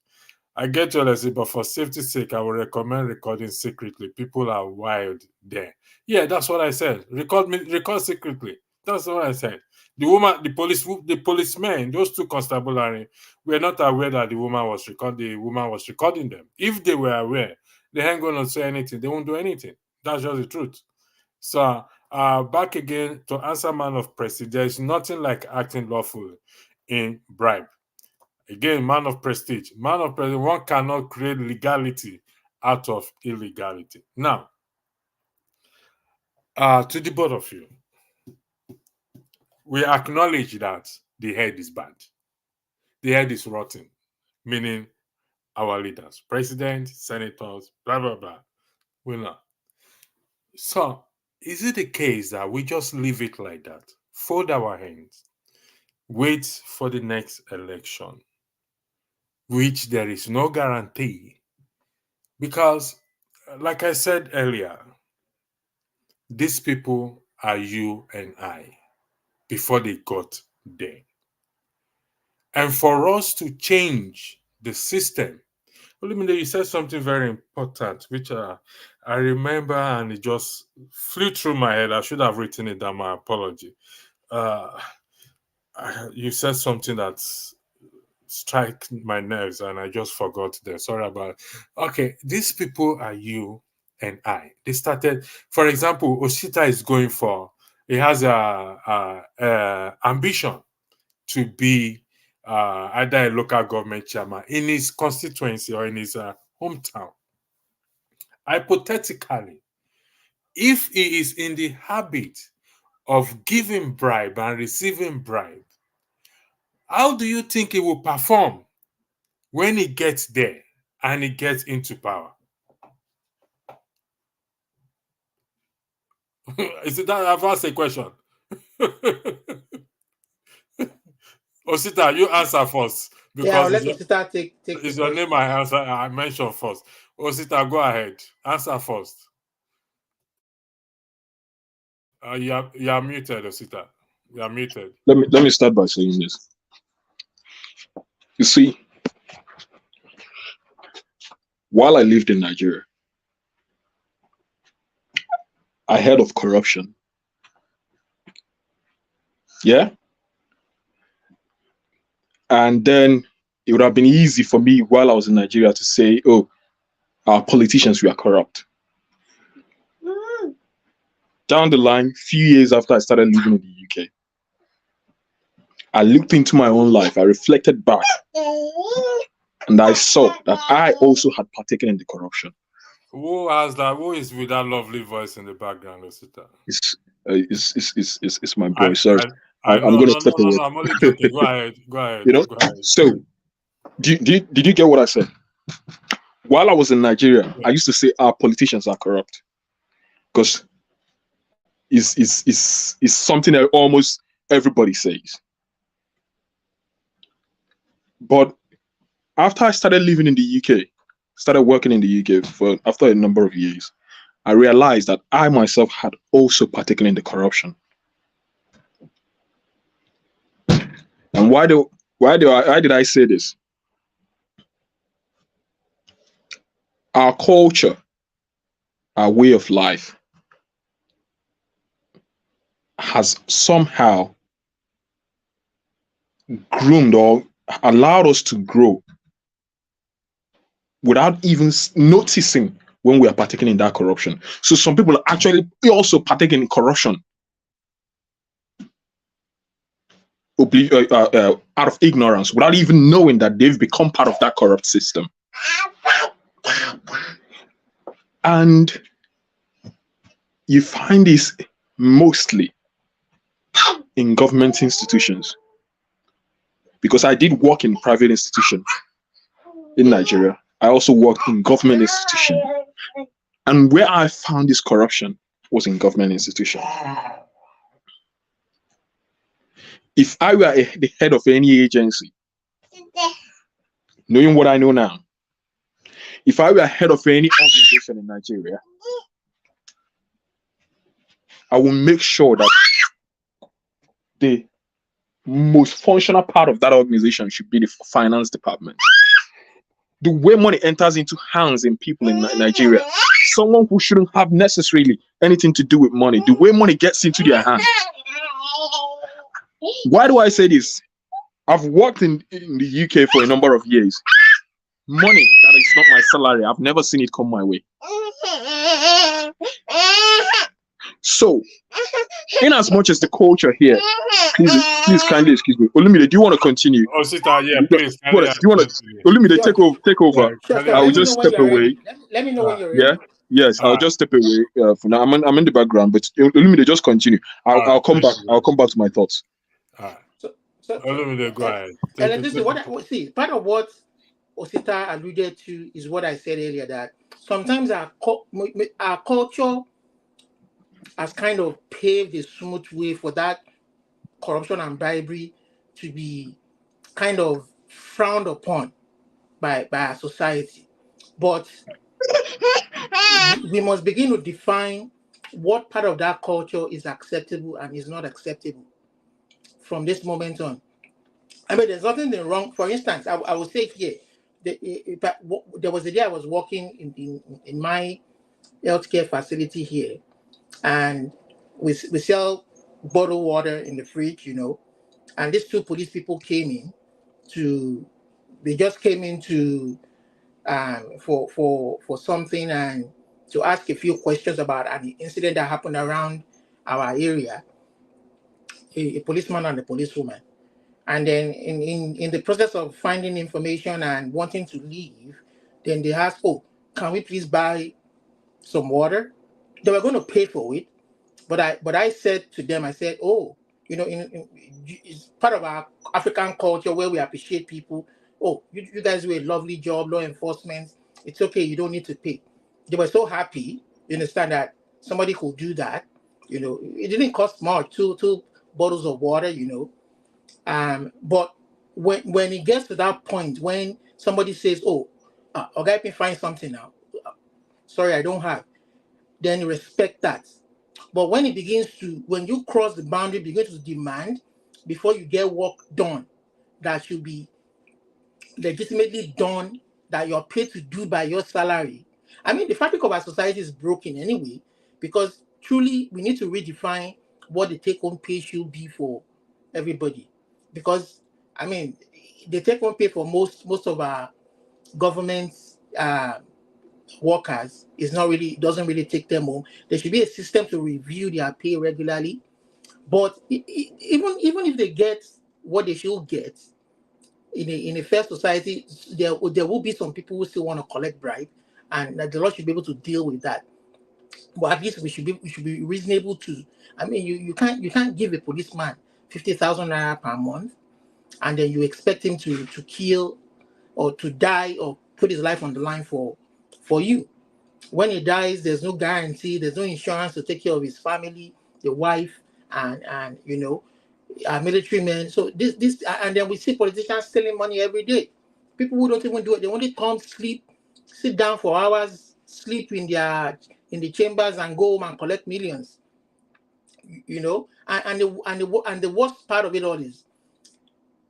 I get your lesson, but for safety's sake, I will recommend recording secretly. People are wild there. Yeah, that's what I said. Record secretly. That's what I said. The woman, the policemen, those two constabulary were not aware that the woman was recording them. If they were aware, they ain't gonna say anything. They won't do anything. That's just the truth. So back again to answer man of prestige. There is nothing like acting lawfully in bribe. Again, man of prestige. One cannot create legality out of illegality. Now, to the both of you, we acknowledge that the head is bad. The head is rotten, meaning our leaders, president, senators, blah, blah, blah. We know. So, is it the case that we just leave it like that, fold our hands, wait for the next election, which there is no guarantee? Because, like I said earlier, these people are you and I before they got there. And for us to change the system, Olumide, you said something very important, which I remember and it just flew through my head. I should have written it down, my apology. You said something that struck my nerves and I just forgot there. Sorry about it. Okay, these people are you and I. They started, for example, Osita is going for, he has a ambition to be either a local government chairman in his constituency or in his hometown. Hypothetically, if he is in the habit of giving bribe and receiving bribe, how do you think he will perform when he gets there and he gets into power? Is it that I've asked a question? Osita, you answer first. Because let Osita take it's your name I mentioned first. Osita, go ahead. Answer first. You are muted, Osita. You are muted. Let me start by saying this. You see, while I lived in Nigeria, I heard of corruption. Yeah? And then it would have been easy for me while I was in Nigeria to say, oh, our politicians were corrupt. Down the line, few years after I started living in the UK, I looked into my own life, I reflected back, and I saw that I also had partaken in the corruption. Who has that? Who is with that lovely voice in the background, Osita? It's my boy. Sorry. I'm going to step away. No, I'm only joking. Go ahead. Go ahead. You know? Go ahead. So, did you get what I said? While I was in Nigeria, I used to say our politicians are corrupt because it's something that almost everybody says. But after I started living in the UK, started working in the UK after a number of years, I realized that I myself had also partaken in the corruption. And why did I say this? Our culture, our way of life has somehow groomed or allowed us to grow without even noticing when we are partaking in that corruption. So some people actually also partake in corruption out of ignorance, without even knowing that they've become part of that corrupt system. And you find this mostly in government institutions, because I did work in private institutions in Nigeria. I also worked in government institutions, and where I found this corruption was in government institutions. If I were the head of any agency, knowing what I know now, if I were head of any organization in Nigeria, I will make sure that the most functional part of that organization should be the finance department. The way money enters into hands in people in Nigeria, someone who shouldn't have necessarily anything to do with money, the way money gets into their hands. Why do I say this? I've worked in the UK for a number of years. Money that is not my salary, I've never seen it come my way. So, in as much as the culture here, please kindly excuse me. Olumide, do you want to continue? Oh, sister, yeah, please. Do you want to? Olumide, take over. Sure. I will just step away. Let me know when you're ready. Yeah. Yes, I'll just step away for now. I'm in the background, but Olumide, just continue. I'll come back. I'll come back to my thoughts. So Olumide, go ahead. And listen, part of what Osita alluded to is what I said earlier, that sometimes our culture has kind of paved a smooth way for that corruption and bribery to be kind of frowned upon by our society. But we must begin to define what part of that culture is acceptable and is not acceptable from this moment on. I mean, there's nothing wrong. For instance, I will say here, there was a day I was working in my healthcare facility here, and we sell bottled water in the fridge, and these two police people came in for something and to ask a few questions about an incident that happened around our area, a policeman and a policewoman. And then in the process of finding information and wanting to leave, then they asked, "Oh, can we please buy some water?" They were going to pay for it, but I said to them, I said, "Oh, it's part of our African culture where we appreciate people. Oh, you guys do a lovely job, law enforcement. It's okay, you don't need to pay." They were so happy, you understand, that somebody could do that. It didn't cost much, two bottles of water, But when it gets to that point, when somebody says, "Oh, okay, let me find something now. Sorry, I don't have," then respect that. But when you cross the boundary, begin to demand before you get work done that should be legitimately done, that you're paid to do by your salary. I mean, the fabric of our society is broken anyway, because truly we need to redefine what the take-home pay should be for everybody. Because, I mean, the take-home pay for most of our government workers doesn't really take them home. There should be a system to review their pay regularly. But even if they get what they should get in a fair society, there will be some people who still want to collect bribe, and the law should be able to deal with that. But at least we should be reasonable to. I mean, you can't give a policeman 50,000 naira per month, and then you expect him to kill or to die or put his life on the line for you. When he dies, there's no guarantee, there's no insurance to take care of his family, the wife, and military men. So and then we see politicians stealing money every day. People who don't even do it, they only come, sleep, sit down for hours, sleep in the chambers, and go home and collect millions. And the worst part of it all is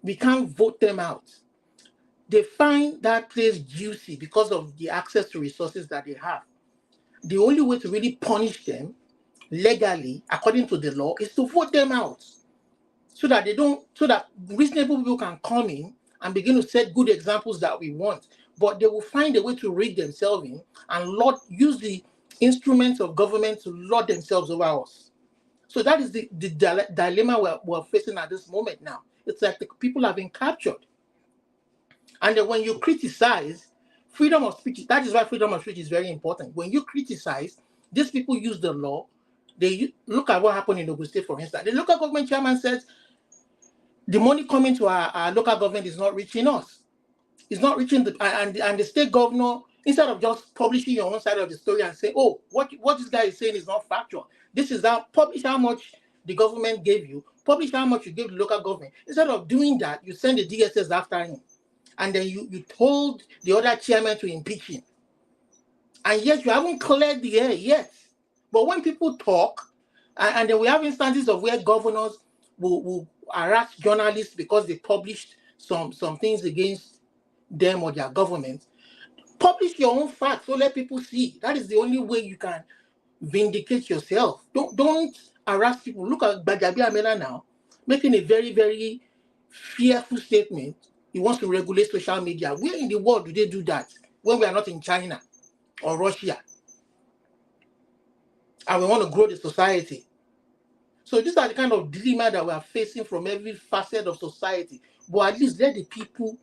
we can't vote them out. They find that place juicy because of the access to resources that they have. The only way to really punish them legally, according to the law, is to vote them out, so that reasonable people can come in and begin to set good examples that we want. But they will find a way to rig themselves in and use the instruments of government to lord themselves over us. So that is the dilemma we're facing at this moment now. It's like the people have been captured. And then when you criticize freedom of speech, that is why freedom of speech is very important. When you criticize, these people use the law. They look at what happened in Ogun State, for instance. The local government chairman says the money coming to our local government is not reaching us. It's not reaching and the state governor, instead of just publishing your own side of the story and say, oh, what this guy is saying is not factual. This is that, publish how much the government gave you, publish how much you gave the local government. Instead of doing that, you send the DSS after him. And then you told the other chairman to impeach him. And yet you haven't cleared the air yet. But when people talk, and then we have instances of where governors will harass journalists because they published some things against them or their government. Publish your own facts, so let people see. That is the only way you can vindicate yourself. Don't harass people. Look at Bajabi Amela now, making a very, very fearful statement. He wants to regulate social media. Where in the world do they do that when we are not in China or Russia? And we want to grow the society. So these are the kind of dilemma that we are facing from every facet of society. But at least let these people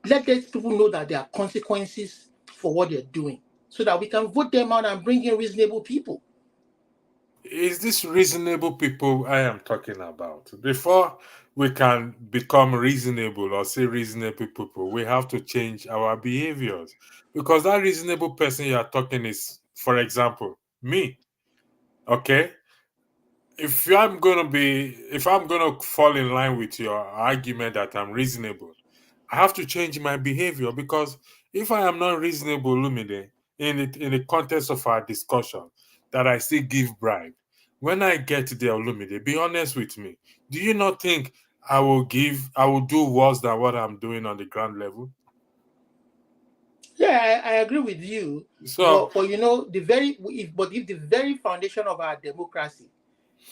know that there are consequences for what they're doing, so that we can vote them out and bring in reasonable people. Is this reasonable people I am talking about? Before we can become reasonable or say reasonable people, we have to change our behaviors. Because that reasonable person you are talking is, for example, me. Okay? If I'm gonna fall in line with your argument that I'm reasonable, I have to change my behavior, because if I am not reasonable, Lumide, in the context of our discussion, that I still give bribe, when I get there, Lumide, be honest with me. Do you not think I will do worse than what I'm doing on the ground level? Yeah, I agree with you. So, but if the very foundation of our democracy,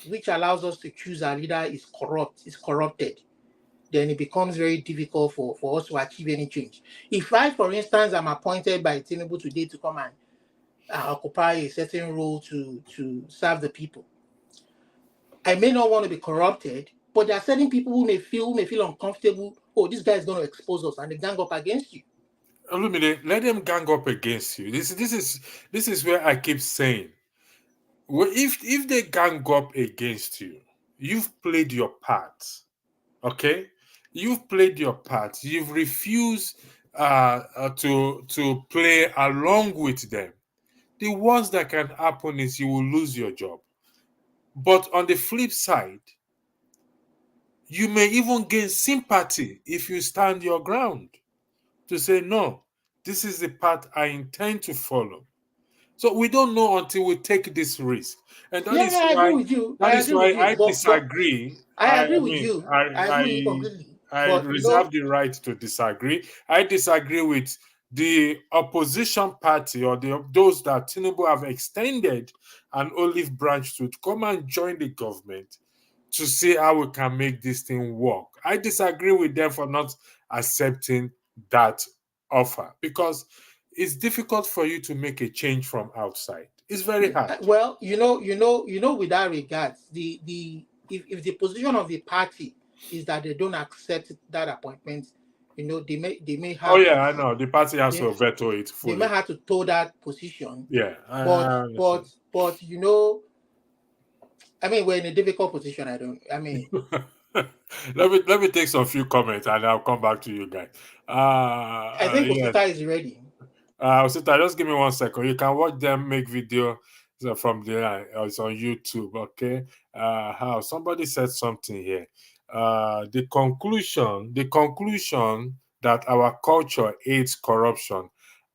which allows us to choose our leader, is corrupted, then it becomes very difficult for us to achieve any change. If I, for instance, am appointed by Tinubu today to come and occupy a certain role to serve the people, I may not want to be corrupted, but there are certain people who may feel uncomfortable. Oh, this guy is going to expose us, and they gang up against you. Lumide, let them gang up against you. This is where I keep saying, well, if they gang up against you, you've played your part. Okay, you've played your part. You've refused to play along with them. The worst that can happen is you will lose your job. But on the flip side, you may even gain sympathy if you stand your ground to say, no, this is the path I intend to follow. So we don't know until we take this risk. And that is I why agree with you. that is why I But disagree. I agree with you. I agree with you completely. I reserve the right to disagree. I disagree with the opposition party or those that Tinubu have extended an olive branch to come and join the government to see how we can make this thing work. I disagree with them for not accepting that offer, because it's difficult for you to make a change from outside. It's very hard. Well, with that regard, if the position of the party is that they don't accept that appointment, they may have. Oh yeah, I know the party has to veto it fully. They may have to toe that position. Yeah, but I mean, we're in a difficult position. Let me take some few comments and I'll come back to you guys. I think Osita is ready. Osita, just give me 1 second. You can watch them make video. So from the it's on YouTube. Okay. How somebody said something here. The conclusion that our culture aids corruption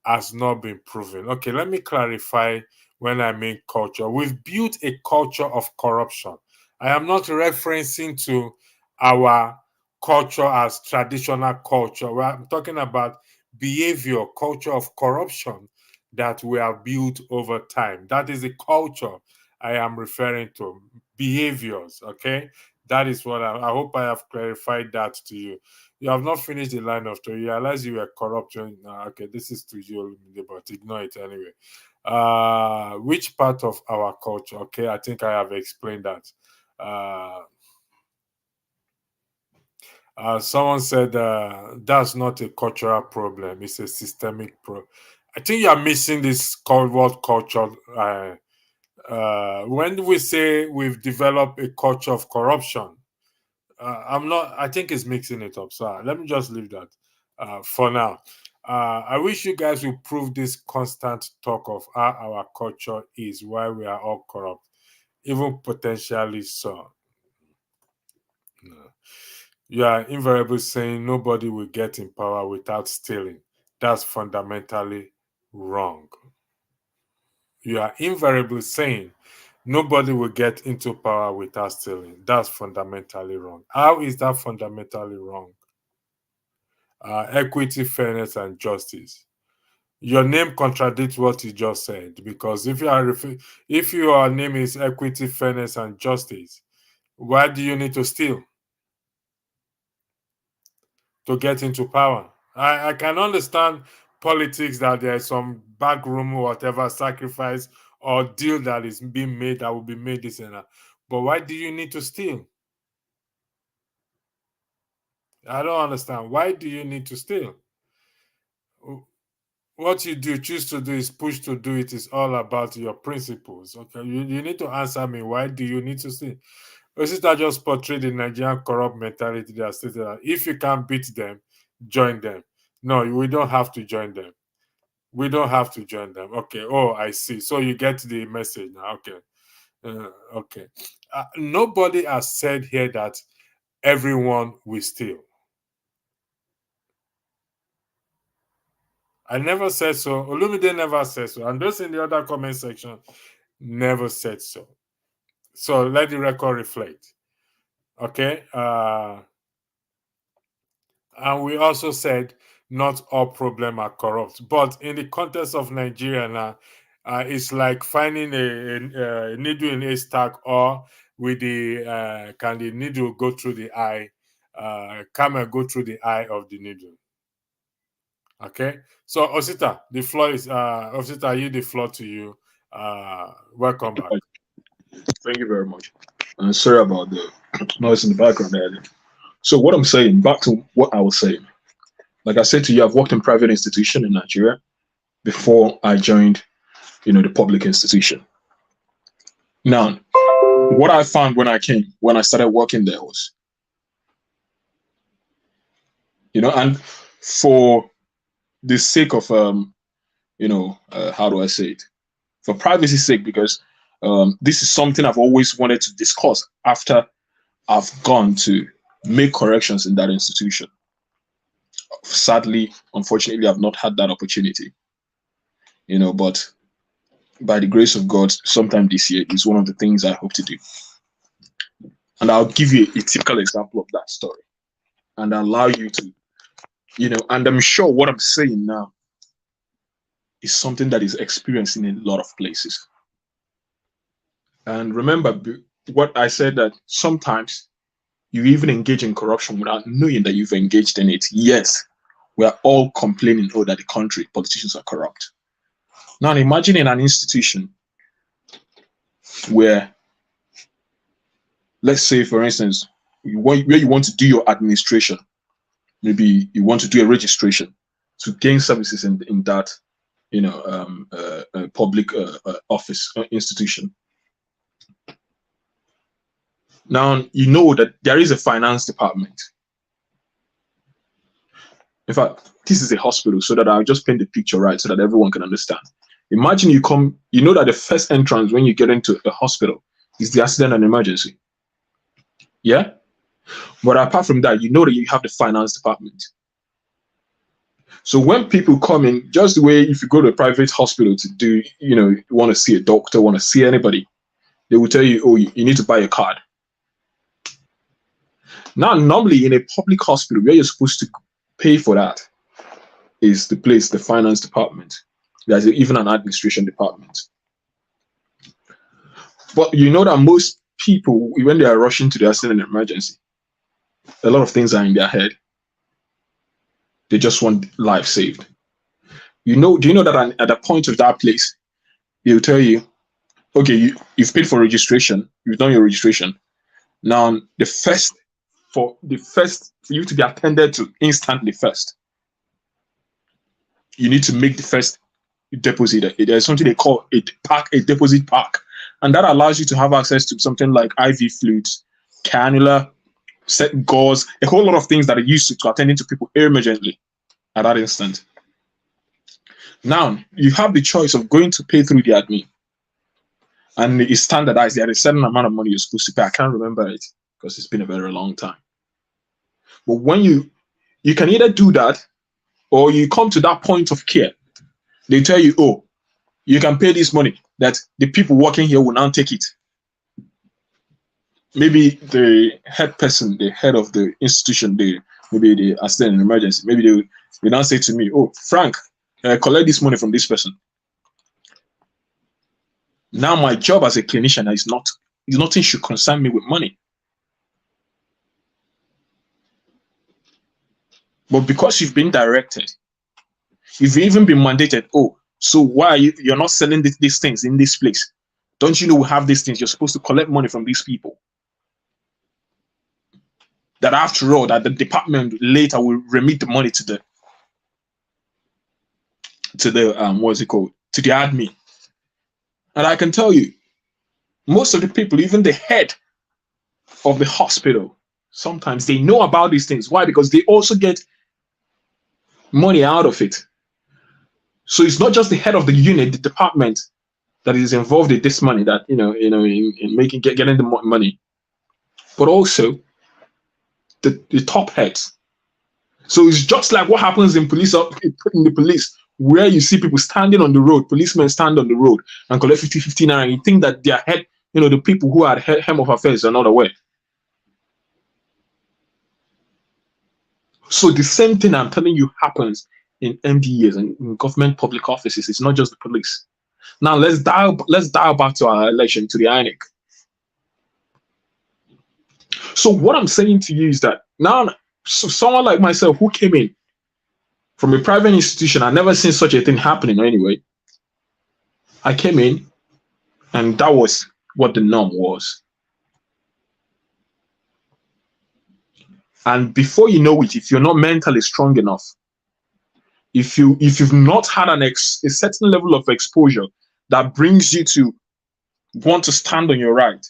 has not been proven. Okay, let me clarify when I mean culture. We've built a culture of corruption. I am not referencing to our culture as traditional culture. I'm talking about behavior, culture of corruption that we have built over time. That is the culture I am referring to. Behaviors, okay? That is what I hope I have clarified that to you. You have not finished the line of thought. You realize you were corrupt. Okay, this is to you, but ignore it anyway. Which part of our culture? Okay, I think I have explained that. Someone said that's not a cultural problem, it's a systemic problem. I think you are missing this word culture. When we say we've developed a culture of corruption, I think it's mixing it up. So let me just leave that for now. I wish you guys would prove this constant talk of how our culture is, why we are all corrupt, even potentially so. No. You are invariably saying nobody will get in power without stealing. That's fundamentally wrong. You are invariably saying nobody will get into power without stealing. That's fundamentally wrong. How is that fundamentally wrong? Equity, fairness, and justice. Your name contradicts what you just said, because if your name is equity, fairness, and justice, why do you need to steal to get into power? I can understand politics, that there is some backroom or whatever sacrifice or deal that is being made, that will be made this and that. But why do you need to steal? I don't understand. Why do you need to steal? What you choose to do, is push to do it, is all about your principles. Okay, you need to answer me. Why do you need to steal? Or is it just portray the Nigerian corrupt mentality that stated that if you can't beat them, join them? No, we don't have to join them. We don't have to join them. Okay. Oh, I see. So you get the message now. Okay. Okay. Nobody has said here that everyone will steal. I never said so. Olumide never said so. And those in the other comment section never said so. So let the record reflect. Okay. And we also said not all problems are corrupt. But in the context of Nigeria now, it's like finding a needle in a stack, or with the can the needle go through the eye? Camel go through the eye of the needle. Okay, so Osita, the floor is Osita, I yield the floor to you. Welcome back. Thank you very much. Sorry about the noise in the background earlier. So what I'm saying, back to what I was saying. Like I said to you, I've worked in private institution in Nigeria before I joined, the public institution. Now, what I found when I started working there was, and for the sake of, how do I say it? For privacy's sake, because this is something I've always wanted to discuss after I've gone to make corrections in that institution. Sadly, unfortunately, I've not had that opportunity, but by the grace of God, sometime this year is one of the things I hope to do. And I'll give you a typical example of that story and allow you to, and I'm sure what I'm saying now is something that is experienced in a lot of places. And remember what I said, that sometimes you even engage in corruption without knowing that you've engaged in it. Yes, we are all complaining, that the country, politicians are corrupt. Now imagine in an institution where, let's say, for instance, where you want to do your administration, maybe you want to do a registration to gain services in that, public office institution. Now, that there is a finance department. In fact, this is a hospital, so that I'll just paint the picture right so that everyone can understand. Imagine you come, you know that the first entrance when you get into a hospital is the accident and emergency. Yeah? But apart from that, you know that you have the finance department. So when people come in, just the way if you go to a private hospital to do, you want to see a doctor, want to see anybody, they will tell you, oh, you need to buy a card. Now, normally in a public hospital, where you're supposed to pay for that is the place, the finance department. There's even an administration department. But you know that most people, when they are rushing to the accident and emergency, a lot of things are in their head. They just want life saved. Do you know that at the point of that place, they'll tell you, okay, you've paid for registration, you've done your registration. Now, for you to be attended to instantly first, you need to make the first deposit. There's something they call a deposit pack. And that allows you to have access to something like IV fluids, cannula, set gauze, a whole lot of things that are used to attending to people emergently at that instant. Now, you have the choice of going to pay through the admin. And it's standardized. There is a certain amount of money you're supposed to pay. I can't remember it because it's been a very long time. But when you can either do that or you come to that point of care, they tell you, oh, you can pay this money, that the people working here will now take it. Maybe the head person, the head of the institution, maybe the accident and emergency, maybe they now say to me, oh, Frank, collect this money from this person. Now my job as a clinician is nothing should concern me with money. But because you've been directed, you've even been mandated, oh, so why you're not selling these things in this place? Don't you know we have these things? You're supposed to collect money from these people. That after all, that the department later will remit the money to the what's it called? To the admin. And I can tell you, most of the people, even the head of the hospital, sometimes they know about these things. Why? Because they also get money out of it. So it's not just the head of the unit, the department, that is involved in this money, that in getting the money, but also the top heads. So it's just like what happens in the police, where you see people standing on the road, policemen stand on the road and collect 50 naira, and you think that their head, the people who are helm of affairs are not aware. So the same thing I'm telling you happens in MDAs and in government public offices. It's not just the police. Now let's dial back to our election, to the INEC. So what I'm saying to you is that now, someone like myself who came in from a private institution, I've never seen such a thing happening anyway. I came in, and that was what the norm was. And before you know it, if you're not mentally strong enough, if you've not had a certain level of exposure that brings you to want to stand on your right,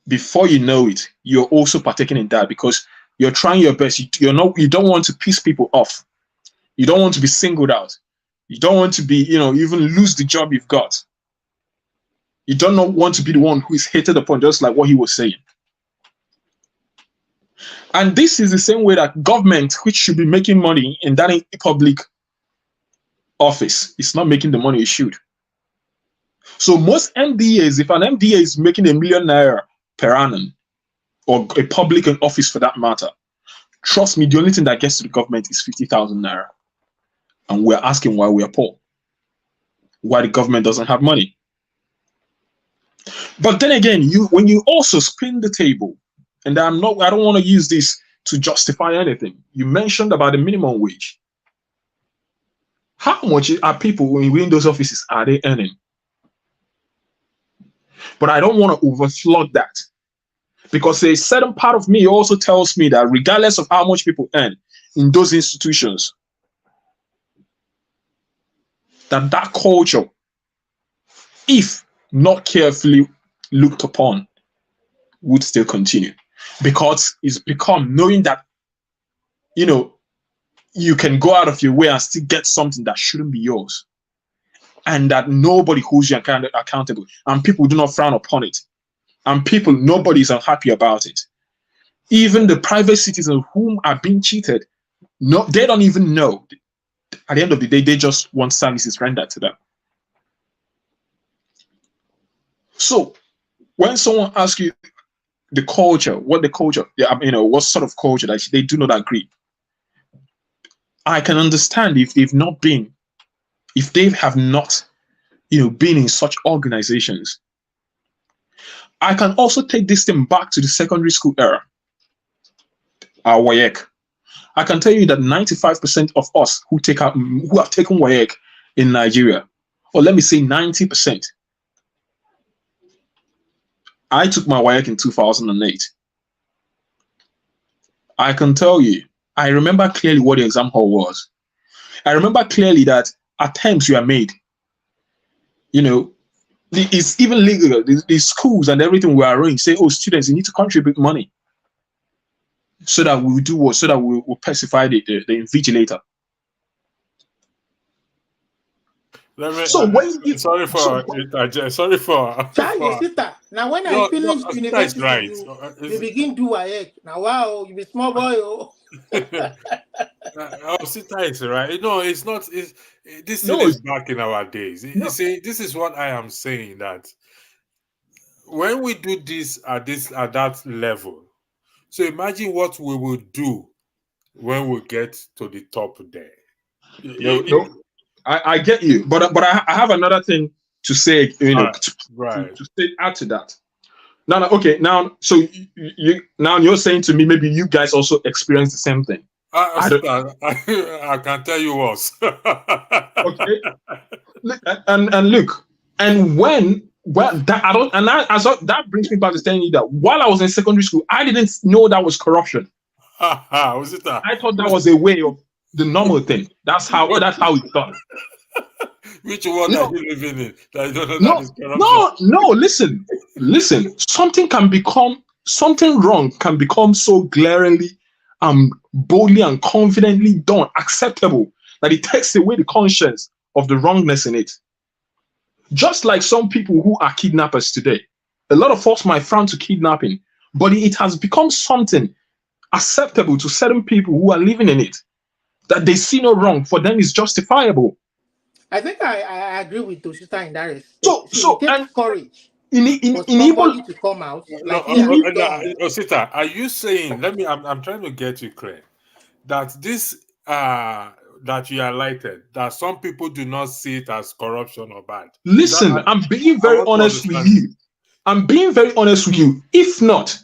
before you know it, you're also partaking in that, because you're trying your best. You don't want to piss people off. You don't want to be singled out. You don't want to be, even lose the job you've got. You don't want to be the one who is hated upon, just like what he was saying. And this is the same way that government, which should be making money in that public office, is not making the money it should. So most MDAs, if an MDA is making ₦1 million per annum, or a public office for that matter, trust me, the only thing that gets to the government is 50,000 naira. And we're asking why we are poor, why the government doesn't have money. But then again, when you also spin the table, and I don't want to use this to justify anything. You mentioned about the minimum wage. How much are people in those offices are they earning? But I don't want to overflood that, because a certain part of me also tells me that regardless of how much people earn in those institutions, that culture, if not carefully looked upon, would still continue. Because it's become, knowing that, you can go out of your way and still get something that shouldn't be yours, and that nobody holds you accountable, and people do not frown upon it, and nobody is unhappy about it. Even the private citizens whom are being cheated, no, they don't even know. At the end of the day, they just want services rendered to them. So when someone asks you the culture, what sort of culture that they do not agree, I can understand if they have not, been in such organizations. I can also take this thing back to the secondary school era, our WAEC. I can tell you that 95% of us who have taken WAEC in Nigeria, or let me say 90%. I took my WAEC in 2008. I can tell you, I remember clearly what the exam hall was. I remember clearly that attempts were made. It's even legal. The schools and everything were arranged. Say, oh, students, you need to contribute money, so that we will do what? So that we will pacify the invigilator. Sorry for. Now, when I finished university, right. you begin do WAEC. Now, wow, you be small boy. Oh. Sita is right. No, it's not. This is back in our days. You see, this is what I am saying, that when we do this at that level, so imagine what we will do when we get to the top there. I get you, but I have another thing to say. To add to that. Now, so you're saying to me, maybe you guys also experience the same thing. I can tell you what. Okay. And look, and that brings me back to telling you that while I was in secondary school, I didn't know that was corruption. Was it that? I thought that was a way of the normal thing. That's how it's done. Which one are you living in? I don't know. Listen. Something wrong can become so glaringly, boldly and confidently done, acceptable, that it takes away the conscience of the wrongness in it. Just like some people who are kidnappers today, a lot of us might frown to kidnapping, but it has become something acceptable to certain people who are living in it, that they see no wrong. For them, it's justifiable. I think I agree with Toshita in that respect. So it takes courage for somebody to come out. Sita, are you saying? I'm trying to get you clear that this that you highlighted, that some people do not see it as corruption or bad. Listen, I'm being very honest with you. If not,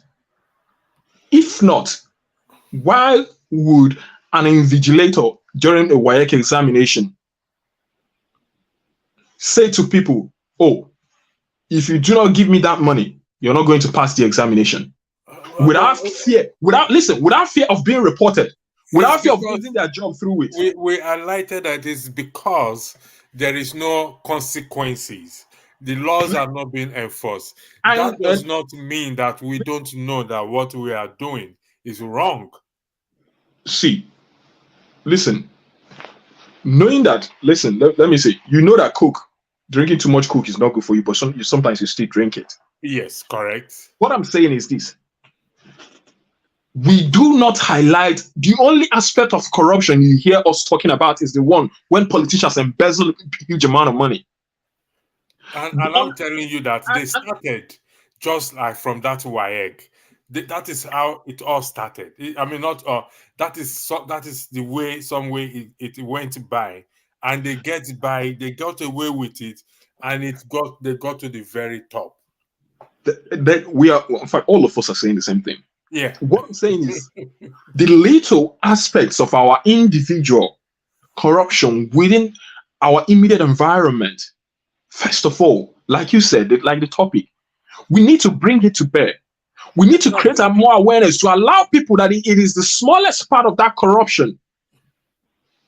why would an invigilator during a WAEC examination say to people, oh, if you do not give me that money, you're not going to pass the examination? Without fear of being reported, without fear of losing their job through it. We highlighted that it's because there is no consequences. The laws are not being enforced. That does not mean that we don't know that what we are doing is wrong. See, listen, knowing that, let me say, you know that drinking too much Coke is not good for you, but sometimes you still drink it. Yes, correct. What I'm saying is this. We do not highlight the only aspect of corruption you hear us talking about is the one when politicians embezzle a huge amount of money. And I'm telling you that they started just like from that WAEC. That is how it all started. That is the way, some way it went by, and they got away with it, and they got to the very top. We are, in fact, all of us are saying the same thing. Yeah. What I'm saying is the little aspects of our individual corruption within our immediate environment. First of all, like you said, like the topic, we need to bring it to bear. We need to create a more awareness to allow people that it is the smallest part of that corruption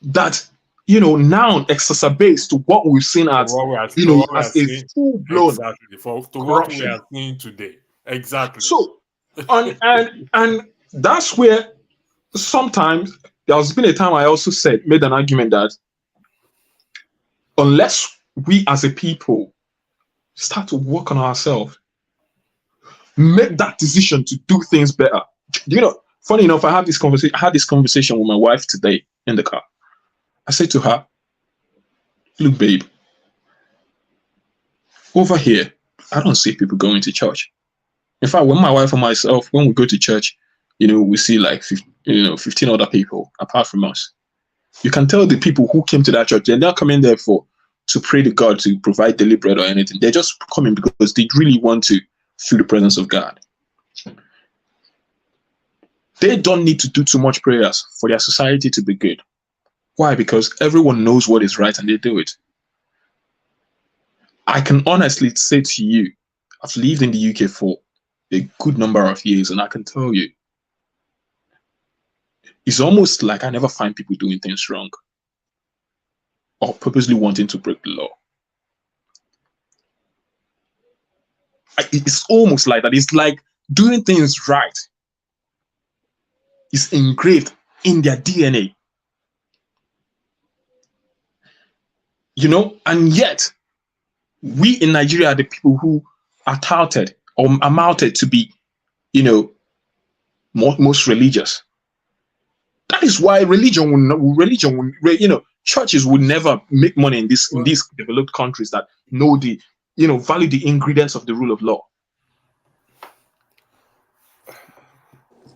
that, now exacerbates to what we've seen as, as a full-blown to what we are seeing today. Exactly. So, and that's where sometimes there's been a time I also made an argument that unless we as a people start to work on ourselves, make that decision to do things better. You know, funny enough, I had this conversation with my wife today in the car. I said to her, look, babe, over here, I don't see people going to church. In fact, when my wife and myself, when we go to church, you know, we see like 15 other people apart from us. You can tell the people who came to that church, they're not coming there to pray to God to provide daily bread or anything. They're just coming because they really want to feel the presence of God. They don't need to do too much prayers for their society to be good. Why? Because everyone knows what is right and they do it. I can honestly say to you, I've lived in the UK for a good number of years, and I can tell you, it's almost like I never find people doing things wrong or purposely wanting to break the law. It's almost like that. It's like doing things right is engraved in their DNA. You know, and yet we in Nigeria are the people who are touted or amounted to be, you know, most religious. That is why churches would never make money in these developed countries that know value the ingredients of the rule of law.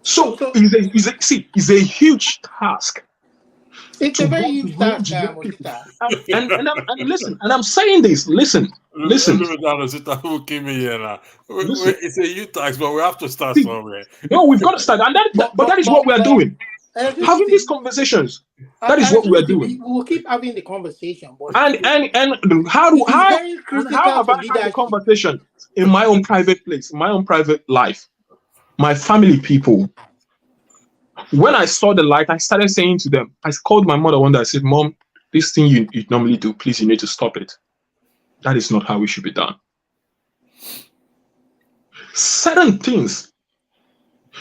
So it's a huge task. It's a very huge task, and listen, and I'm saying this. Listen. It's a huge task, but we have to start somewhere. No, we've got to start, and that is what we are doing. Having these conversations. That is what we are doing. We will keep having the conversation. But and how have I had the conversation in my own private place, in my own private life, my family people? When I saw the light, I started saying to them, I called my mother one day, I said, Mom, this thing you normally do, please, you need to stop it. That is not how it should be done. Certain things.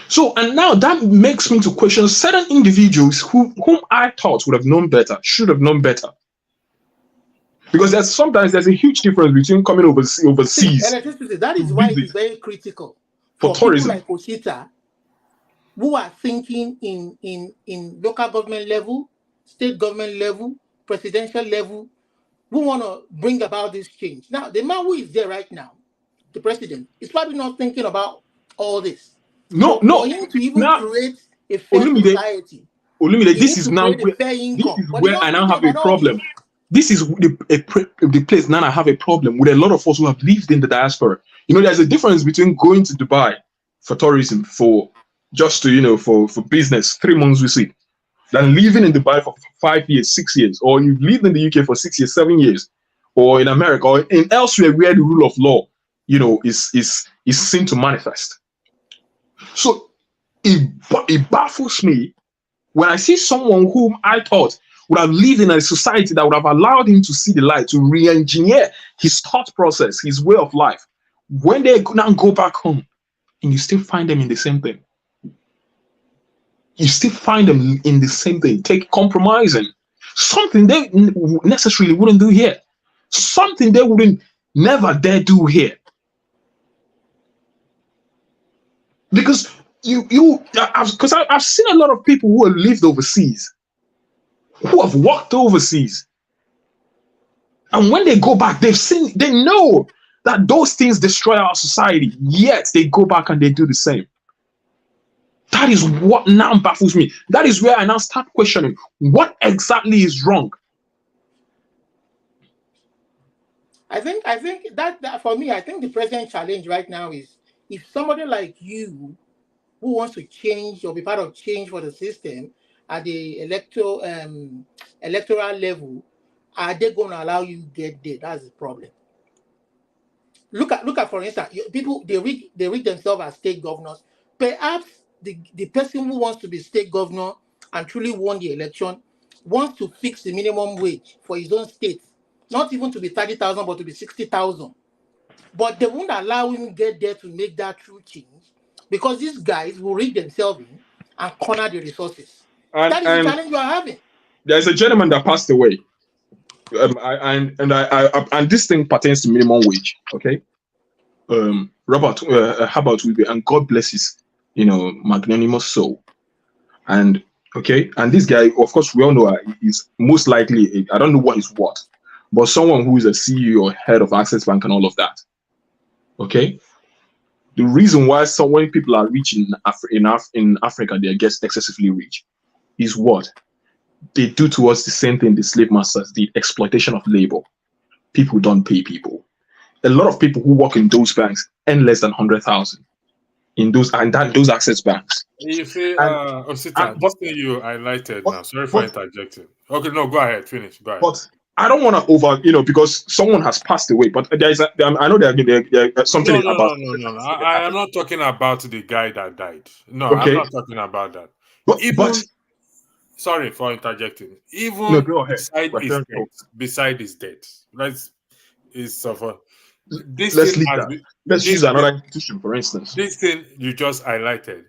So, and now that makes me to question certain individuals whom I thought would have known better, should have known better. Because sometimes there's a huge difference between coming overseas. That is why it is very critical for tourism. People like Osita, who are thinking in local government level, state government level, presidential level, who want to bring about this change. Now, the man who is there right now, the president, is probably not thinking about all this. No. For him to even create a fair society. This is where I now have a problem. This is the place now I have a problem with a lot of us who have lived in the diaspora. You know, there's a difference between going to Dubai for tourism, for business, 3 months visit, than living in Dubai for 5 years, 6 years, or you've lived in the UK for 6 years, 7 years, or in America, or in elsewhere where the rule of law, is seen to manifest. So it baffles me when I see someone whom I thought would have lived in a society that would have allowed him to see the light, to re-engineer his thought process, his way of life. When they now go back home, and you still find them in the same thing. You still find them in the same thing, compromising. Something they necessarily wouldn't do here. Something they wouldn't never dare do here. Because I've seen a lot of people who have lived overseas, who have worked overseas. And when they go back, they know that those things destroy our society, yet they go back and they do the same. That is what now baffles me. That is where I now start questioning what exactly is wrong. I think that for me, I think the present challenge right now is if somebody like you who wants to change or be part of change for the system at the electoral level, are they going to allow you to get there? That's the problem. Look at for instance, people they read themselves as state governors. Perhaps the person who wants to be state governor and truly won the election wants to fix the minimum wage for his own state, not even to be 30,000, but to be 60,000. But they won't allow him get there to make that true change because these guys will read themselves in and corner the resources. And, That is the challenge you are having. there's a gentleman that passed away. And this thing pertains to minimum wage. Okay. Robert Herbert Wiebe, and God bless his, magnanimous soul. And okay, and this guy, of course, we all know is most likely, I don't know what is what, but someone who is a CEO or head of Access Bank and all of that. Okay. The reason why when people are rich in Africa, they get excessively rich, is what they do towards the same thing the slave masters did: exploitation of labor. People don't pay people. A lot of people who work in those banks earn less than 100,000 in those access banks. You see, Osita, this thing you highlighted now. Sorry for interjecting. Okay, no, go ahead, finish. Go ahead. But I don't want to because someone has passed away. But there's I know there's something about. No. I am not talking about the guy that died. No, okay. I'm not talking about that. But sorry for interjecting. Even beside his death, let's use another institution, for instance. This thing you just highlighted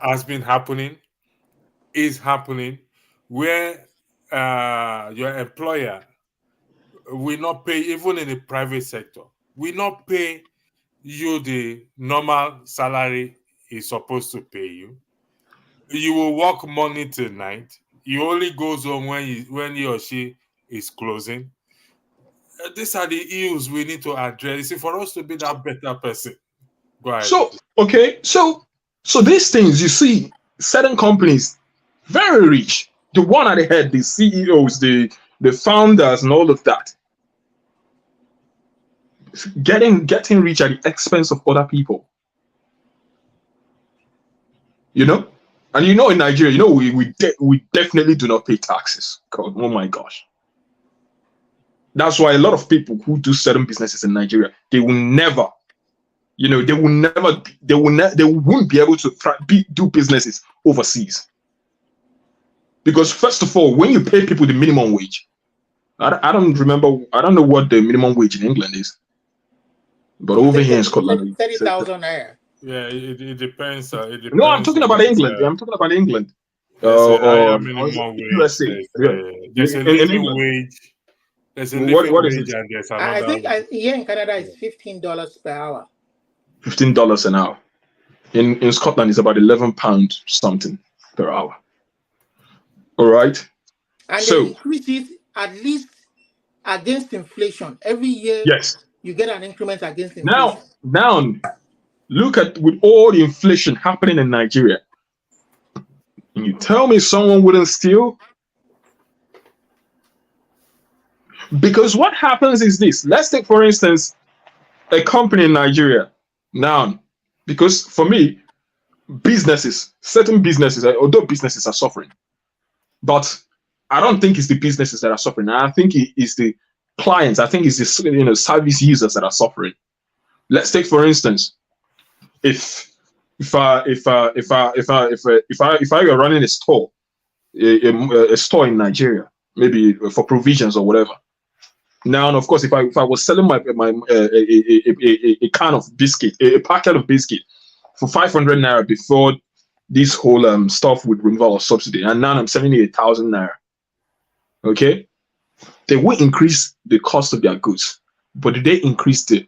has been happening, is happening, where your employer will not pay, even in the private sector, will not pay you the normal salary is supposed to pay you. You will work morning till night. He only goes home when he or she is closing. These are the ills we need to address for us to be that better person. Go ahead. So these things, you see, certain companies, very rich, the one at the head, the CEOs, the founders, and all of that, getting rich at the expense of other people. And in Nigeria, we definitely do not pay taxes. God, oh my gosh. That's why a lot of people who do certain businesses in Nigeria, they won't be able to do businesses overseas. Because first of all, when you pay people the minimum wage, I don't know what the minimum wage in England is, but over here in Scotland, 30,000 naira. Yeah, it depends. No, I'm talking about England. I'm talking about England. Minimum wage. USA. There's a living wage. There's a living wage, and there's another. I think here in Canada it's $15 per hour. $15 an hour. In Scotland, it's about £11 something per hour. All right. And they increase it at least against inflation every year. Yes. You get an increment against inflation. Now, look at with all the inflation happening in Nigeria. And you tell me someone wouldn't steal? Because what happens is this. Let's take, for instance, a company in Nigeria. Now, because for me, certain businesses, although businesses are suffering, but I don't think it's the businesses that are suffering. I think it's the clients. I think it's the service users that are suffering. Let's take, for instance, if I were running a store, a store in Nigeria, maybe for provisions or whatever. Now, and of course, if I was selling a can of biscuit, a packet of biscuit for 500 naira before this whole stuff with removal of subsidy, and now I'm selling it 1,000 naira. Okay, they will increase the cost of their goods, but do they increase the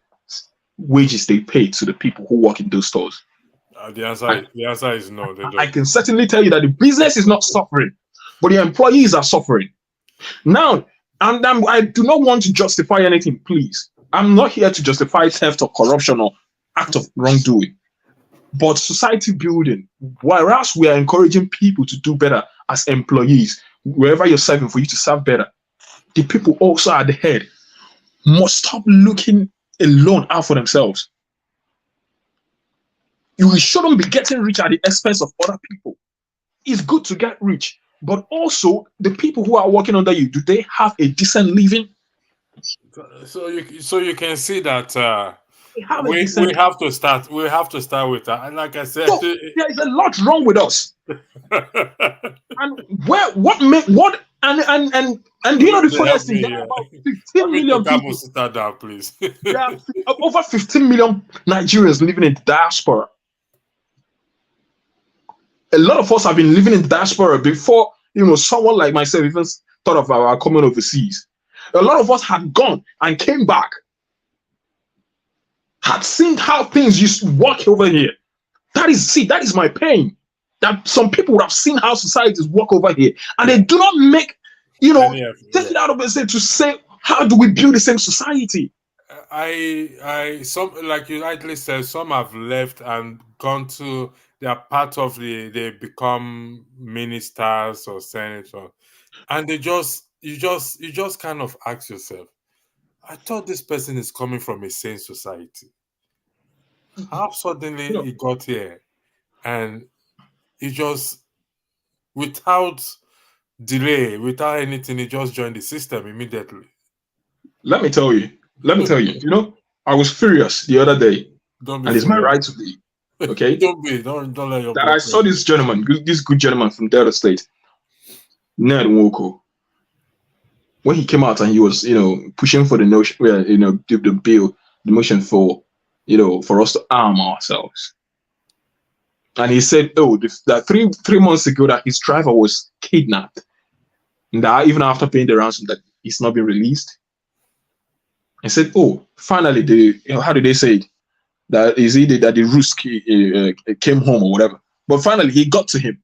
wages they pay to the people who work in those stores? The answer is no. They don't. I can certainly tell you that the business is not suffering, but the employees are suffering. Now, and I do not want to justify anything, please. I'm not here to justify theft or corruption or act of wrongdoing. But society building, whereas we are encouraging people to do better as employees, wherever you're serving, for you to serve better, the people also at the head must stop looking alone out for themselves. You shouldn't be getting rich at the expense of other people. It's good to get rich, but also the people who are working under you, do they have a decent living? So you can see that we have to start. We have to start with that. And like I said, so, there is a lot wrong with us. And do you know the funniest thing? There are about 15 million people. Start down, please. There are over 15 million Nigerians living in the diaspora. A lot of us have been living in diaspora before, someone like myself even thought of our coming overseas. A lot of us had gone and came back, had seen how things used to work over here. That is my pain. That some people would have seen how societies work over here, and they do not make, take it out of themselves to say, how do we build the same society? Some, like you rightly said, some have left and gone to, they are part of they become ministers or senators, and you just kind of ask yourself, I thought this person is coming from a sane society. How suddenly he got here, and he just, without delay, without anything, he just joined the system immediately. Let me tell you. I was furious the other day, and it's my right to be. Okay, don't let your. That I saw this gentleman, this good gentleman from Delta State, Ned Nwoko, when he came out and he was, pushing for the notion, the bill, the motion for, for us to arm ourselves. And he said, that three months ago that his driver was kidnapped, and that even after paying the ransom, that he's not been released. And said, finally, how did they say it? That is either that the roost came home or whatever. But finally, he got to him.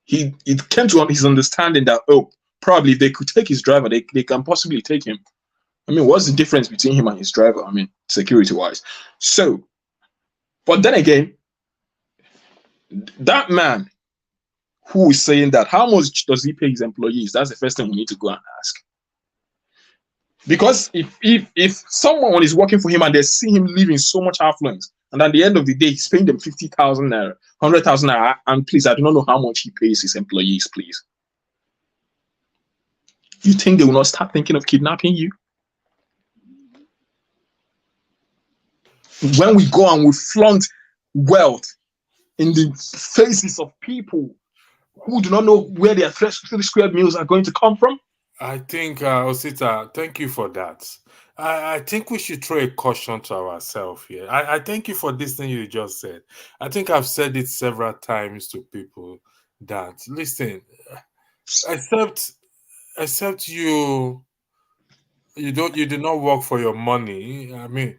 It came to his understanding that, probably if they could take his driver, they can possibly take him. I mean, what's the difference between him and his driver? I mean, security-wise. So, but then again, that man who is saying that, how much does he pay his employees? That's the first thing we need to go and ask. Because if someone is working for him and they see him living so much affluence, and at the end of the day, he's paying them 50,000 naira, 100,000 naira, and please, I do not know how much he pays his employees, please. You think they will not start thinking of kidnapping you? When we go and we flaunt wealth in the faces of people who do not know where their 3 square meals are going to come from? I think, Osita, thank you for that. I think we should throw a caution to ourselves here. I thank you for this thing you just said. I think I've said it several times to people that, listen, except you do not work for your money. I mean,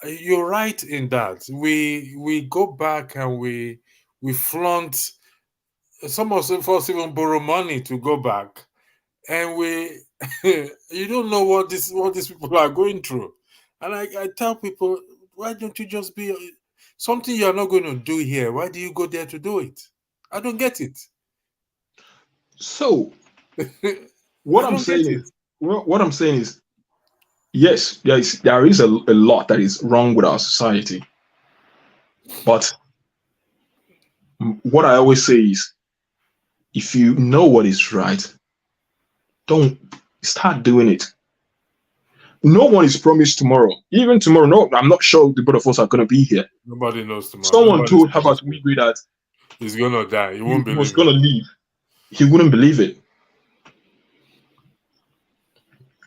you're right in that. We go back and we flaunt. Some of us even borrow money to go back. And you don't know what these people are going through. And I tell people, why don't you just be something you're not going to do here? Why do you go there to do it? I don't get it. So what I'm saying is, yes, there is a lot that is wrong with our society. But what I always say is, if you know what is right, don't start doing it. No one is promised tomorrow. Even tomorrow, no, I'm not sure the both of us are going to be here. Nobody knows tomorrow. Someone told Herbert Wigwe that he's going to die. He was going to leave. He wouldn't believe it.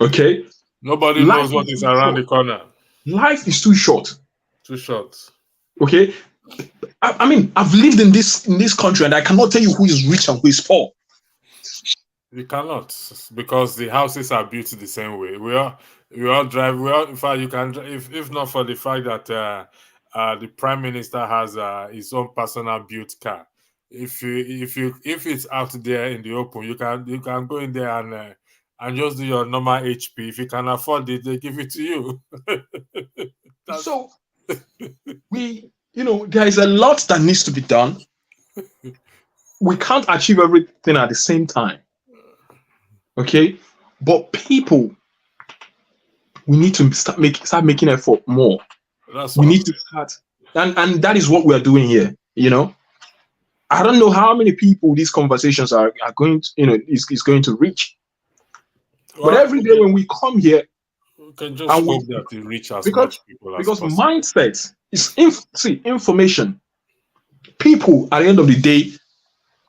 Okay? Nobody knows what is around the corner. Life is too short. Too short. Okay? I mean, I've lived in this country and I cannot tell you who is rich and who is poor. You cannot, because the houses are built the same way. We all drive. In fact, you can, if not for the fact that the Prime Minister has his own personal built car. If it's out there in the open, you can go in there and just do your normal HP. If you can afford it, they give it to you. So there is a lot that needs to be done. We can't achieve everything at the same time. Okay, but people, we need to start making effort more. We need to start, and that is what we are doing here. I don't know how many people these conversations are going to, is going to reach. Well, but every day when we come here, we can just hope that it reach as much people as possible. Because mindset is information. People at the end of the day,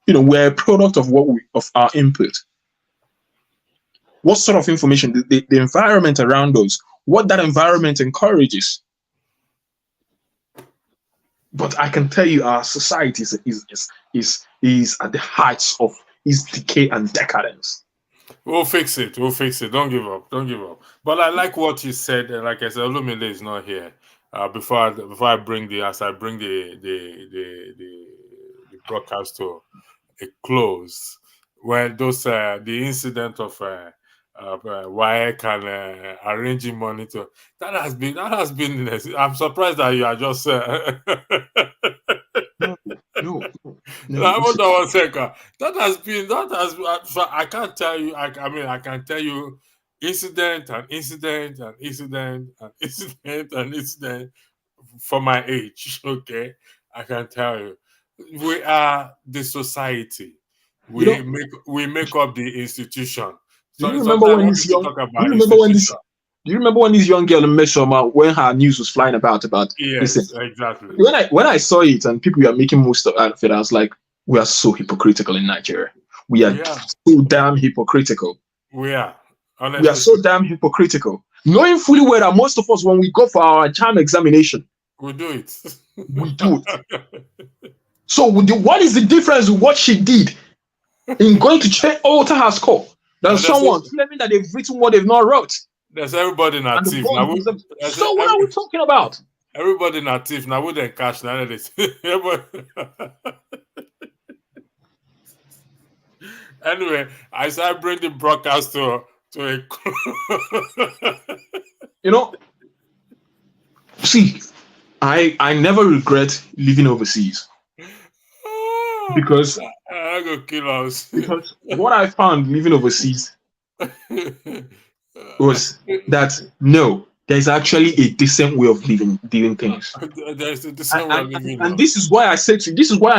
we're a product of of our input. What sort of information, the environment around us, what that environment encourages. But I can tell you, our society is at the heights of its decay and decadence. We'll fix it. We'll fix it. Don't give up. Don't give up. But I like what you said. And like I said, Olumide is not here. Before I bring the broadcast to a close, when those the incident of WAEC and arranging money to that has been. I'm surprised that you are just. No. That has been. I can't tell you. I mean, I can tell you incident and incident and incident and incident and incident for my age. Okay, I can tell you, we are the society. We make up the institution. Do you remember when this young? Do you remember when this young girl in Meshoma, when her news was flying about? Yes, listen, exactly. When I saw it and people were making most of it, I was like, we are so hypocritical in Nigeria. We are so damn hypocritical. We are. Honestly. We are so damn hypocritical. Knowing fully well that most of us, when we go for our JAM examination, we do it. We do it. So what is the difference with what she did in going to alter her score than someone claiming that they've written what they've not wrote? There's everybody in our team. So what are we talking about? Everybody in our team now wouldn't cash none of this. Anyway, I started bringing the broadcast to a see, I never regret living overseas. Because I go kill us. Because what I found living overseas was that there's actually a decent way of doing things. There's a decent way of living. And this is why I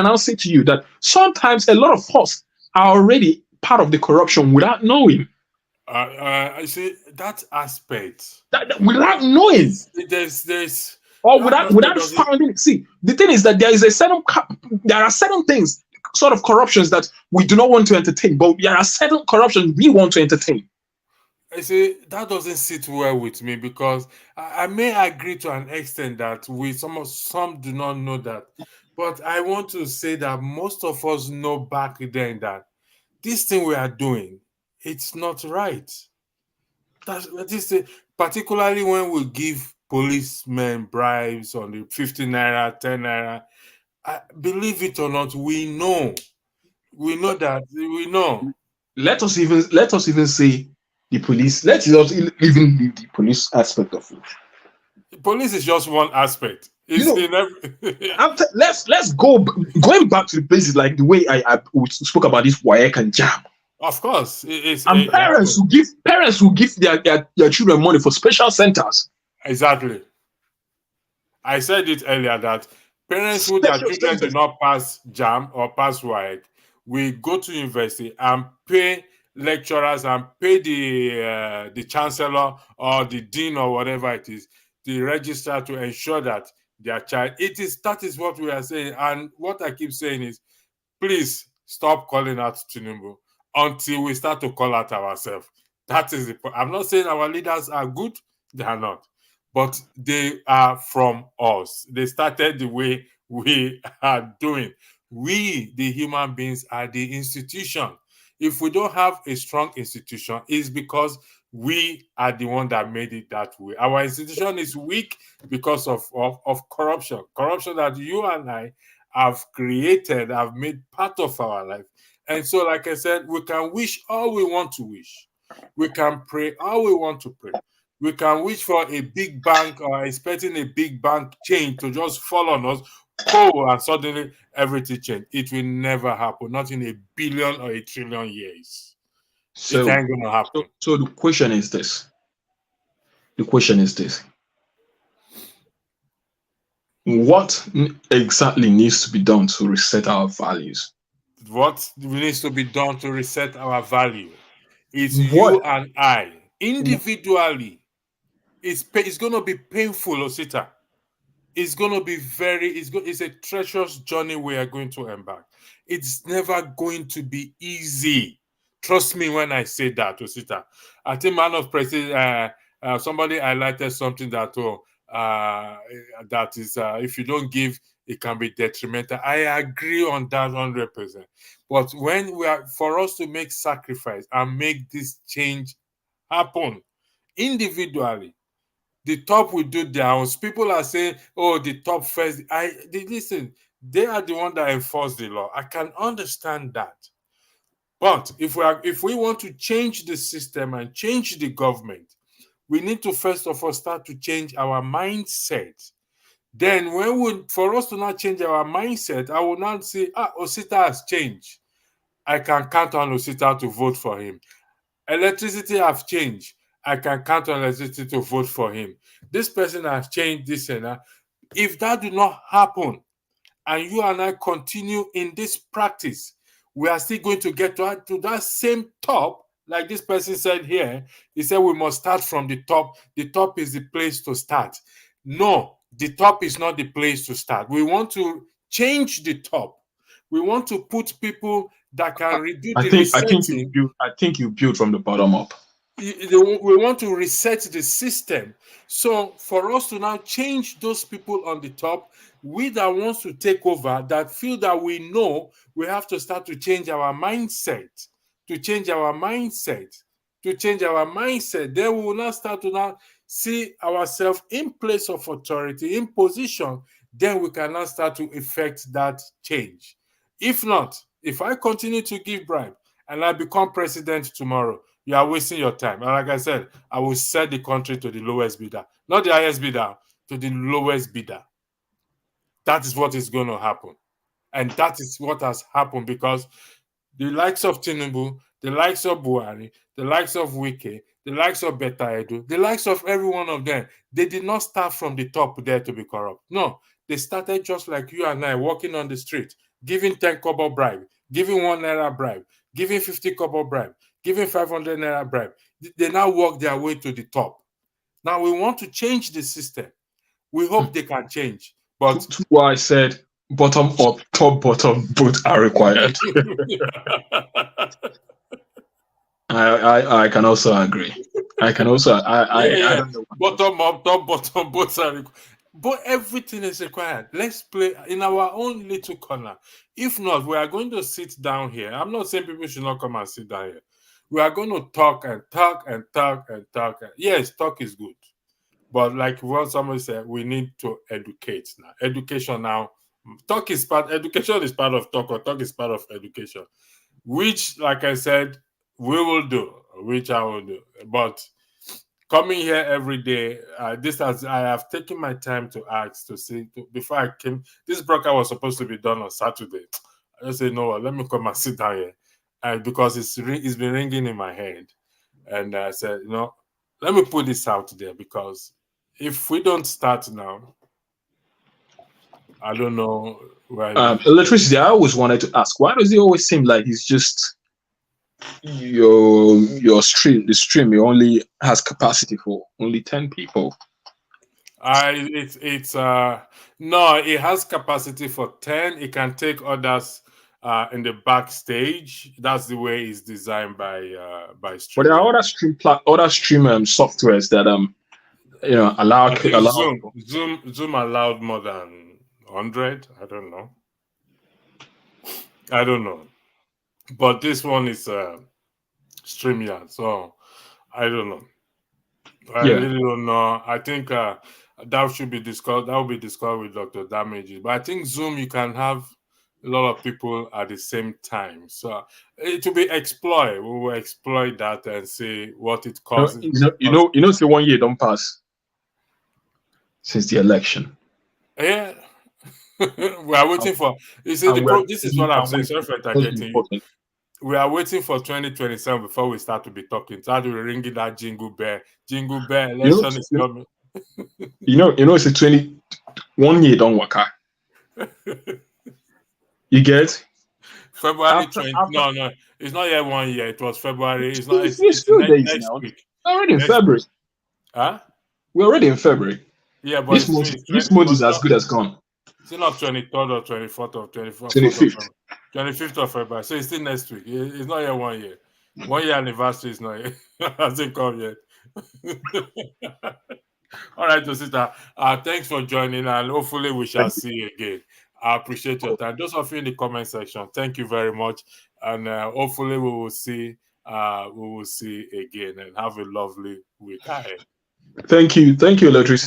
now say to you that sometimes a lot of us are already part of the corruption without knowing. I see that aspect. Without knowing. There's or without finding. See, the thing is that there are certain things, sort of corruptions that we do not want to entertain, but there are certain corruptions we want to entertain. I say that doesn't sit well with me, because I may agree to an extent that some do not know that, but I want to say that most of us know back then that this thing we are doing, it's not right. Particularly when we give policemen bribes on the 50 naira, 10 naira. Believe it or not, we know that. We know. Let us even say the police. Let's not even leave the police aspect of it. The police is just one aspect. Let's going back to the basics, like the way I spoke about this WAEC and JAM. Of course, parents who give their children money for special centers. Exactly. I said it earlier that parents who their children do not pass JAM or pass WAEC, we go to university and pay lecturers and pay the chancellor or the dean or whatever it is, the registrar, to ensure that their child. That is what we are saying. And what I keep saying is, please stop calling out Tinubu until we start to call out ourselves. That is the point. I'm not saying our leaders are good, they are not, but they are from us. They started the way we are doing. We, the human beings, are the institution. If we don't have a strong institution, it's because we are the one that made it that way. Our institution is weak because of corruption. Corruption that you and I have created, have made part of our life. And so, like I said, we can wish all we want to wish. We can pray all we want to pray. We can wish for a big bank or expecting a big bank chain to just fall on us, and suddenly everything change. It will never happen, not in a billion or a trillion years. So, it ain't gonna happen. So the question is this. What exactly needs to be done to reset our values? What needs to be done to reset our value? It's you and I individually. It's going to be painful, Osita. It's going to be it's a treacherous journey we are going to embark. It's never going to be easy. Trust me when I say that, Osita. I think Man of Prestige, somebody highlighted something that that is if you don't give it can be detrimental. I agree on that 100%. But when for us to make sacrifice and make this change happen individually, the top will do their own. People are saying, "Oh, the top first." Listen. They are the one that enforce the law. I can understand that. But if we want to change the system and change the government, we need to first of all start to change our mindset. Then for us to not change our mindset, I will not say, Osita has changed. I can count on Osita to vote for him. Electricity has changed. I can count on electricity to vote for him. This person has changed this and that. If that do not happen, and you and I continue in this practice, we are still going to get to that same top. Like this person said here, he said we must start from the top. The top is the place to start. No, the top is not the place to start. We want to change the top. We want to put people that can reduce the resetting. I think you build from the bottom up. We want to reset the system. So for us to now change those people on the top, we that wants to take over, that feel that we know, we have to start to change our mindset. To change our mindset. Then we will now start to now see ourselves in place of authority, in position. Then we can now start to effect that change. If not, if I continue to give bribe and I become president tomorrow, you are wasting your time. And like I said, I will sell the country to the lowest bidder. Not the highest bidder, to the lowest bidder. That is what is going to happen. And that is what has happened, because the likes of Tinubu, the likes of Buhari, the likes of Wike, the likes of Beta Edu, the likes of every one of them, they did not start from the top there to be corrupt. No, they started just like you and I, walking on the street, giving 10 kobo bribe, giving 1 naira bribe, giving 50 kobo bribe, giving 500 naira bribe. They now work their way to the top. Now we want to change the system. We hope they can change. But that's why I said bottom up, top bottom, both are required. I can also agree. I don't know. Bottom up, top bottom, both are required. But everything is required. Let's play in our own little corner. If not, we are going to sit down here. I'm not saying people should not come and sit down here. We are going to talk and talk and talk and talk. Yes, talk is good. But like what somebody said, we need to educate now. Education now. Education is part of talk, or talk is part of education. Which, like I said, we will do, which I will do. But coming here every day, I have taken my time to ask, to see, before I came, this broadcast was supposed to be done on Saturday. I just said, no, let me come and sit down here. And because it's been ringing in my head. And I said, let me put this out there, because if we don't start now, I don't know where. Electricity, I always wanted to ask, why does it always seem like it's just your stream, the stream, it only has capacity for only 10 people? No, it has capacity for 10. It can take others in the backstage. That's the way it's designed by stream. But there are other stream softwares that allow Zoom allowed more than 100. I don't know. But this one is StreamYard, so I don't know. I really don't know. I think that should be discussed. That will be discussed with Dr. Damages. But I think Zoom, you can have a lot of people at the same time. So it will be exploited. We will exploit that and see what it causes. Say 1 year don't pass since the election. Yeah. We are waiting for. You see, this is what I'm saying. Sorry for getting you. We are waiting for 2027 before we start to be talking. Start to ringing that jingle bell. Jingle bell. Election is coming. It's 1 year don't work out. You get February 20. No, it's not yet 1 year. It was February. It's not. It's next week. Already in February. Huh? We're already in February. Yeah, but this month is as good as gone. It's not 23rd or 24th or 24th. 25th. 25th of February. So it's still next week. It's not yet 1 year. 1 year anniversary is not yet. Hasn't come yet. All right, Osita. Thanks for joining, and hopefully we shall see you again. I appreciate your time. Those of you in the comment section, thank you very much, and hopefully we will see again. And have a lovely week ahead. Thank you, electricity.